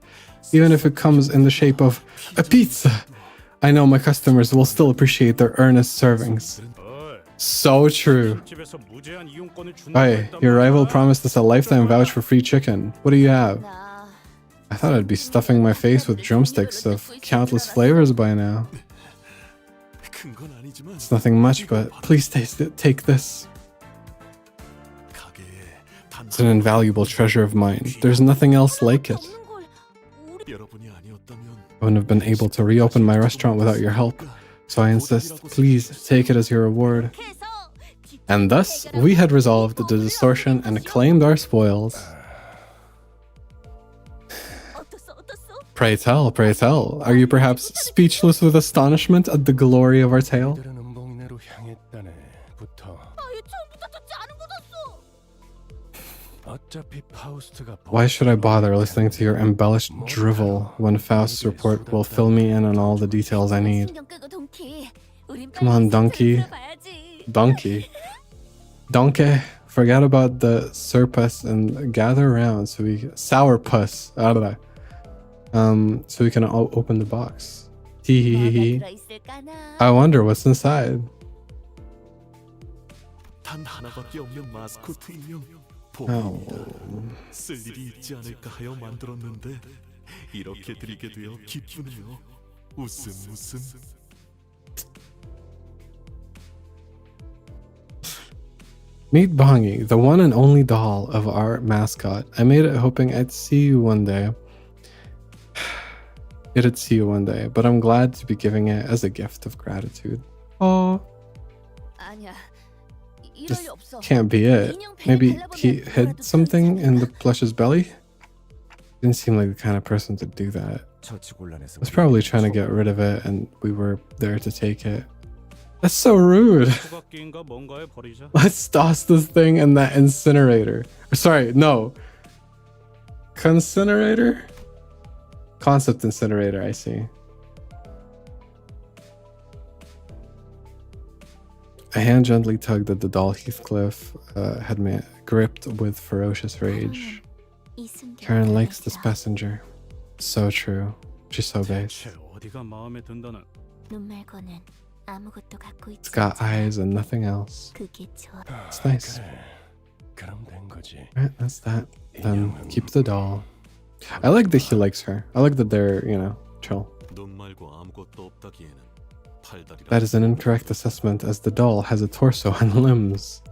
even if it comes in the shape of a pizza. I know my customers will still appreciate their earnest servings. So true. 집에서 무제한 이용권을 준다고 Hey, 했단 your 말이야. rival promised us a lifetime vouch for free chicken. What do you have? 나 I thought I'd be stuffing my face with drumsticks of countless flavors by now. 큰 건 아니지만 It's nothing much, but please taste it. Take this. 가게에 It's an invaluable treasure of mine. There's nothing else like it. 없는 걸 우리 여러분이 아니었다면 I wouldn't have been able to reopen my restaurant without your help. So I insist, please take it as your reward. 해서 And thus, we had resolved the distortion and claimed our spoils. 어떻어 어떻어? Pray tell. Are you perhaps speechless with astonishment at the glory of our tale? 들은 몽내로 향했다네부터 아예 처음부터 듣지 않은 거였어. 어차피 파우스트가 Why should I bother listening to your embellished drivel when Faust's report will fill me in on all the details I need? 신경 끄고 동키. 우린 Come on, 빨리 donkey. 들어봐야지. Donkey. Forget about the surplus and gather around so we sourpuss out of that. So we can open the box. Tee hee hee hee. 뭐가 들어있을까나? I wonder what's inside. 단 하나밖에 없는 마스코트 인형 Oh. 보입니다. 쓸 일이 있지 않을까 하여 만들었는데 이렇게 드리게 되어 기쁘네요. 웃음 웃음. Meet Bongi, the one and only doll of our mascot. I made it hoping I'd see you one day. It'd see you one day, but I'm glad to be giving it as a gift of gratitude. Oh, 아니야. 이럴 this 리 없어. can't be it. 인형 배를 Maybe 달라보면 he hid 뭐라도 something 들었지 in the 않을까? plush's belly? Didn't seem like the kind of person to do that. 처치곤란해서 Was probably trying to get rid of it and we were there to take it. That's so rude. 조각기인가 뭔가에 버리자. Let's toss this thing in that incinerator. Sorry, no. Concinerator? Concept incinerator, I see. A hand gently tugged at the doll Heathcliff had gripped with ferocious rage. 이 순간 Karen likes this 마음에 들어. passenger. So true. She's so base. 대체 어디가 마음에 든다는? 눈 말고는 아무것도 갖고 있지 It's got 않잖아. eyes and nothing else. 그게 좋아. It's nice. 그럼 된 거지. Right, that's that. Then keep the doll. I like that he likes her. I like that they're, you know, chill. 눈 말고 아무것도 없다기에는 팔다리라. That is an incorrect assessment as the doll has a torso and limbs.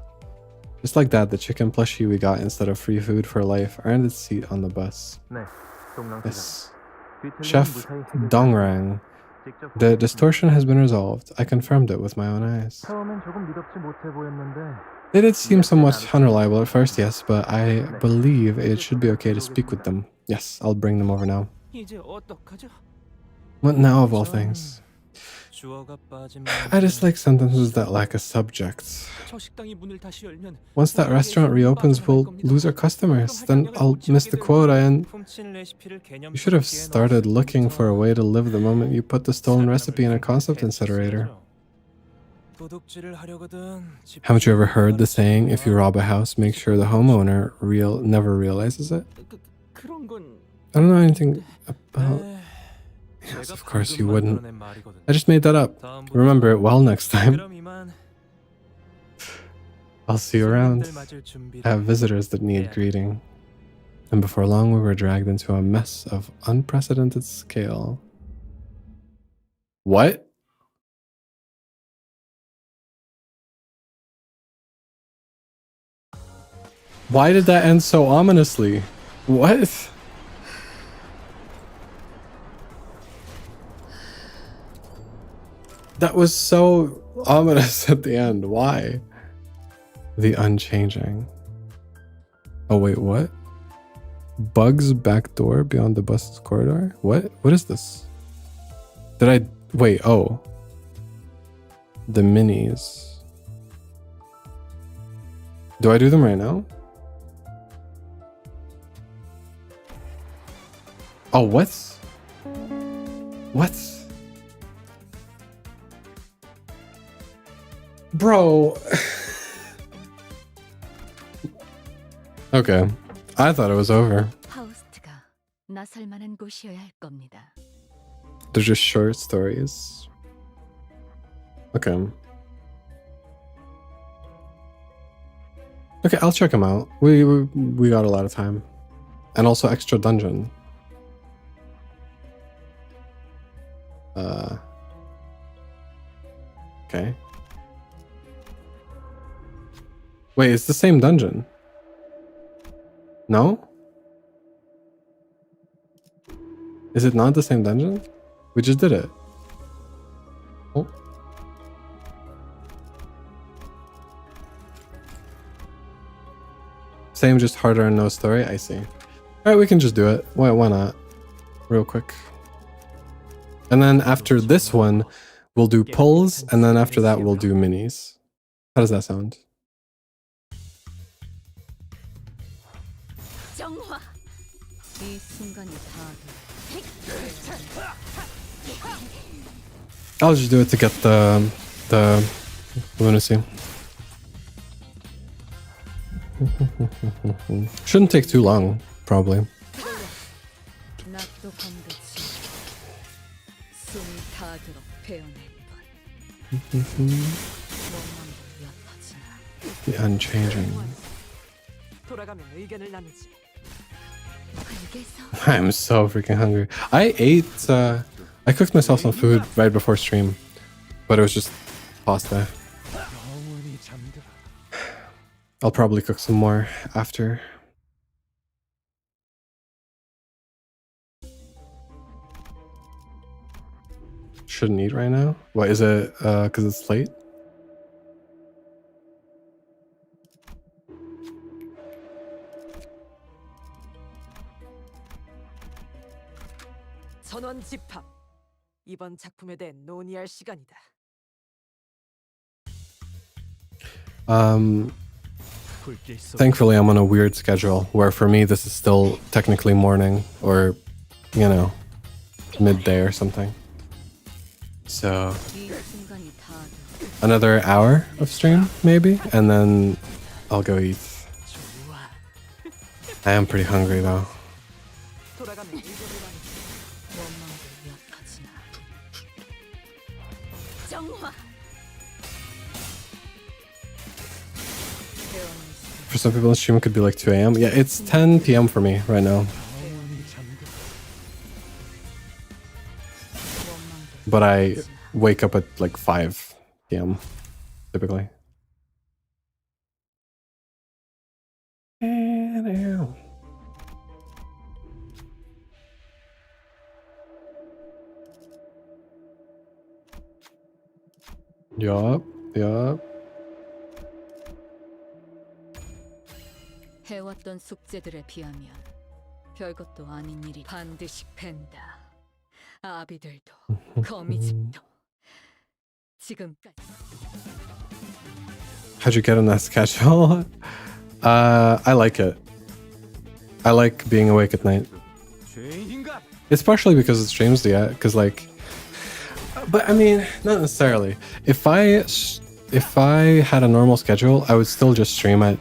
Just like that, the chicken plushie we got instead of free food for life earned its seat on the bus. Yes. Chef Dongrang. The distortion has been resolved. I confirmed it with my own eyes. They did seem somewhat unreliable at first, yes, but I believe it should be okay to speak with them. Yes, I'll bring them over now. 이제 어떡하죠? What now of all things? 주어가 빠지면 I dislike sentences that lack a subject. 저 식당이 문을 다시 열면 Once that restaurant reopens, we'll lose our customers. Then I'll miss the quota and 훔친 레시피를 개념 you should have 속에 started 넣었을 looking for a 뿐이죠. way to live the moment you put the stolen recipe in a concept incinerator. 도둑질을 하려거든. Haven't you ever heard the saying, if you rob a house, make sure the homeowner never realizes it? 그런 건 I don't know anything about... 에, Yes, 제가 of course you 방금 wouldn't. 만들어낸 말이거든요. I just made that up. 다음부터 Remember it well next time. 그럼 이만 I'll see you around. 손님들 맞을 준비를 I have visitors that need Yeah. greeting. And before long, we were dragged into a mess of unprecedented scale. What? Why did that end so ominously? What? That was so ominous at the end. Why? The unchanging. Oh wait, what? Bug's back door beyond the bus's corridor? What? What is this? Did I wait? Oh, the minis. Do I do them right now? Oh, what? What? Bro. Okay. I thought it was over. 파우스트가 나설 만한 곳이어야 할 겁니다. They're just short stories. Okay. Okay, I'll check them out. We got a lot of time. And also extra dungeon. Okay. Wait, it's the same dungeon. No? Is it not the same dungeon? We just did it. Oh. Same, just harder and no story? I see. Alright, we can just do it. Why not? Real quick. And then after this one, we'll do pulls, and then after that, we'll do minis. How does that sound? 정화. 이 순간이 다 I'll just do it to get the lunacy. Shouldn't take too long, probably. 낫도 검듯이 숨이 타도록 베어낼 뻔. 몸만 옅어지나. unchanging. 돌아가면 의견을 나누지. 흙에서 I'm so freaking hungry. I cooked myself some food right before stream, but it was just pasta. I'll probably cook some more after. Shouldn't eat right now. What is it? Because it's late. 전원 집합. 이번 작품에 대해 논의할 시간이다. 붉게 있어. Thankfully, I'm on a weird schedule where for me this is still technically morning or, you know, midday or something. So 이 순간이 다도 another hour of stream maybe, and then I'll go eat. I am pretty hungry though. 돌아가면 의견을 나누지. 원망도 옅어지나. 정화. For some people, the stream could be like 2 a.m. Yeah, it's 10 p.m. for me right now. But I wake up at like 5 p.m. typically. Yup, yup. 해왔던 숙제들에 비하면 별것도 아닌 일이 반드시 팬다. 아비들도 거미집도 지금까지 How'd you get on that schedule? I like it. I like being awake at night. 죄인인가? It's partially because it streams, yeah. Because like, but I mean, not necessarily. If I had a normal schedule, I would still just stream at.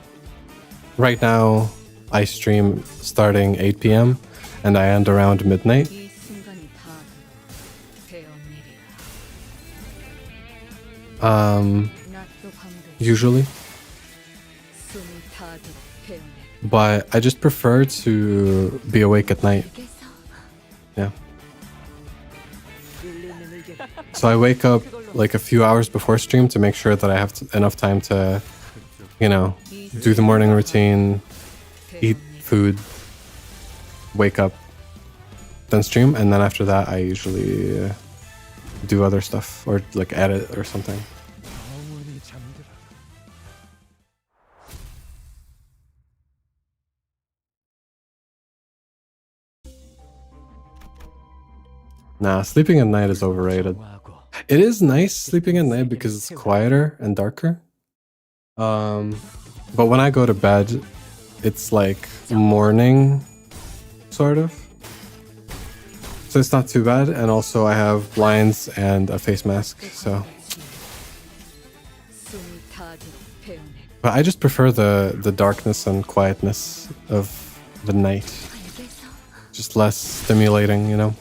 Right now, I stream starting 8 p.m. and I end around midnight. 이 순간이 다도 배운 일이야. 낮도 밤도 Usually, 숨이 다도 배운 일. but I just prefer to be awake at night. 흙에서 Yeah. 일리 있는 의견. So I wake up like a few hours before stream to make sure that I have enough time to, you know, do the morning routine, eat food, wake up, then stream, and then after that I usually do other stuff or like edit or something. 영원히 잠들어. Nah, sleeping at night is overrated. 정화하고 It is nice sleeping at night because it's quieter and darker. But when I go to bed, it's like morning, sort of. So it's not too bad, and also I have blinds and a face mask, so. 숨이 다도 배운 일. But I just prefer the darkness and quietness of the night. 흙에서 Just less stimulating, you know?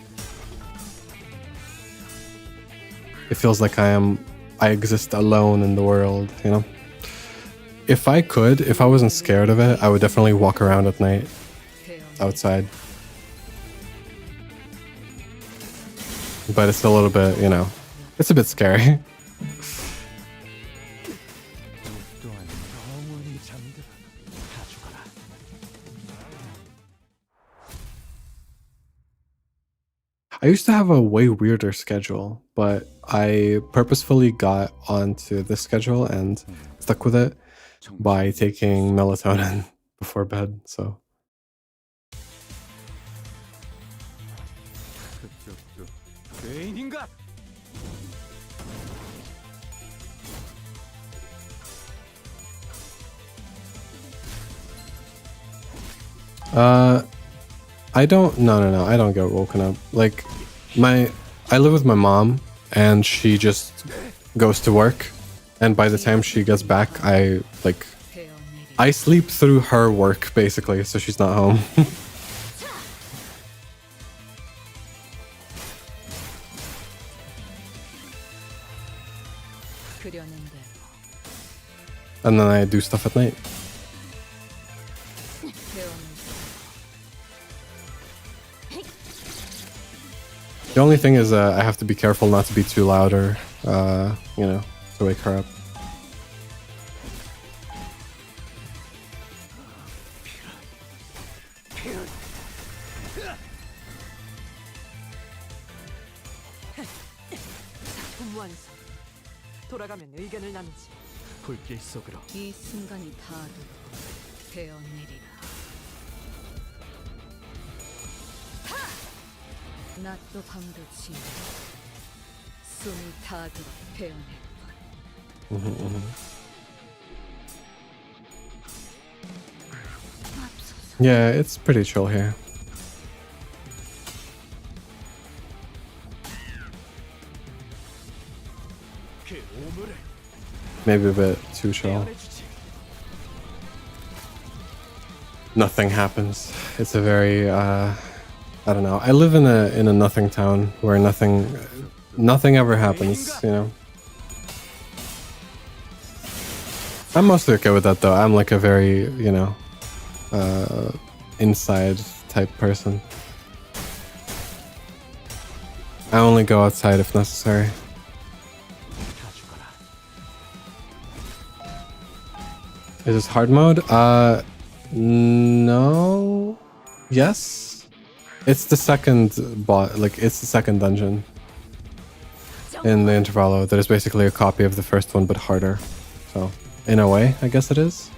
It feels like I exist alone in the world, you know? If I wasn't scared of it, I would definitely walk around at night 배운 일. outside. But it's a little bit, you know, it's a bit scary. 또한 영원히 잠들어. 다 죽어라. I used to have a way weirder schedule, but I purposefully got onto this schedule and stuck with it by taking melatonin before bed. So 죄인인가? I don't. No. I don't get woken up. Like I live with my mom, and she just goes to work, and by the time she gets back, 배운 일이. I sleep through her work basically, so she's not home. 그려낸 대로 And then I do stuff at night. The only thing is I have to be careful not to be too loud or, you know, to wake her up. 작품 완성. 돌아가면 의견을 나누지. 불길 속으로 이 순간이 닿아도 베어내리라. 낮도 밤도 지나 숨이 닿아도 베어낼 뿐. 맙소사. Yeah, it's pretty chill here. 그 오물을 Maybe a bit too chill. 베어내주지. Nothing happens. It's a very I don't know. I live in a nothing town where nothing ever happens, you know. I'm mostly okay with that though. I'm like a very, you know, inside type person. I only go outside if necessary. 다 죽어라. Is this hard mode? No. Yes. It's the second it's the second dungeon in the Intervallo that is basically a copy of the first one but harder. So, in a way, I guess it is.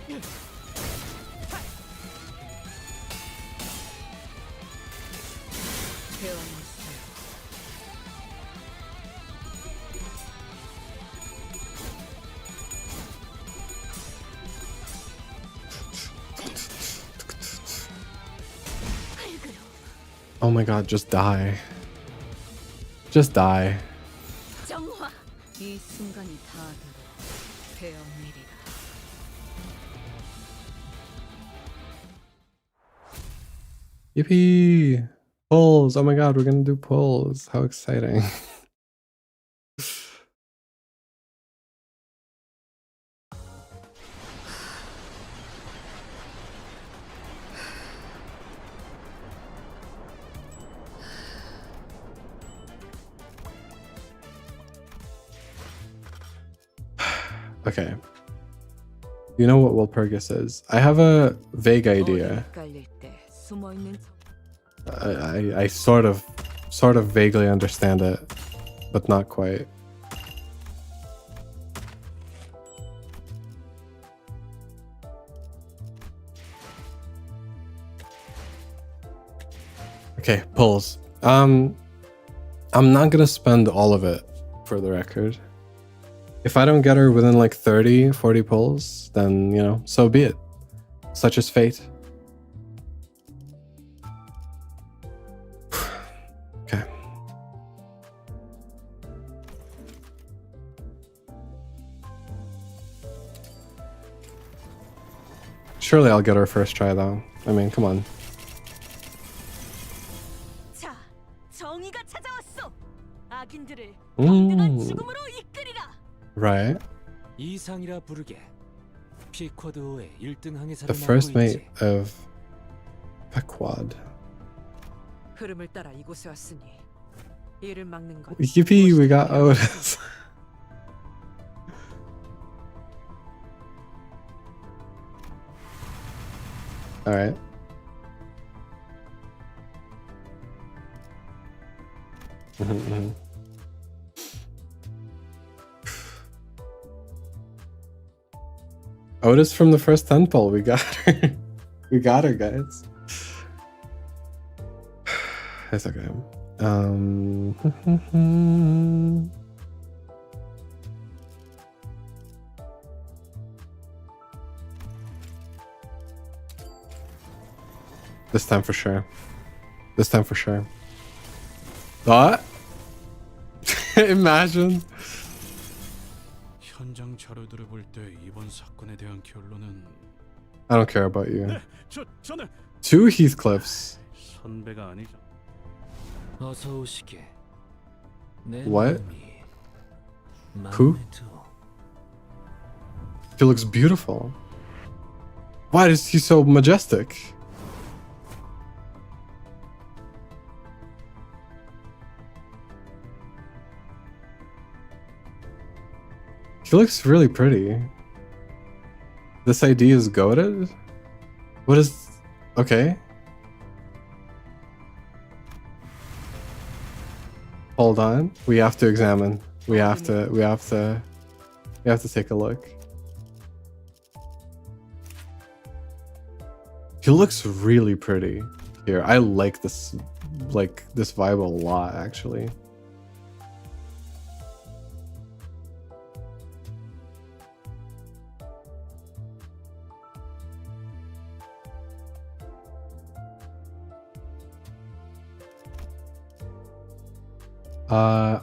Oh my god, just die. Just die. 정화. 이 순간이 닿아도 베어내리라. Yippee! Pulls! Oh my god, we're gonna do pulls. How exciting. Okay. You know what Walpurgis is? I have a vague idea. 헷갈릴 때 숨어 있는 I sort of vaguely understand it, but not quite. Okay, pulls. I'm not gonna spend all of it, for the record. If I don't get her within like 30, 40 pulls, then, you know, so be it. Such is fate. Okay. Surely I'll get her first try though. I mean, come on. 자, 정의가 찾아왔어. 악인들을 평등한 Mm, 죽음으로 이끌이라. right. 이상이라 부르게. 피쿼드의 1등 항해사를 The first 맡고 있지. mate of Pequod. 흐름을 따라 이곳에 왔으니 이를 막는 건 Yippee, we got 무엇이든 Otis. Alright. Otis from the first 10 poll. We got her. We got her, guys. It's okay. This time for sure. This time for sure. What? Imagine. 현장 자료들을 볼 때 이번 사건에 대한 결론은 I don't care about you. 저는 2 Heathcliffs. 선배가 아니죠. 어서 오시게. 내 What? 마음이 Who? 마음에 들어. He looks beautiful. Why is he so majestic? He looks really pretty. This ID is goated? What is... Okay. Hold on. We have to examine. We have to take a look. He looks really pretty here. I like this vibe a lot, actually.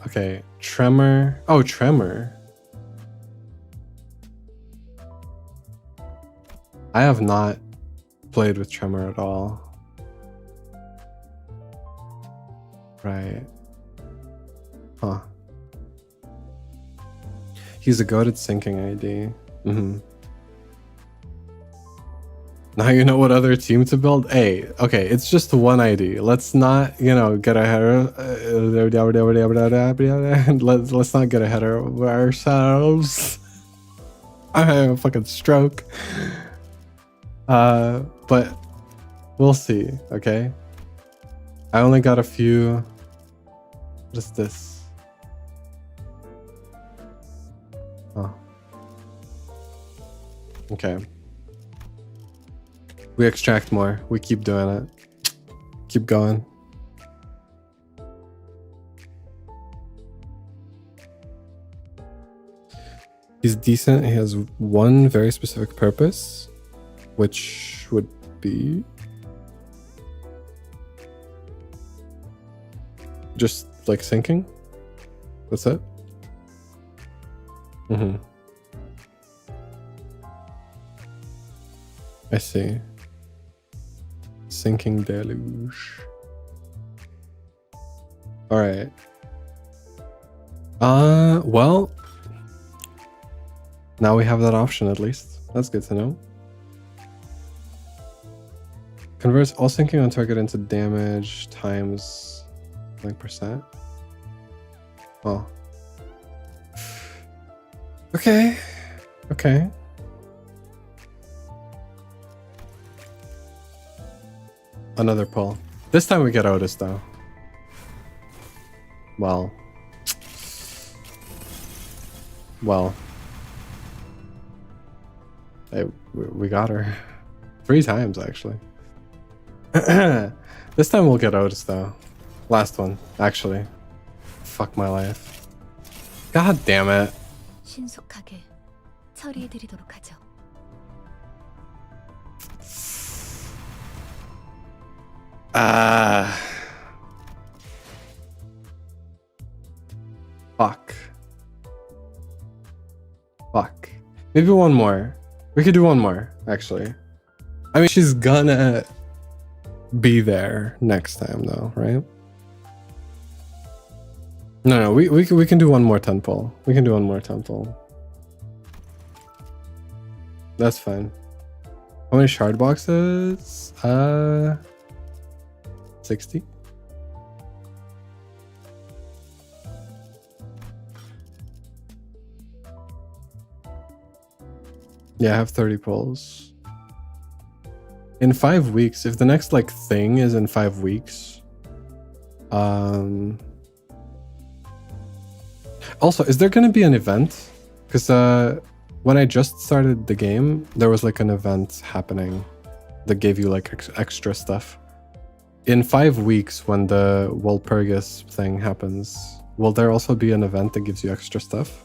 Okay. Tremor. Oh, Tremor. I have not played with Tremor at all. Right. Huh. He's a goated sinking ID. Now you know what other team to build? Hey, okay, it's just one ID. Let's not, get ahead of... let's not get ahead of ourselves. I'm having a fucking stroke. But we'll see, okay? I only got a few... What is this? Oh. Okay. We extract more. We keep doing it. Keep going. He's decent. He has one very specific purpose, which would be just like sinking. That's it. I see. Sinking deluge. All right. Well, now we have that option at least. That's good to know. Converts all sinking on target into damage times 9%. Oh. Okay. Okay. Another pull. This time we get Otis though. Well. Hey, we got her. 3 times actually. This time we'll get Otis though. Last one, actually. Fuck my life. God damn it. 신속하게 처리해드리도록 하죠. Fuck. Fuck. Maybe one more. We could do one more, actually. I mean, she's gonna be there next time, though, right? No, we can do one more temple. We can do one more temple. That's fine. How many shard boxes? 60. Yeah, I have 30 pulls. In 5 weeks, if the next thing is in 5 weeks. Also, is there gonna be an event? Because when I just started the game, there was an event happening that gave you extra stuff. In 5 weeks, when the Walpurgis thing happens, will there also be an event that gives you extra stuff?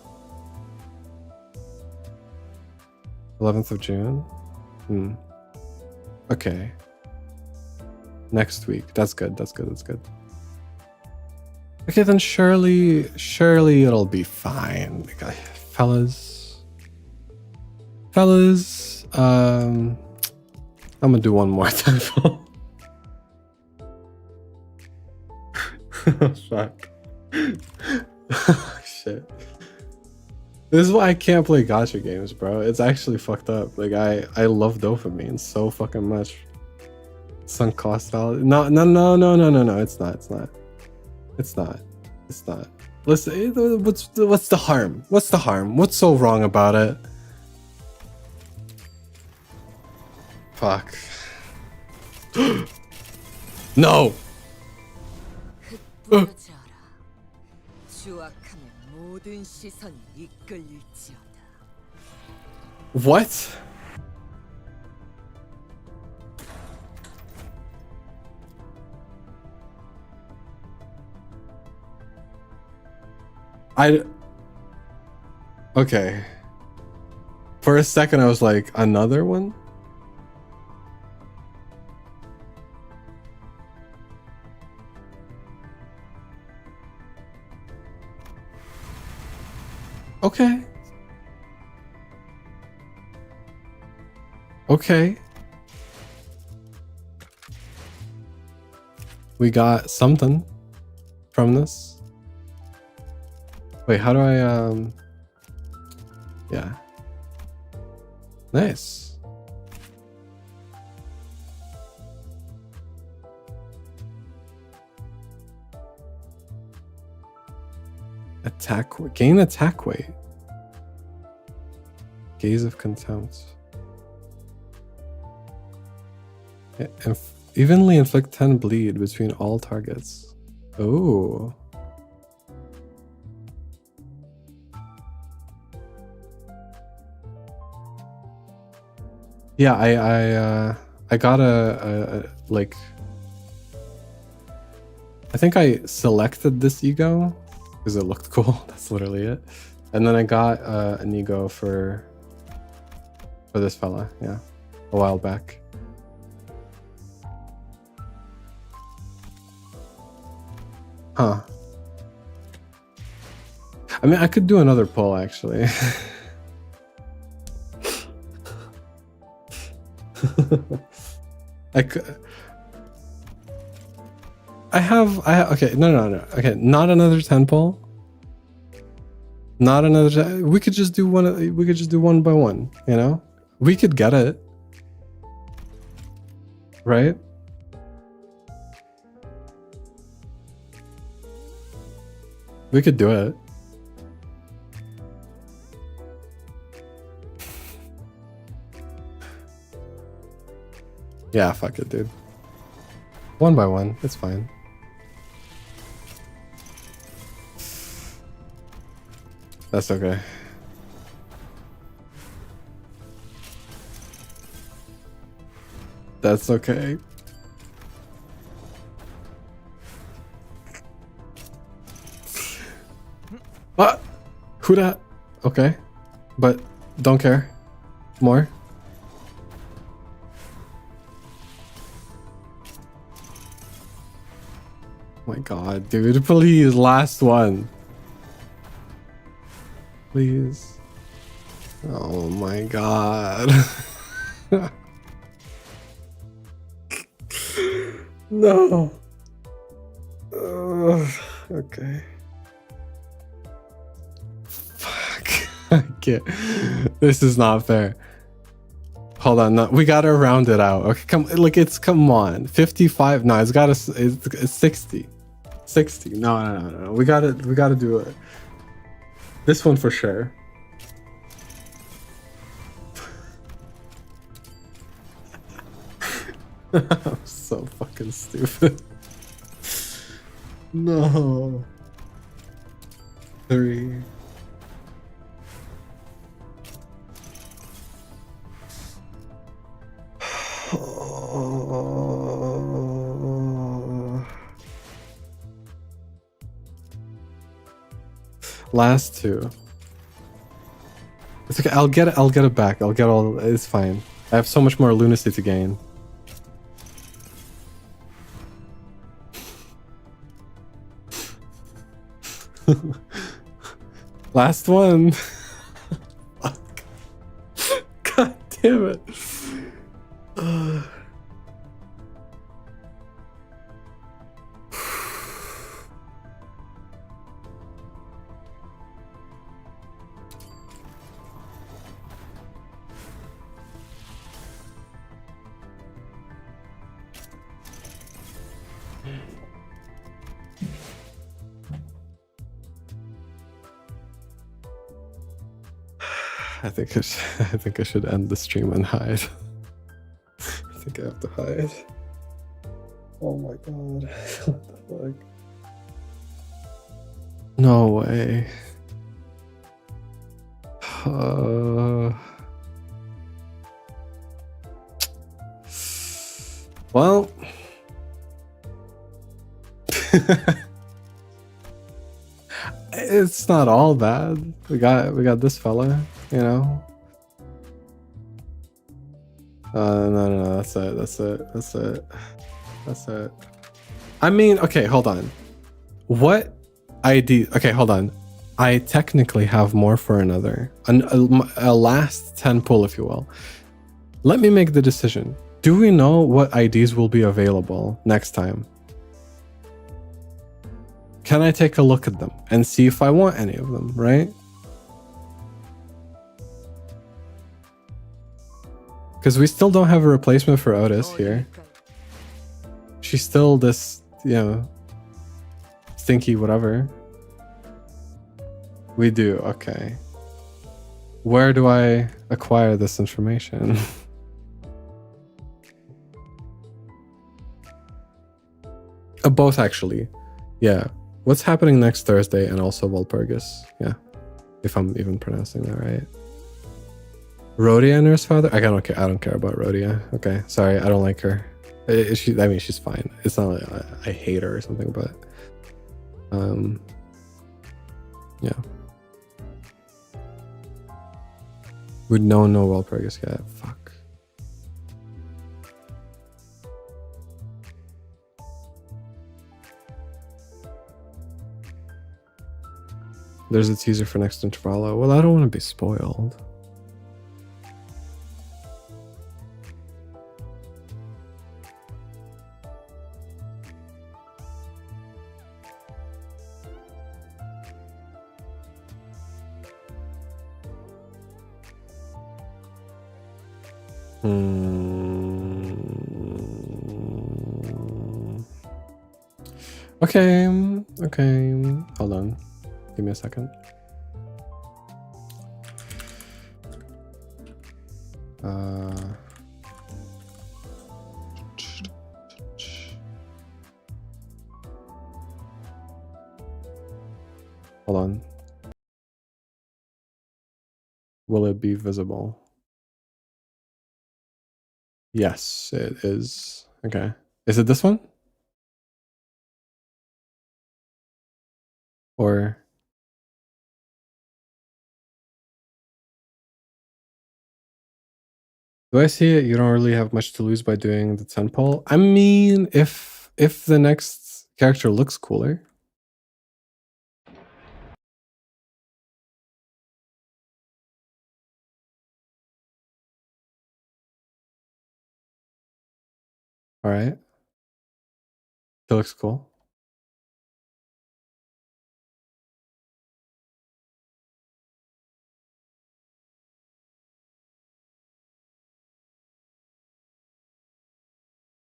11th of June? Okay. Next week. That's good. That's good. That's good. Okay, then surely it'll be fine. Okay, fellas, I'm gonna do one more temple. Fuck. Shit. This is why I can't play gacha games, bro. It's actually fucked up. Like I love dopamine so fucking much. Sunk cost fallacy. No. It's not. It's not. It's not. It's not. Listen, what's the harm? What's the harm? What's so wrong about it? Fuck. No. 흩뿌려져라. 추악함의 모든 시선이 이끌릴지어다. What? Okay. For a second I was like, another one? Okay. Okay. We got something from this. Wait, how do I yeah. Nice. Gain attack weight. Gaze of contempt. Evenly inflict 10 bleed between all targets. Oh. Yeah, I got a like. I think I selected this ego because it looked cool. That's literally it. And then I got an ego for this fella. Yeah, a while back. Huh. I mean, I could do another pull actually. Okay, no. Okay, not another 10 pull. Not another. We could just do one. We could just do one by one. You know, we could get it, right? We could do it. Yeah, fuck it, dude. One by one, it's fine. That's okay. That's okay. What? Who that? Okay. But don't care. More. My god, dude, please, last one. Please. Oh my god. No. Okay. Fuck. I can't. This is not fair. Hold on, no, we gotta round it out. Okay, come on. 55. No, it's 60. 60. No. We gotta do it. This one for sure. I'm so fucking stupid. No. 3. Last 2. It's okay. I'll get it back. I'll get all. It's fine. I have so much more lunacy to gain. Last one. Fuck. God damn it. I think I think I should end the stream and hide. I think I have to hide. Oh my god. What the fuck? No way. Well. It's not all bad. We got this fella, you know. No, that's it. I mean, okay, hold on. What ID? Okay, hold on. I technically have more for another, a last 10 pull, if you will. Let me make the decision. Do we know what IDs will be available next time? Can I take a look at them and see if I want any of them, right? Because we still don't have a replacement for Otis here. She's still this, you know, stinky whatever. We do, okay. Where do I acquire this information? Both, actually. Yeah. What's happening next Thursday and also Walpurgis? Yeah. If I'm even pronouncing that right. Rhodia and Nurse Father? I don't care. I don't care about Rhodia. Okay. Sorry. I don't like her. I mean, she's fine. It's not like I hate her or something, but yeah. We don't know Walpurgis yet. Fuck. There's a teaser for next Intervallo. Well, I don't want to be spoiled. Okay. Hold on. Give me a second. Hold on. Will it be visible? Yes, it is. Okay. Is it this one? Or do I see it? You don't really have much to lose by doing the 10 poll. I mean, if the next character looks cooler. All right. It looks cool.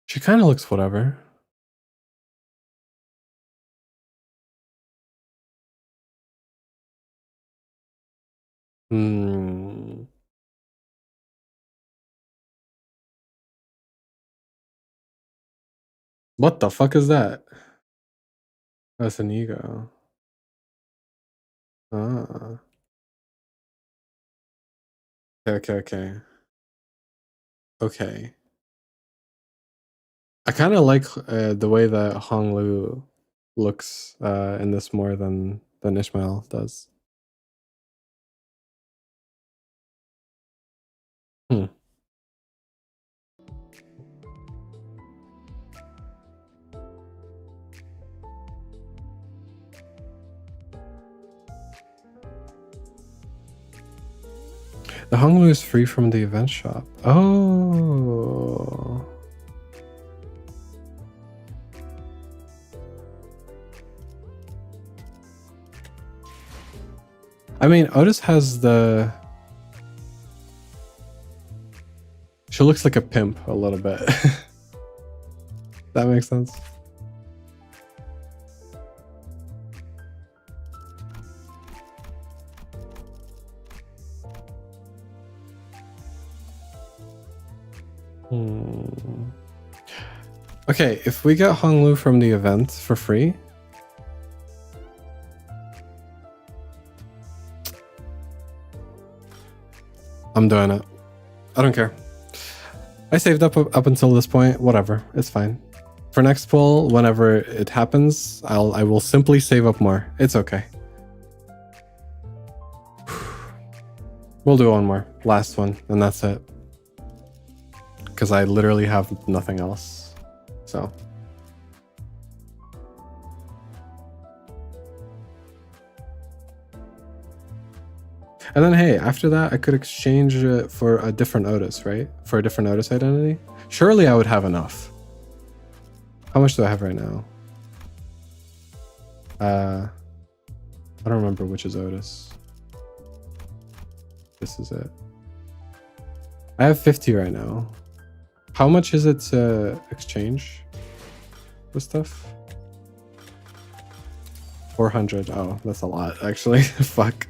She kind of looks whatever. What the fuck is that? That's an ego. Ah. Okay. I kind of like the way that Hong Lu looks in this more than Ishmael does. The Hong Lu is free from the event shop. Oh. I mean, Otis has the... She looks like a pimp a little bit. That makes sense. Okay, if we get Honglu from the event for free, I'm doing it. I don't care. I saved up until this point. Whatever, it's fine. For next pull, whenever it happens, I will simply save up more. It's okay. We'll do one more, last one, and that's it. Because I literally have nothing else. So. And then, hey, after that, I could exchange it for a different Otis, right? For a different Otis identity. Surely I would have enough. How much do I have right now? I don't remember which is Otis. This is it. I have 50 right now. How much is it to exchange the stuff? 400. Oh, that's a lot, actually. Fuck.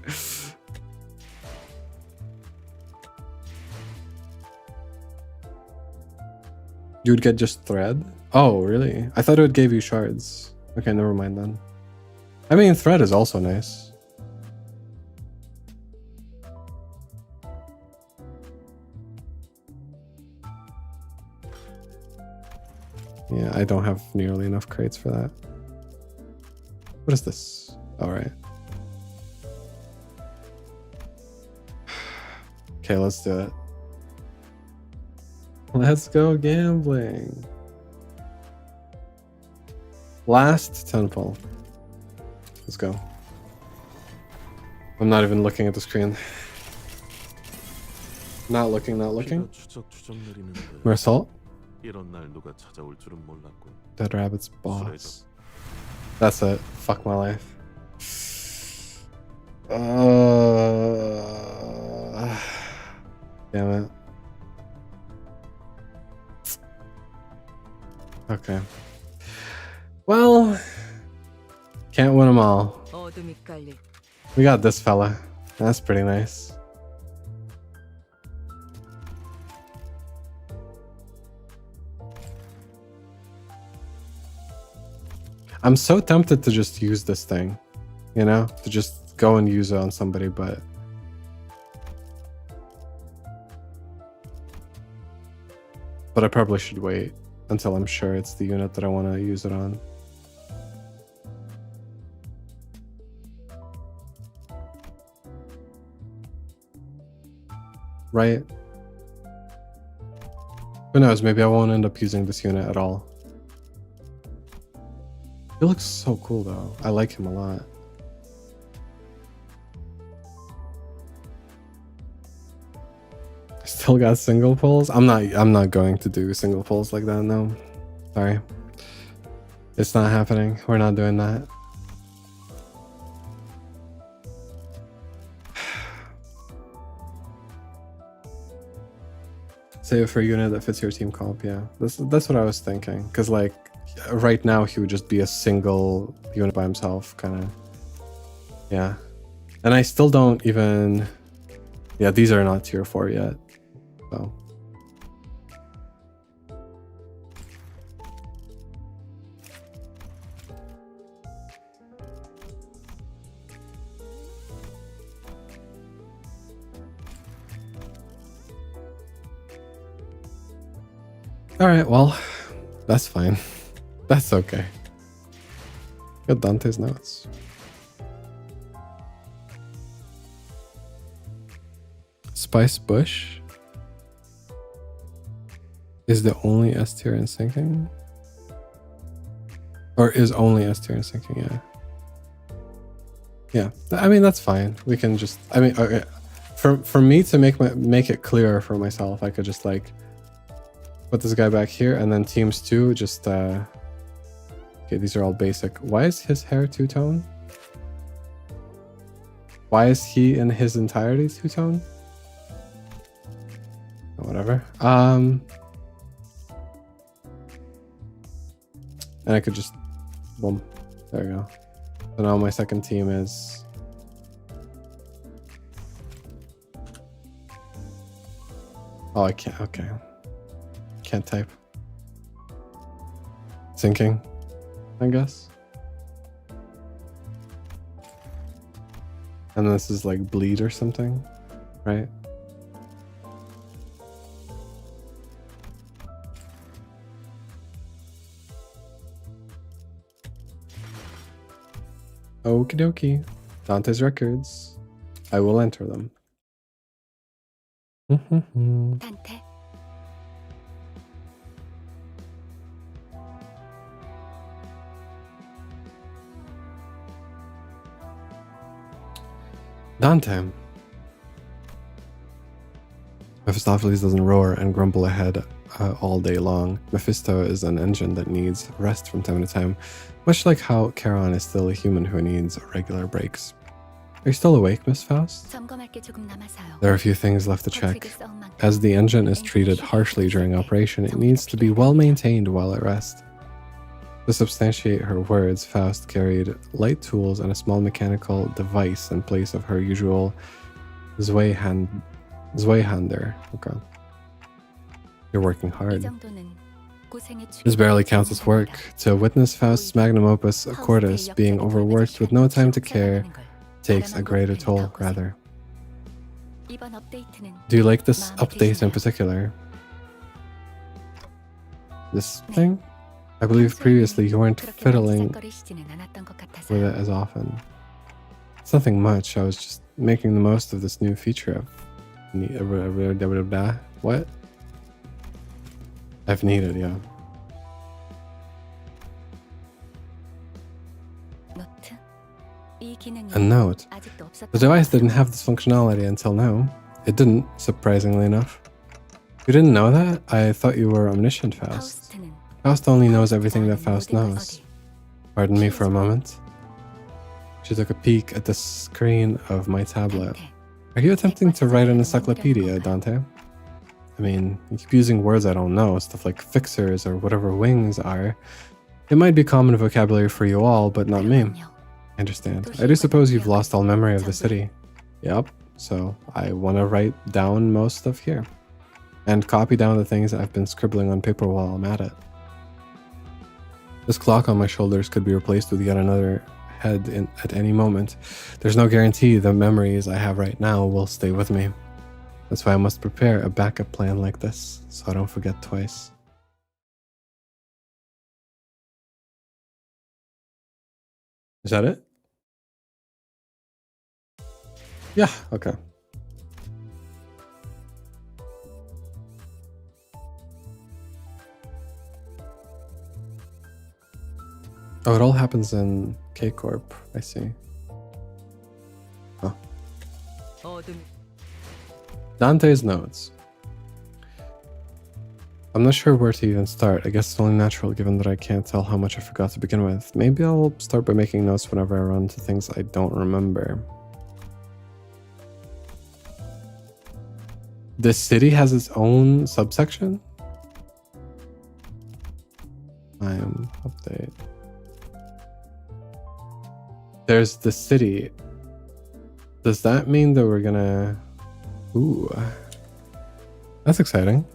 You would get just thread? Oh, really? I thought it would give you shards. Okay, never mind then. I mean, thread is also nice. Yeah, I don't have nearly enough crates for that. What is this? All right. Okay, let's do it. Let's go gambling. Last 10 pull. Let's go. I'm not even looking at the screen. Not looking. More salt? 이런 날 누가 찾아올 줄은 몰랐군. Dead Rabbit's boss. That's it. Fuck my life. Damn it. Okay. Well, can't win them all. 어둠이 깔릴 We got this fella. That's pretty nice. I'm so tempted to just use this thing, you know, to just go and use it on somebody, but I probably should wait until I'm sure it's the unit that I want to use it on. Right? Who knows, maybe I won't end up using this unit at all. He looks so cool though. I like him a lot. Still got single pulls? I'm not going to do single pulls like that, no. Sorry. It's not happening. We're not doing that. Save it for a unit that fits your team comp, yeah. That's what I was thinking. Cause like right now he would just be a single unit by himself, kinda. Yeah. And I still don't even, yeah, these are not tier 4 yet. So all right, well, that's fine. That's okay. Got Dante's notes. Spice Bush is the only S tier in syncing? Or is only S tier in syncing, yeah. Yeah, I mean, that's fine. We can just, I mean, okay. For me to make it clearer for myself, I could just like put this guy back here, and then teams 2 just okay, these are all basic. Why is his hair two-tone? Why is he in his entirety two-tone? Whatever. And I could just boom. There we go. So now my second team is oh, I can't. Okay. Can't type. Thinking, I guess. And this is like bleed or something, right? Okie dokie. Dante's records. I will enter them. 단테. Dante. Mephistopheles doesn't roar and grumble ahead all day long. Mephisto is an engine that needs rest from time to time, much like how Charon is still a human who needs regular breaks. Are you still awake, Miss Faust? 점검할 게 조금 남아서요. There are a few things left to check. 거칠게 썩은 만큼 As the engine is treated harshly during operation, it needs to be well maintained while at rest. To substantiate her words, Faust carried light tools and a small mechanical device in place of her usual Zweihander. Okay. You're working 이 hard. 정도는 고생의 This 충분한 barely counts as work. 정도입니다. To witness Faust's magnum opus, Cordis, being overworked with no time to care, takes a greater toll, rather. 이번 업데이트는 Do you like this 마음에 update in 드시나요? particular? This thing? I believe previously you weren't 그렇게 fiddling 만지작거리시지는 않았던 것 with 같아서요. it as often. It's nothing much. I was just making the most of this new feature what? I've needed, yeah. 노트. 이 기능이 A note. 아직도 없었던 The device 것 didn't 같아요. have this functionality until now. It didn't, surprisingly enough. You didn't know that? I thought you were omniscient, Faust. 파우스트는 Faust only knows everything that 아는 Faust 모든 knows. 것을 Pardon me for a moment. She took a peek at the screen of my tablet. 단테. Are you attempting to write an encyclopedia, Dante? I mean, you keep using words I don't know, stuff like fixers or whatever wings are. It might be common vocabulary for you all, but not me. 그럼요. I understand. I do suppose you've lost all memory of the city. Yep, so I want to write down most stuff here. And copy down the things I've been scribbling on paper while I'm at it. This clock on my shoulders could be replaced with yet another head at any moment. There's no guarantee the memories I have right now will stay with me. That's why I must prepare a backup plan like this, so I don't forget twice. Is that it? Yeah, okay. Oh, it all happens in K-Corp, I see. Oh. Dante's notes. I'm not sure where to even start. I guess it's only natural given that I can't tell how much I forgot to begin with. Maybe I'll start by making notes whenever I run into things I don't remember. This city has its own subsection? I am update. There's the city. Does that mean that we're gonna... Ooh. That's exciting.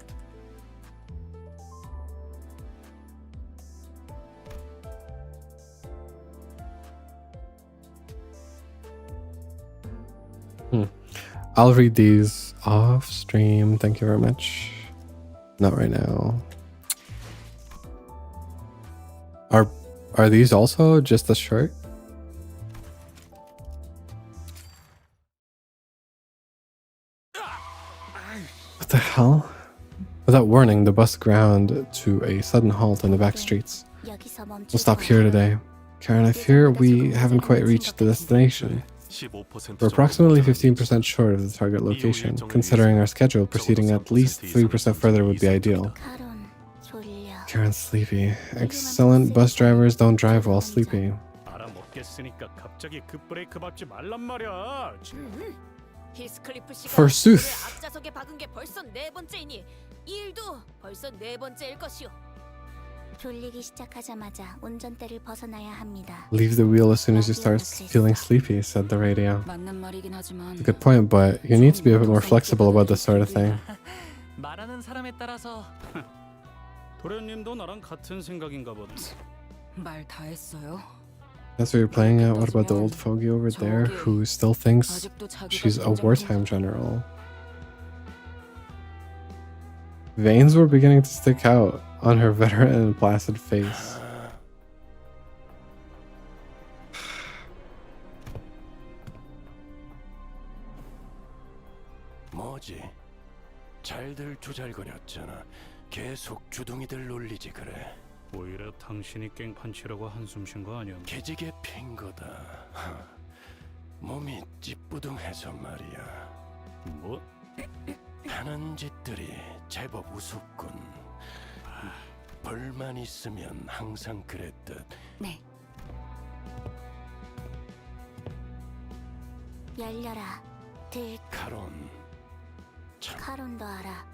I'll read these off stream. Thank you very much. Not right now. Are these also just as short? What the hell? Without warning, the bus ground to a sudden halt on the back streets. 여기서 We'll 멈추고 stop here today. Karen, I fear we haven't quite reached the destination. 15% We're approximately 15% short of the target location. Considering our schedule, proceeding at least 3% further would be ideal. 카론 졸려. Karen's sleepy. Excellent bus drivers don't drive while sleepy. 알아먹겠으니까 갑자기 급브레이크 밟지 말란 말이야. 히스클리프 씨가 Forsooth. 그의 앞좌석에 박은 게 벌써 네 번째이니 이 일도 벌써 네 번째일 것이오. 졸리기 시작하자마자 운전대를 벗어나야 합니다. Leave the wheel as soon as you start feeling sleepy, said the radio. 맞는 말이긴 하지만 It's a good point, but you need to be a bit more flexible about this sort of thing. 말하는 사람에 따라서 도련님도 나랑 같은 생각인가 보네. 말 다 했어요. That's what you're playing at? What about the old fogey over there who still thinks 아직도 자기가 she's a 긴장하고 wartime general? Veins were beginning to stick out on her veteran and placid face. 뭐지? 잘들 조잘거렸잖아. 계속 주둥이들 놀리지 그래. 오히려 당신이 깽판 치려고 한숨 쉰 거 아니었나? 계지게 핀 거다. 몸이 찌뿌둥해서 말이야. 뭐? 하는 짓들이 제법 우습군. 벌만 있으면 항상 그랬듯. 네. 열려라. 카론. 참 카론도 알아.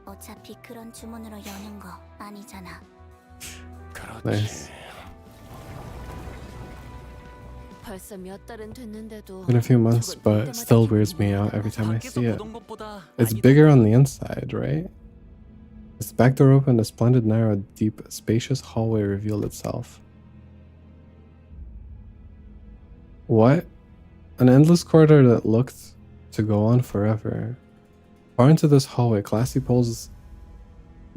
어차피 그런 주문으로 여는 거 아니잖아. 그렇지. Nice. 벌써 몇 달은 됐는데도 Been a few months, but it still weirds me out every time I see it. It's bigger on the inside, right? As the back door opened, a splendid, narrow, deep, spacious hallway revealed itself. What? An endless corridor that looked to go on forever. Far into this hallway, classy poles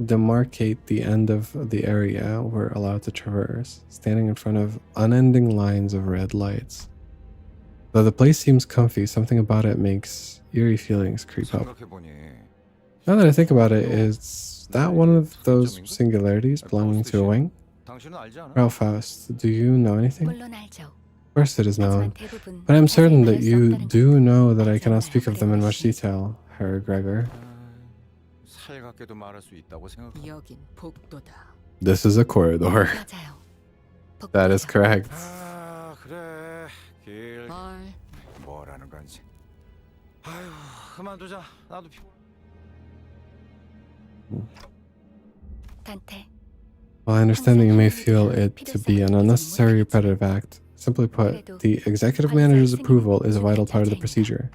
demarcate the end of the area we're allowed to traverse, standing in front of unending lines of red lights. Though the place seems comfy, something about it makes eerie feelings creep up. 생각해보니 Now that I think about it, is that one of those singularities belonging to a wing? 당신은 알지 않아? Ralph Faust, do you know anything? Of 물론 알죠. course it is known, 하지만 대부분 but I'm certain that 자세히 you 말할 수 없다는 do know that I 알지 cannot 않나요, speak of them in much 그레고 씨? detail, Herr Gregor. 살갑게도 말할 수 있다고 생각해. 여긴 복도다. This is a corridor. 맞아요. That is 복도예요. correct. 아 그래 길 말 뭐라는 건지. 아휴 그만두자. 나도 피곤. 단테. While I understand that you may feel it to be an unnecessary repetitive act, simply put, the executive manager's approval is a vital part of the procedure.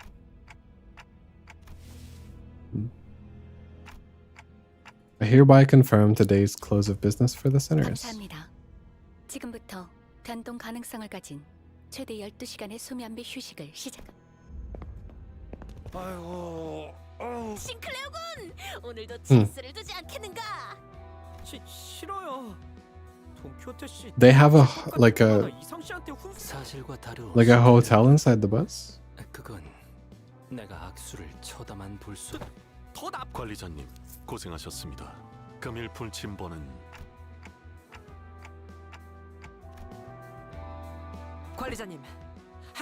I hereby confirm today's close of business for the sinners. 감사합니다. 지금부터 변동 가능성을 가진 최대 12시간의 수면비 휴식을 시작합니다. 아이고. 싱클레어군! 오늘도 질서를 두지 않겠는가? 싫어요. 돈키호테 씨. They have a like 이상 씨한테 훈. 사실과 다름. a hotel inside the bus? 그건 내가 악수를 쳐다만 볼 수. 더 나. 관리자님 고생하셨습니다. 금일 불침번은 관리자님.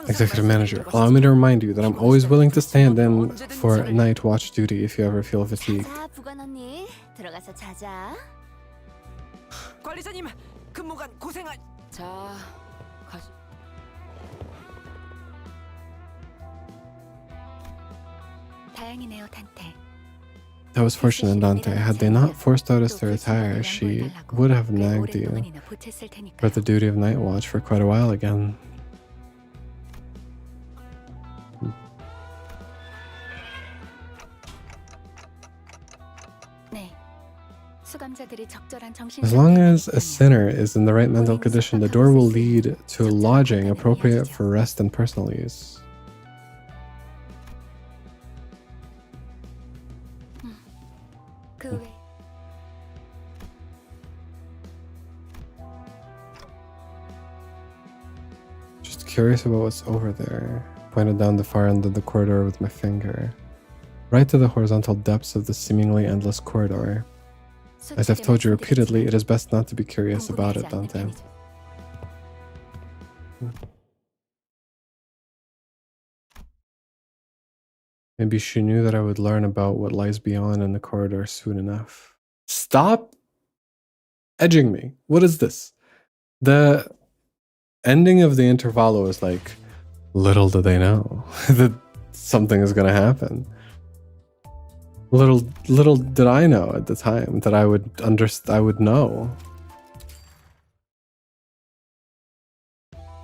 Executive manager, allow me to remind you that I'm always willing to stand in for night watch duty if you ever feel fatigued. 자, 부관 언니 들어가서 자자. 관리자님 근무관 고생하. 자, 가시. 다행이네요, 단테. That was fortunate, Dante. Had they not forced Otis to retire, she would have nagged you 오랫동안이나 보탰을 for 테니까요. the duty of night watch for quite a while again. 네. 수감자들이 적절한 정신 As long as a sinner is in the right mental condition, the door will lead to lodging appropriate for rest and personal use. 그 외 Just curious about what's over there. Pointed down the far end of the corridor with my finger. Right to the horizontal depths of the seemingly endless corridor. As I've told you repeatedly, it is best not to be curious about it, Dante. Maybe she knew that I would learn about what lies beyond in the corridor soon enough. Stop edging me. What is this? The ending of the Intervallo is like, little do they know that something is going to happen. Little did I know at the time that I would know.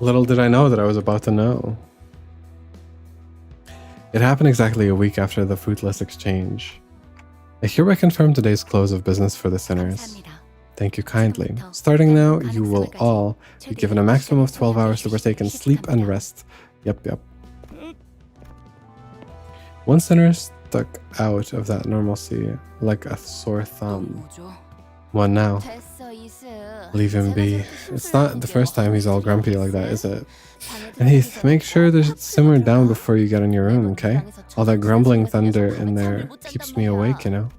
Little did I know that I was about to know. It happened exactly a week after the fruitless exchange. I hereby confirm today's close of business for the sinners. 감사합니다. Thank you kindly. Starting now, you will all be given a maximum of 12 hours to partake in sleep and rest. Yep. One sinner stuck out of that normalcy like a sore thumb. One now. Leave him be. It's not the first time he's all grumpy like that, is it? And Heath, make sure to simmer down before you get in your room, okay? All that grumbling thunder in there keeps me awake, you know?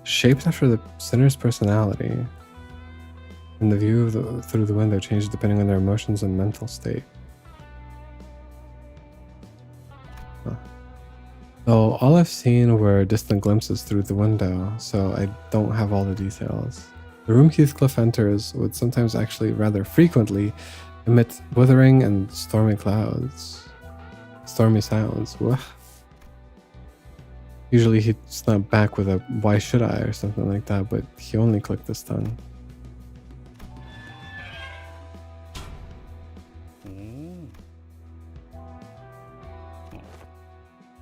Shaped after the sinner's personality. And the view of through the window changes depending on their emotions and mental state. Huh. So all I've seen were distant glimpses through the window, so I don't have all the details. The room Heathcliff enters would sometimes actually rather frequently emit withering and stormy clouds. Stormy sounds. Wah. Usually he'd snap back with a "why should I" or something like that, but he only clicked this time.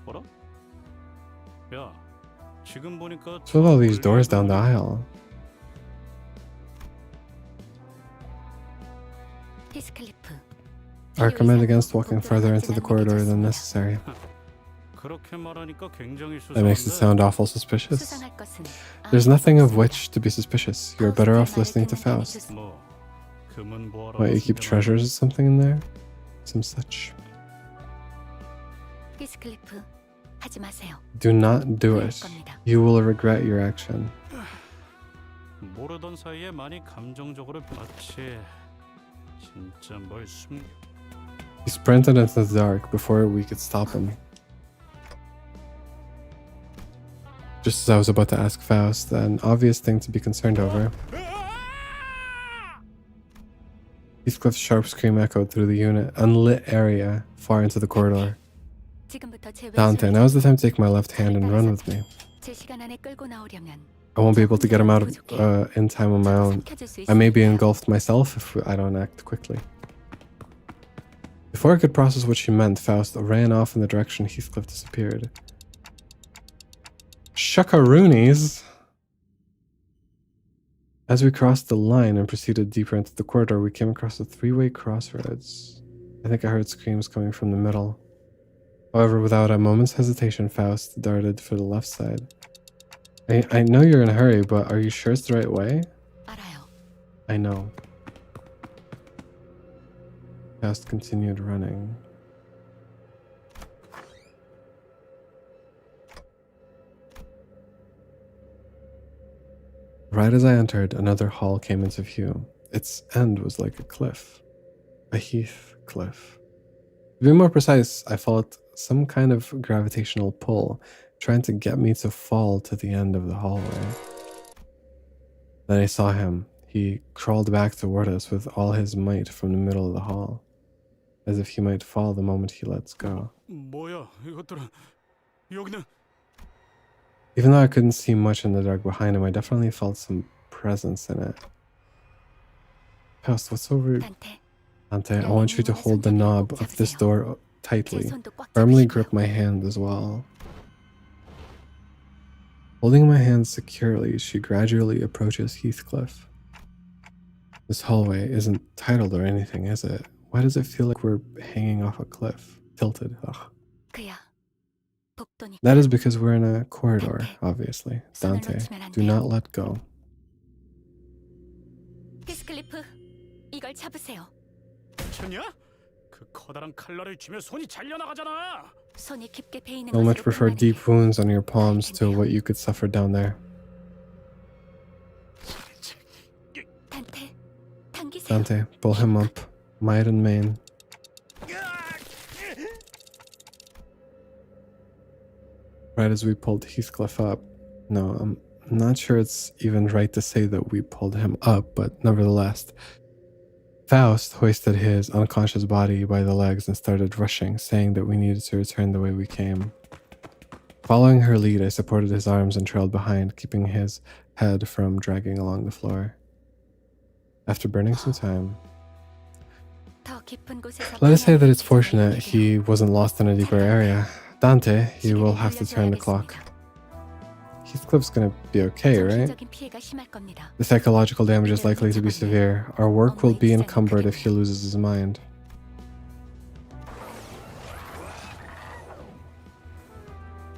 뭐라? 야, 지금 보니까 So all these doors down the aisle. I recommend against walking further into the corridor than necessary. 그렇게 말하니까 굉장히 That makes it 수상한데. sound awful suspicious. There's nothing of which to be suspicious. You're better off listening to Faust. 뭐 금은 보아라. What, you keep treasures or something in there? Some such. Do not do it. You will regret your action. 모르던 사이에 많이 감정적으로 변했지. 진짜 뭘 숨겨. He sprinted into the dark before we could stop him. Just as I was about to ask Faust, an obvious thing to be concerned over, Heathcliff's sharp scream echoed through the unlit area far into the corridor. Dante, now's the time to take my left hand and run with me. I won't be able to get him out in time on my own. I may be engulfed myself if I don't act quickly. Before I could process what she meant, Faust ran off in the direction Heathcliff disappeared. Shuckaroonies! As we crossed the line and proceeded deeper into the corridor, we came across a three-way crossroads. I think I heard screams coming from the middle. However, without a moment's hesitation, Faust darted for the left side. I know you're in a hurry, but are you sure it's the right way? I know. Faust continued running. Right as I entered, another hall came into view. Its end was like a cliff. A heath cliff. To be more precise, I felt some kind of gravitational pull, trying to get me to fall to the end of the hallway. Then I saw him. He crawled back toward us with all his might from the middle of the hall, as if he might fall the moment he lets go. 뭐야, 이것들은 여기는. Even though I couldn't see much in the dark behind him, I definitely felt some presence in it. Faust, what's over? Dante, I want you to hold the knob of this door tightly. Firmly grip my hand as well. Holding my hand securely, she gradually approaches Heathcliff. This hallway isn't titled or anything, is it? Why does it feel like we're hanging off a cliff? Tilted. Ugh. That is because we're in a corridor, obviously. Dante, do not let go. 미쳤냐? 그 커다란 칼날을 쥐며 손이 잘려나가잖아. I'll much prefer deep wounds on your palms to what you could suffer down there. Dante, pull him up, might and main. Right as we pulled Heathcliff up. No, I'm not sure it's even right to say that we pulled him up, but nevertheless. Faust hoisted his unconscious body by the legs and started rushing, saying that we needed to return the way we came. Following her lead, I supported his arms and trailed behind, keeping his head from dragging along the floor. After burning some time, let us say that it's fortunate he wasn't lost in a deeper area. Dante, you will have to turn the clock. Heathcliff's gonna be okay, right? 정신적인 피해가 심할 겁니다. The psychological damage is likely to be severe. Our work will be encumbered if he loses his mind.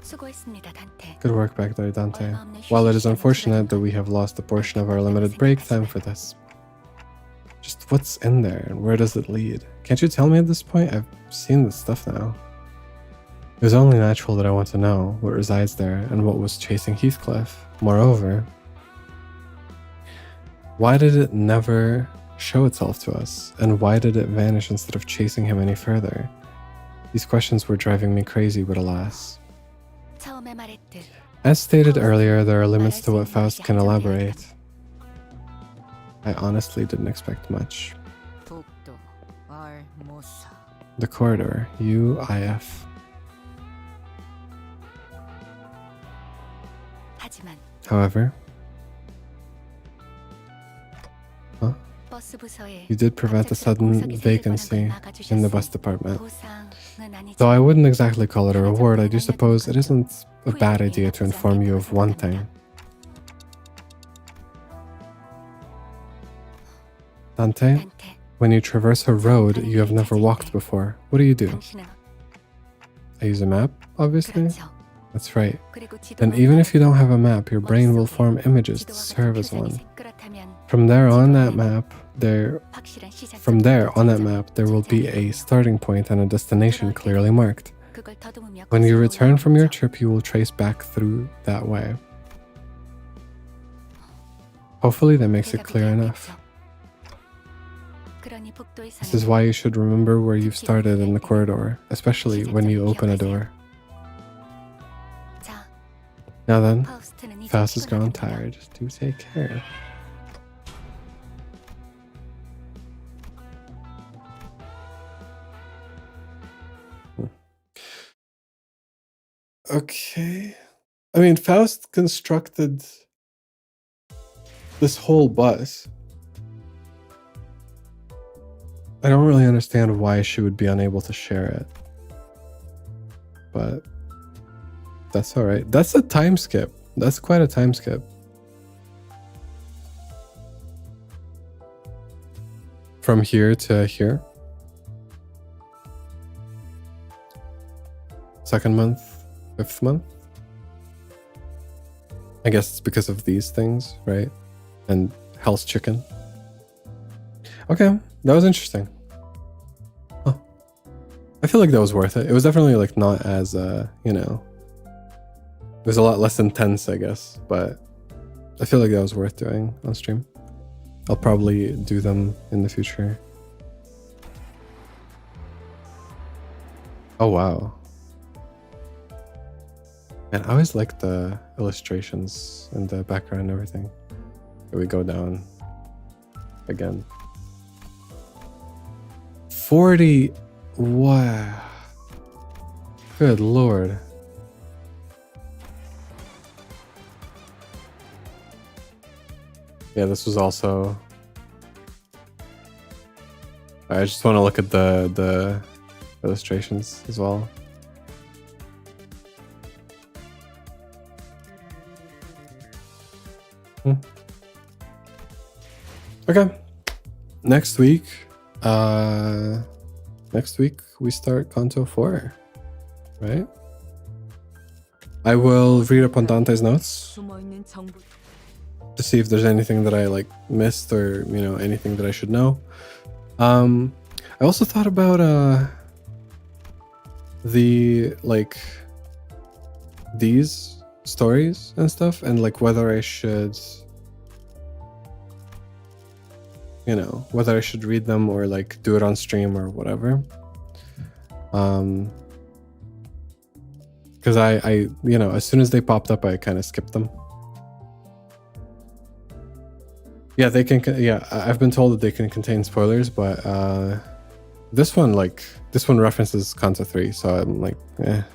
수고했습니다, 단테. Good work back there, Dante. While it is unfortunate that we have lost a portion of our limited break time for this, just what's in there and where does it lead? Can't you tell me at this point? I've seen this stuff now. It was only natural that I want to know what resides there and what was chasing Heathcliff. Moreover, why did it never show itself to us? And why did it vanish instead of chasing him any further? These questions were driving me crazy, but alas. 처음에 말했듯 As stated earlier, there are limits to what Faust can elaborate. I honestly didn't expect much. 독도 알모사. The corridor, UIF. 하지만 However, 버스 부서에 you did prevent a sudden vacancy in the bus department. 보상은 아니지만 Though I wouldn't exactly call it a reward, I do suppose it isn't a bad idea to inform you of one thing. Dante, 단테, when you traverse a road you have never walked before, what do you do? 당신은 I use a map, obviously? 그렇죠. That's right. 그리고 지도와 Then even if you don't have a map, your brain will form images to 지도와 같은 serve as 표상이 one. 생그랗다면 From there on that map, there 확실한 시작점을 From there on that 찾아 map, there will be a starting point and a destination clearly marked. 그걸 더듬으며 When you 거슬러 return from your 올라오죠. trip, you will trace back through that way. Hopefully that makes it 대답이 clear enough. 되었겠죠. 그러니 북도에서는 This is why you should remember where you've started in the corridor, especially when you open a door. 자, Now then, 파우스트는 이제 Faust has grown 피곤합니다. tired. Do take care. Okay. I mean, Faust constructed this whole bus. I don't really understand why she would be unable to share it. But that's all right. That's a time skip. That's quite a time skip. From here to here. Second month, fifth month. I guess it's because of these things, right? And Hell's Chicken. Okay, that was interesting. Huh. I feel like that was worth it. It was definitely like not as, you know, it was a lot less intense, I guess, but I feel like that was worth doing on stream. I'll probably do them in the future. Oh, wow. And I always like the illustrations and the background and everything. Here we go down again. 40. Wow. Good lord. Yeah, this was also. I just want to look at the illustrations as well. Okay. Next week we start Kanto 4, right? I will read up on Dante's notes 숨어있는 정보. to see if there's anything that I like missed or, you know, anything that I should know. I also thought about the like these stories and stuff, and like whether I should, you know, whether I should read them or like do it on stream or whatever. Because I you know, as soon as they popped up, I kind of skipped them. Yeah, they can. Yeah, I've been told that they can contain spoilers, but this one references Kanto 3, so I'm like, it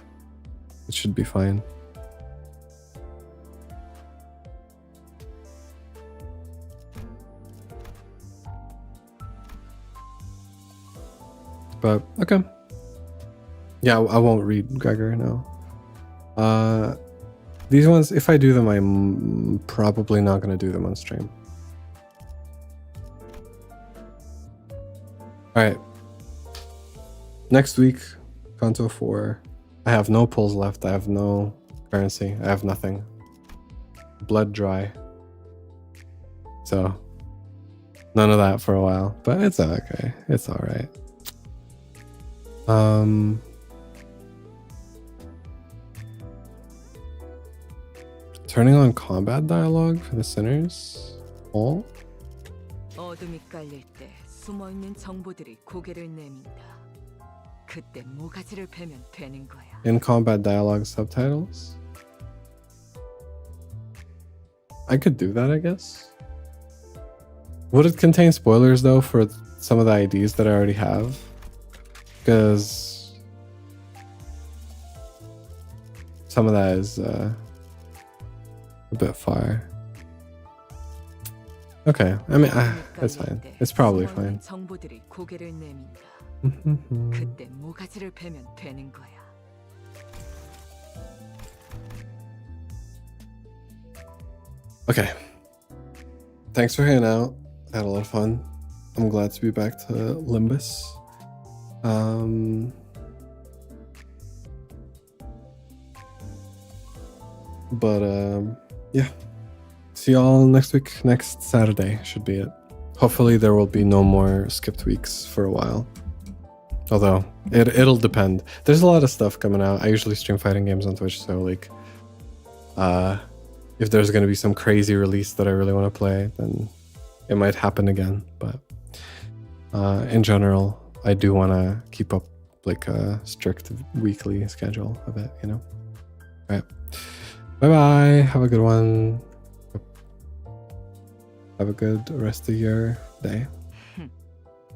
should be fine. But okay. Yeah, I won't read Gregor, no. These ones, if I do them, I'm probably not going to do them on stream. Alright. Next week, Kanto 4. I have no pulls left. I have no currency. I have nothing. Blood dry. So, none of that for a while. But it's okay. It's alright. Turning on combat dialogue for the sinners? All? 어둠이 깔릴 때 숨어 있는 정보들이 고개를 내민다. 그때 모가지를 베면 되는 거야. In combat dialogue subtitles? I could do that, I guess. Would it contain spoilers though for some of the IDs that I already have? Because some of that is a bit far. Okay, I mean, it's fine. It's probably fine. 정보들이 고개를 내민다. Mhm. 그때 모가지를 베면 되는 거야. Okay. Thanks for hanging out. I had a lot of fun. I'm glad to be back to Limbus. Yeah. See y'all next week. Next Saturday should be it. Hopefully there will be no more skipped weeks for a while. Although it'll depend. There's a lot of stuff coming out. I usually stream fighting games on Twitch, so like if there's gonna be some crazy release that I really want to play, then it might happen again. But in general, I do want to keep up like a strict weekly schedule of it, you know. All right. Bye bye. Have a good one. Have a good rest of your day.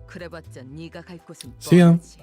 그래봤자 네가 갈 곳은 See ya. 뻔하지.